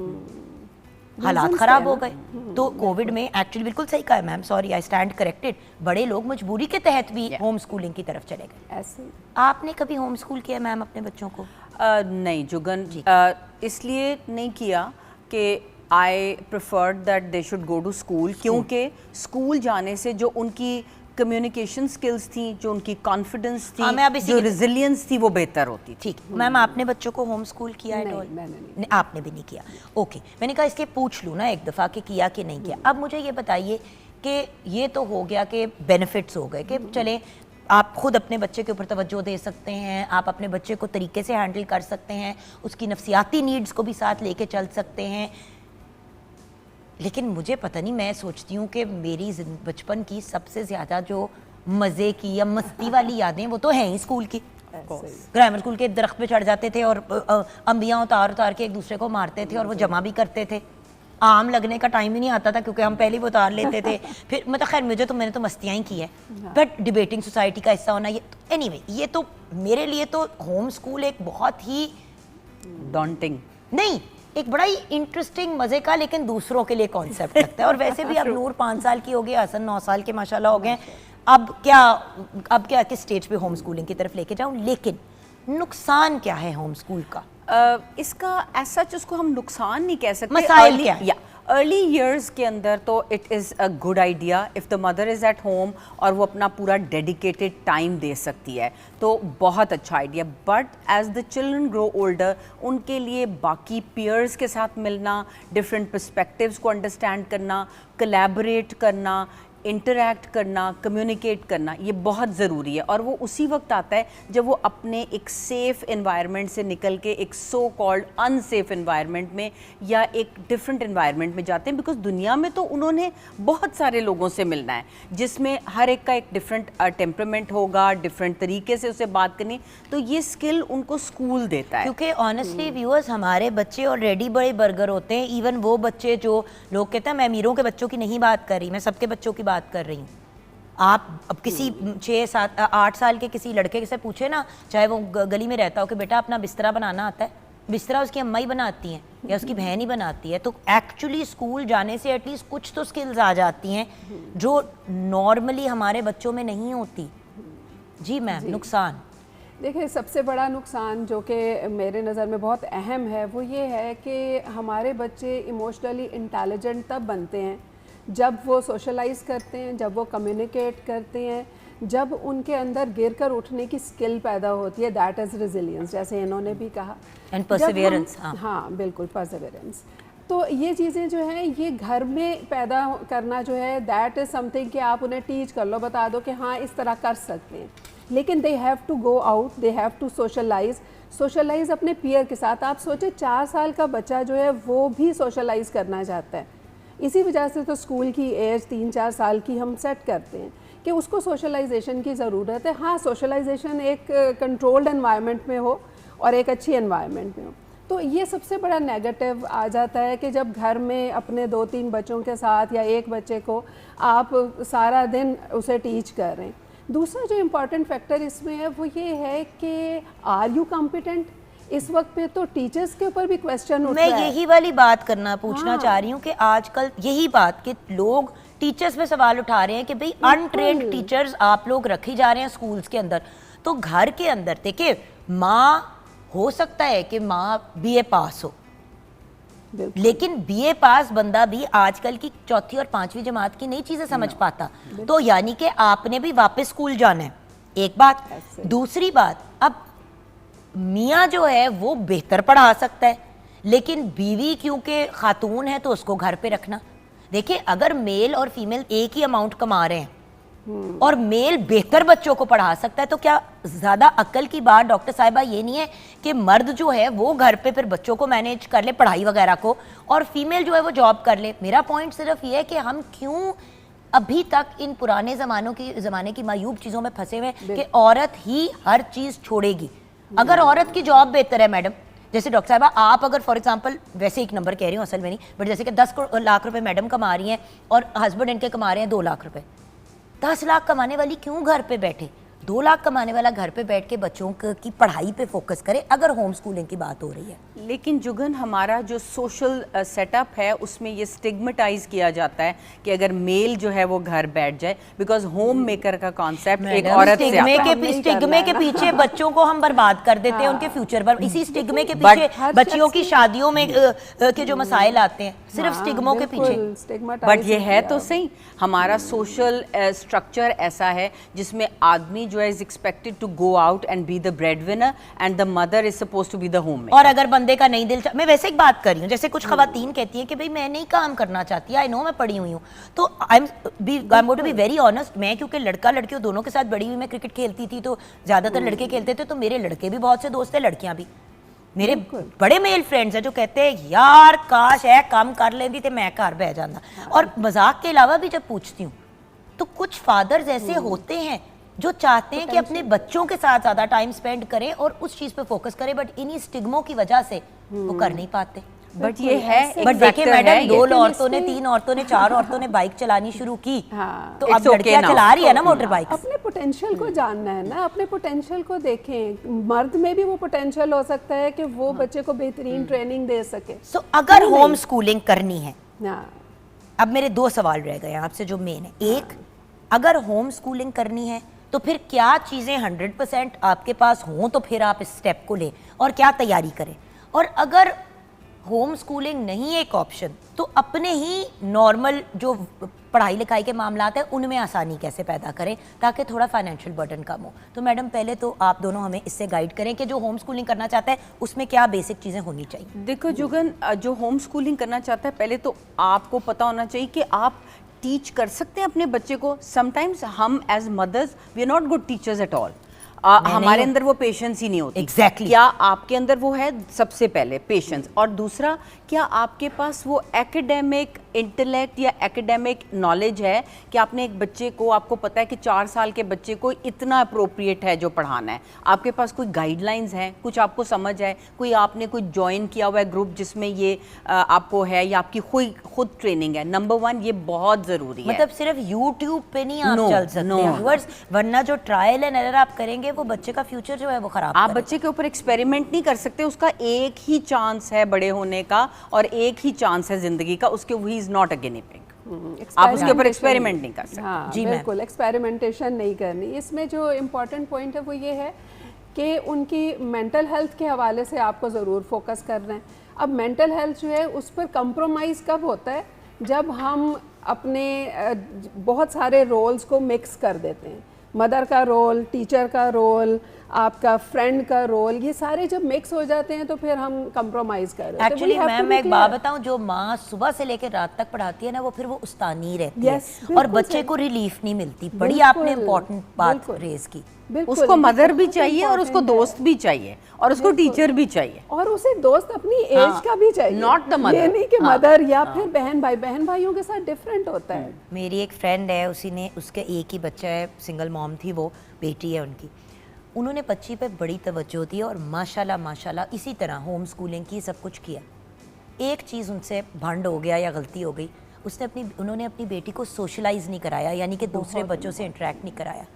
हालात Reasons ख़राब थे हो ना। गए। तो कोविड में एक्चुअली बिल्कुल सही कहा है ma'am, sorry I stand corrected, बड़े लोग मजबूरी के तहत भी होम स्कूलिंग की तरफ चले गए। ऐसे ही। आपने कभी होम स्कूल किया मैम अपने बच्चों को? नहीं जुगन, इसलिए नहीं किया कि I preferred that they should go to school, क्योंकि स्कूल जाने से जो उनकी कम्युनिकेशन स्किल्स थी, जो उनकी कॉन्फिडेंस हाँ, मैं अब थी, इसी जो की- रिजिलियंस थी, वो बेहतर होती थी। ठीक मैम, आपने बच्चों को होम स्कूल किया है? नहीं, मैंने नहीं। नहीं, आपने भी नहीं किया। ओके, मैंने कहा इसके पूछ लूँ ना एक दफ़ा कि किया कि नहीं किया। अब मुझे ये बताइए कि ये तो हो गया कि बेनिफिट्स हो गए कि चले आप खुद अपने बच्चे के ऊपर तवज्जो दे सकते हैं, आप अपने बच्चे को तरीके से हैंडल कर सकते हैं, उसकी नफसियाती नीड्स को भी साथ लेके चल सकते हैं। लेकिन मुझे पता नहीं, मैं सोचती हूँ कि मेरी बचपन की सबसे ज़्यादा जो मज़े की या मस्ती वाली यादें वो तो हैं ही स्कूल की। ग्रामर स्कूल के दरख्त पे चढ़ जाते थे और अंबियाँ उतार उतार के एक दूसरे को मारते थे और वो जमा भी करते थे। आम लगने का टाइम ही नहीं आता था क्योंकि हम पहले ही उतार लेते थे। फिर मतलब खैर मैंने तो मस्तियाँ ही की है, बट डिबेटिंग सोसाइटी का हिस्सा होना ये एनीवे, ये तो मेरे लिए तो होम स्कूल एक बहुत ही डॉन्टिंग नहीं, एक बड़ा ही इंटरेस्टिंग मज़े का लेकिन दूसरों के लिए कॉन्सेप्ट लगता है। और वैसे भी अब नूर 5 साल की हो गई, हसन 9 साल के माशाल्लाह हो गए। अब क्या किस स्टेज पे होम स्कूलिंग की तरफ लेके जाऊं? लेकिन नुकसान क्या है होम स्कूल का? इसका ऐसा उसको हम नुकसान नहीं कह सकते। मसाइल क्या है? अर्ली ईयर्स के अंदर तो it is a good idea if the mother is at home और वो अपना पूरा डेडिकेटेड टाइम दे सकती है, तो बहुत अच्छा idea. But as the children grow older, उनके लिए बाकी पीयर्स के साथ मिलना, डिफरेंट पर्सपेक्टिव्स को अंडरस्टैंड करना, कोलैबोरेट करना, इंटरैक्ट करना, कम्युनिकेट करना, ये बहुत ज़रूरी है। और वो उसी वक्त आता है जब वो अपने एक सेफ़ इन्वायरमेंट से निकल के एक सो कॉल्ड अनसेफ इन्वायरमेंट में या एक डिफरेंट इन्वायरमेंट में जाते हैं। बिकॉज दुनिया में तो उन्होंने बहुत सारे लोगों से मिलना है जिसमें हर एक का एक डिफरेंट टेम्परामेंट होगा, डिफरेंट तरीके से उसे बात करनी, तो ये स्किल उनको स्कूल देता है। क्योंकि ऑनेस्टली व्यूअर्स, हमारे बच्चे ऑलरेडी बड़े बर्गर होते हैं। इवन वो बच्चे जो लोग कहते हैं मैं अमीरों के बच्चों की नहीं बात कर रही, मैं सबके बच्चों की बात कर रही हूँ। आप अब किसी 6, 7, 8 साल के किसी लड़के से पूछे ना, चाहे वो गली में रहता हो, कि बेटा अपना बिस्तरा बनाना आता है, बिस्तरा उसकी अम्मा ही बनाती हैं या उसकी बहन ही बनाती है। तो एक्चुअली स्कूल जाने से एटलीस्ट कुछ तो स्किल्स आ जाती हैं जो नॉर्मली हमारे बच्चों में नहीं होती। जी मैम, नुकसान देखिए, सबसे बड़ा नुकसान जो कि मेरे नज़र में बहुत अहम है वो ये है कि हमारे बच्चे इमोशनली इंटेलिजेंट तब बनते हैं जब वो सोशलाइज करते हैं, जब वो कम्युनिकेट करते हैं, जब उनके अंदर गिर कर उठने की स्किल पैदा होती है। दैट इज़ रेजिलियंस, जैसे इन्होंने भी कहा, एंड परसिवियरेंस। हाँ बिल्कुल, परसिवियरेंस। तो ये चीज़ें जो हैं ये घर में पैदा करना जो है, दैट इज़ समथिंग कि आप उन्हें टीच कर लो, बता दो कि हाँ इस तरह कर सकते हैं। लेकिन they have to go out, they have to socialize अपने पीयर के साथ। आप सोचे 4 साल का बच्चा जो है वो भी सोशलाइज करना चाहता है। इसी वजह से तो स्कूल की एज 3-4 साल की हम सेट करते हैं कि उसको सोशलाइजेशन की ज़रूरत है। हाँ, सोशलाइजेशन एक कंट्रोल्ड एनवायरनमेंट में हो और एक अच्छी एनवायरनमेंट में हो। तो ये सबसे बड़ा नेगेटिव आ जाता है कि जब घर में अपने 2-3 बच्चों के साथ या एक बच्चे को आप सारा दिन उसे टीच कर रहे हैं। दूसरा जो इम्पॉर्टेंट फैक्टर इसमें है वो ये है कि आर यू कॉम्पिटेंट। इस वक्त पे तो टीचर्स के ऊपर भी क्वेश्चन उठ रहा है। मैं यही वाली बात पूछना चाह रही हूँ कि आजकल यही बात कि लोग टीचर्स पे सवाल उठा रहे हैं कि भाई अनट्रेन्ड टीचर्स आप लोग रखे जा रहे हैं स्कूल्स के अंदर। तो घर के अंदर देखिए, माँ हो सकता है कि माँ BA पास हो, लेकिन BA पास बंदा भी आजकल की 4th और 5वीं जमात की नई चीजें समझ पाता। तो यानी कि आपने भी वापस स्कूल जाना है, एक बात। दूसरी बात, अब मियाँ जो है वो बेहतर पढ़ा सकता है, लेकिन बीवी क्योंकि खातून है तो उसको घर पे रखना। देखिए, अगर मेल और फीमेल एक ही अमाउंट कमा रहे हैं और मेल बेहतर बच्चों को पढ़ा सकता है, तो क्या ज़्यादा अक्ल की बात डॉक्टर साहिबा ये नहीं है कि मर्द जो है वो घर पे फिर बच्चों को मैनेज कर ले, पढ़ाई वगैरह को, और फीमेल जो है वो जॉब कर ले? मेरा पॉइंट सिर्फ ये है कि हम क्यों अभी तक इन पुराने ज़माने की मायूब चीज़ों में फंसे हुए कि औरत ही हर चीज़ छोड़ेगी। अगर औरत की जॉब बेहतर है मैडम, जैसे डॉक्टर साहबा आप अगर फॉर एग्जांपल, वैसे एक नंबर कह रही हूँ असल में नहीं, बट जैसे कि 10 लाख रुपए मैडम कमा रही हैं और हस्बैंड इनके कमा रहे हैं 2 लाख रुपए, 10 लाख कमाने वाली क्यों घर पे बैठे? 2 लाख कमाने वाला घर पे बैठ के बच्चों की पढ़ाई पे फोकस करे अगर होम स्कूलिंग की बात हो रही है। लेकिन जुगन हमारा जो सोशल सेटअप है उसमें ये स्टिग्मेटाइज किया जाता है कि अगर मेल जो है वो घर बैठ जाए, बिकॉज होम मेकर का कॉन्सेप्ट एक औरत से आता है। स्टिग्मे के पीछे बच्चों को हम बर्बाद कर देते हैं उनके फ्यूचर पर। इसी स्टिग्मे के पीछे बच्चियों की शादियों में के जो मसाइल आते हैं सिर्फ स्टिग्मों के पीछे। बट ये है तो सही, हमारा सोशल स्ट्रक्चर ऐसा है जिसमें आदमी जो है is expected to go out and be the breadwinner and the mother is supposed to be the homemaker. और अगर बंदे का नहीं दिल, मैं वैसे एक बात कर रही हूँ, जैसे कुछ खवातीन कहती हैं कि भाई मैं नहीं काम करना चाहती, आई नो मैं पढ़ी हुई हूँ, तो I am going to be very honest, मैं क्योंकि लड़का लड़कियों दोनों के साथ बड़ी हुई, मैं क्रिकेट खेलती थी तो ज्यादातर लड़के खेलते थे, तो मेरे लड़के भी बहुत से दोस्त थे, लड़कियां भी। मेरे बड़े मेल फ्रेंड्स हैं जो कहते हैं यार काश है काम कर लेती थे मैं घर बह जाता। और मजाक के अलावा भी जब पूछती हूँ तो कुछ फादर्स ऐसे होते हैं जो चाहते हैं कि अपने बच्चों के साथ ज्यादा टाइम स्पेंड करें और उस चीज पे फोकस करें, बट इन्हीं स्टिग्मों की वजह से वो कर नहीं पाते। बट ये है, बट देखिए मैडम, 2 औरतों ने 3 औरतों ने 4 औरतों ने बाइक चलानी शुरू की, तो अब लड़कियां चला रही है ना मोटर बाइक। अपने पोटेंशियल को जानना है ना, अपने पोटेंशियल को देखें। मर्द में भी वो पोटेंशियल हो सकता है कि वो बच्चे को बेहतरीन ट्रेनिंग दे सके। सो अगर होम स्कूलिंग करनी है, हाँ, अब मेरे 2 सवाल रह गए आपसे जो मेन है। एक, अगर होम स्कूलिंग करनी है तो फिर क्या चीज़ें 100% आपके पास हों तो फिर आप इस स्टेप को लें और क्या तैयारी करें। और अगर होम स्कूलिंग नहीं एक ऑप्शन तो अपने ही नॉर्मल जो पढ़ाई लिखाई के मामलात हैं उनमें आसानी कैसे पैदा करें ताकि थोड़ा फाइनेंशियल बर्डन कम हो। तो मैडम पहले तो आप दोनों हमें इससे गाइड करें कि जो होम स्कूलिंग करना चाहता है उसमें क्या बेसिक चीज़ें होनी चाहिए। देखो जुगन, जो होम स्कूलिंग करना चाहता है पहले तो आपको पता होना चाहिए कि आप टीच कर सकते हैं अपने बच्चे को। समटाइम्स हम as mothers we are not good teachers at all. हमारे अंदर वो पेशेंस ही नहीं होती। Exactly. क्या आपके अंदर वो है? सबसे पहले पेशेंस, और दूसरा क्या आपके पास वो एकेडमिक इंटेलेक्ट या एकेडमिक नॉलेज है कि आपने एक बच्चे को, आपको पता है कि 4 साल के बच्चे को इतना अप्रोप्रिएट है जो पढ़ाना है, आपके पास कोई गाइडलाइंस हैं, कुछ आपको समझ है, कोई आपने कोई ज्वाइन किया हुआ है ग्रुप जिसमें ये आपको है, या आपकी खुद ट्रेनिंग है। नंबर 1 ये बहुत ज़रूरी है। मतलब सिर्फ यूट्यूब पे नहीं आप चल सकते व्यूअर्स, वरना जो ट्रायल एंड एरर आप करेंगे वो बच्चे का फ्यूचर जो है वो खराब आप बच्चे के ऊपर एक्सपेरिमेंट नहीं कर सकते। उसका एक ही चांस है बड़े होने का और एक ही चांस है जिंदगी का, उसके he is not a guinea pig. आप उसके ऊपर एक्सपेरिमेंट नहीं कर सकते। हाँ, जी बिल्कुल एक्सपेरिमेंटेशन नहीं करनी। इसमें जो इम्पोर्टेंट पॉइंट है वो ये है कि उनकी मेंटल हेल्थ के हवाले से आपको ज़रूर फोकस करना है। अब मेंटल हेल्थ जो है उस पर कंप्रोमाइज़ कब होता है? जब हम अपने बहुत सारे रोल्स को मिक्स कर देते हैं। मदर का रोल, टीचर का रोल, आपका फ्रेंड का रोल, ये सारे जब मिक्स हो जाते हैं तो फिर हम कंप्रोमाइज कर रहे हैं। एक्चुअली मैं एक बात बताऊं, जो माँ सुबह से लेकर रात तक पढ़ाती है ना वो फिर वो उस्तानी रहती है और बच्चे को रिलीफ नहीं मिलती। बड़ी आपने इम्पोर्टेंट बात रेज की। उसको मदर भी चाहिए और उसको दोस्त भी चाहिए और उसको टीचर भी चाहिए और उसे दोस्त अपनी एज का भी चाहिए, नॉट द मदर। ये नहीं कि मदर या फिर बहन भाइयों के साथ डिफरेंट होता है। मेरी एक फ्रेंड है, उसके एक ही बच्चा है, सिंगल मॉम थी वो, बेटी है उनकी। उन्होंने बच्ची पे बड़ी तवज्जो दी और माशाल्लाह माशाल्लाह इसी तरह होम स्कूलिंग की, सब कुछ किया। एक चीज़ उनसे भंड हो गया या गलती हो गई, उन्होंने अपनी बेटी को सोशलाइज नहीं कराया, यानी कि दूसरे बच्चों से इंटरेक्ट नहीं कराया।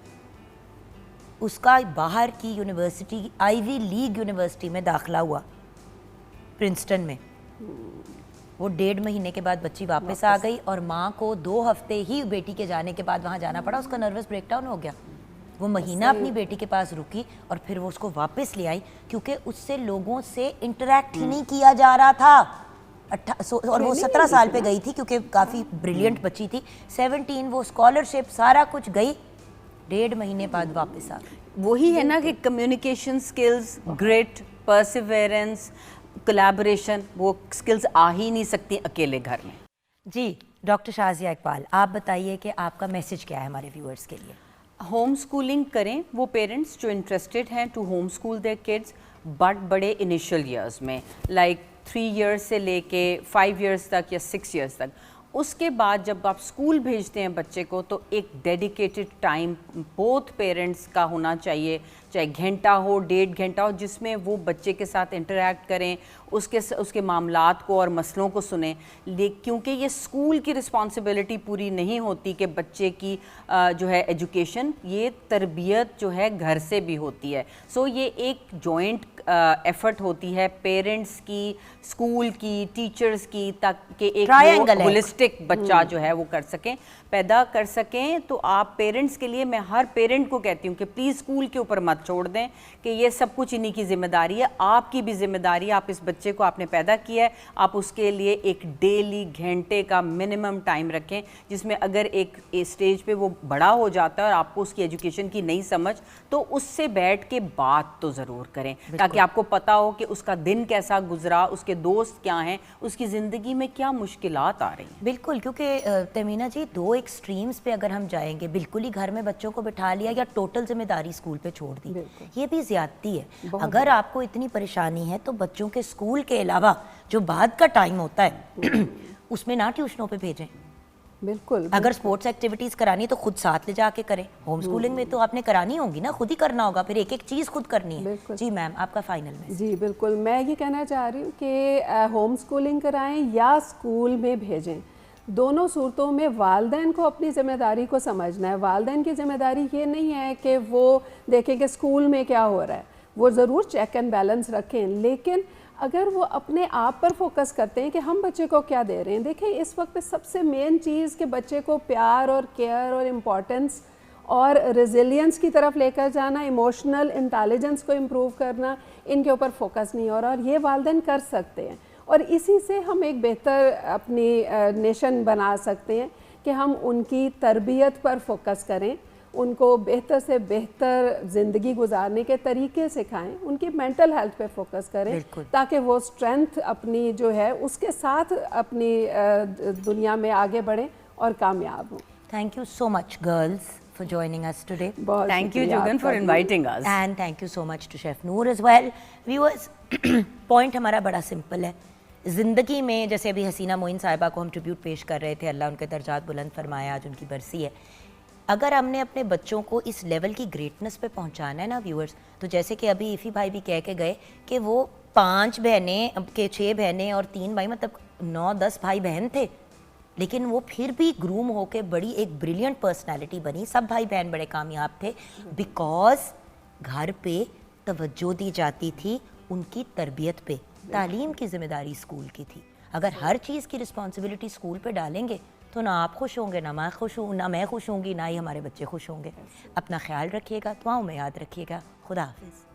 उसका बाहर की यूनिवर्सिटी, आईवी लीग यूनिवर्सिटी में दाखिला हुआ प्रिंसटन में। वो 1.5 महीने के बाद बच्ची वापस आ गई और माँ को 2 हफ्ते ही बेटी के जाने के बाद वहाँ जाना पड़ा। उसका नर्वस ब्रेकडाउन हो गया। वो महीना अपनी बेटी के पास रुकी और फिर वो उसको वापस ले आई क्योंकि उससे लोगों से इंटरेक्ट ही नहीं किया जा रहा था। और वो 17 साल पे गई थी क्योंकि काफ़ी ब्रिलियंट बच्ची थी। 17 वो स्कॉलरशिप सारा कुछ गई, 1.5 महीने बाद वापस आ गई। वही है ना कि communication skills, grit, perseverance, collaboration, वो स्किल्स आ ही नहीं सकती अकेले घर में। जी डॉक्टर शाजिया इकबाल, आप बताइए कि आपका मैसेज क्या है हमारे व्यूअर्स के लिए। होम स्कूलिंग करें वो पेरेंट्स जो इंटरेस्टेड हैं to home school their kids, but बड़े इनिशियल ईयर्स में, लाइक 3 इयर्स से लेके 5 इयर्स तक या 6 इयर्स तक। उसके बाद जब आप स्कूल भेजते हैं बच्चे को तो एक डेडिकेटेड टाइम बोथ पेरेंट्स का होना चाहिए, चाहे घंटा हो 1.5 घंटा हो, जिसमें वो बच्चे के साथ इंटरेक्ट करें, उसके मामलात को और मसलों को सुने। क्योंकि ये स्कूल की रिस्पॉन्सिबिलिटी पूरी नहीं होती कि बच्चे की जो है एजुकेशन, ये तरबियत जो है घर से भी होती है। सो ये एक जॉइंट एफर्ट होती है पेरेंट्स की, स्कूल की, टीचर्स की, ताकि एक होलिस्टिक बच्चा जो है वो कर सकें, पैदा कर सकें। तो आप पेरेंट्स के लिए, मैं हर पेरेंट को कहती हूँ कि प्लीज़ स्कूल के ऊपर मत छोड़ दें कि ये सब कुछ इन्हीं की जिम्मेदारी है, आपकी भी जिम्मेदारी है। आप इस बच्चे को आपने पैदा किया है, आप उसके लिए एक डेली घंटे का मिनिमम टाइम रखें, जिसमें अगर एक स्टेज पे वो बड़ा हो जाता है और आपको उसकी एजुकेशन की नहीं समझ, तो उससे बैठ के बात तो ज़रूर करें, ताकि आपको पता हो कि उसका दिन कैसा गुजरा, उसके दोस्त क्या हैं, उसकी ज़िंदगी में क्या मुश्किलात आ रही हैं। बिल्कुल, क्योंकि तमीना जी दो एक्सट्रीम्स पे अगर हम जाएंगे, बिल्कुल ही घर में बच्चों को बिठा लिया या टोटल जिम्मेदारी स्कूल पे छोड़ दी, ये भी ज्यादती है। अगर आपको इतनी परेशानी है तो बच्चों के स्कूल के अलावा जो बाद का टाइम होता है उसमें ना ट्यूशनों पे भेजें। बिल्कुल, अगर स्पोर्ट्स एक्टिविटीज़ करानी तो खुद साथ ले जाके करें। होम स्कूलिंग में तो आपने करानी होगी ना, खुद ही करना होगा, फिर एक एक चीज़ खुद करनी है। जी मैम, आपका फाइनल में। जी बिल्कुल, मैं ये कहना चाह रही हूँ कि होम स्कूलिंग कराएं या स्कूल में भेजें, दोनों सूरतों में वालिदैन को अपनी ज़िम्मेदारी को समझना है। वालिदैन की ज़िम्मेदारी ये नहीं है कि वो देखें कि स्कूल में क्या हो रहा है, वो ज़रूर चेक एंड बैलेंस रखें, लेकिन अगर वो अपने आप पर फोकस करते हैं कि हम बच्चे को क्या दे रहे हैं। देखें इस वक्त पे सबसे मेन चीज़ कि बच्चे को प्यार और केयर और इम्पोर्टेंस और रेजिलियंस की तरफ लेकर जाना, इमोशनल इंटेलिजेंस को इम्प्रूव करना, इनके ऊपर फोकस नहीं हो रहा, और ये वालिदैन कर सकते हैं। और इसी से हम एक बेहतर अपनी नेशन बना सकते हैं कि हम उनकी तरबियत पर फोकस करें, उनको बेहतर से बेहतर ज़िंदगी गुजारने के तरीके सिखाएं, उनकी मेंटल हेल्थ पे फोकस करें, ताकि वो स्ट्रेंथ अपनी जो है उसके साथ अपनी दुनिया में आगे बढ़ें और कामयाब हों। Thank you so much girls for joining us today. Thank you Jugan for inviting us. And thank you so much to Chef Noor as well. Viewers, point हमारा बड़ा सिंपल है। ज़िंदगी में जैसे अभी हसीना मोइन साहिबा को हम ट्रिब्यूट पेश कर रहे थे, अल्लाह उनके दर्जात बुलंद फरमाए, आज उनकी बरसी है। अगर हमने अपने बच्चों को इस लेवल की ग्रेटनेस पे पहुंचाना है ना व्यूअर्स, तो जैसे कि अभी इफ़ी भाई भी कह के गए कि वो 5 बहनें के 6 बहनें और 3 भाई, मतलब 9-10 भाई बहन थे, लेकिन वो फिर भी ग्रूम होके बड़ी एक ब्रिलियंट पर्सनालिटी बनी। सब भाई बहन बड़े कामयाब थे बिकॉज घर पे तवज्जो दी जाती थी उनकी तरबियत पे। तालीम की जिम्मेदारी स्कूल की थी। अगर हर चीज़ की रिस्पॉन्सिबिलिटी स्कूल पे डालेंगे तो ना आप खुश होंगे, ना मैं खुश हूँ, ना मैं खुश होंगी, ना ही हमारे बच्चे खुश होंगे। अपना ख्याल रखिएगा, दुआओं में याद रखिएगा। खुदा हाफिज़।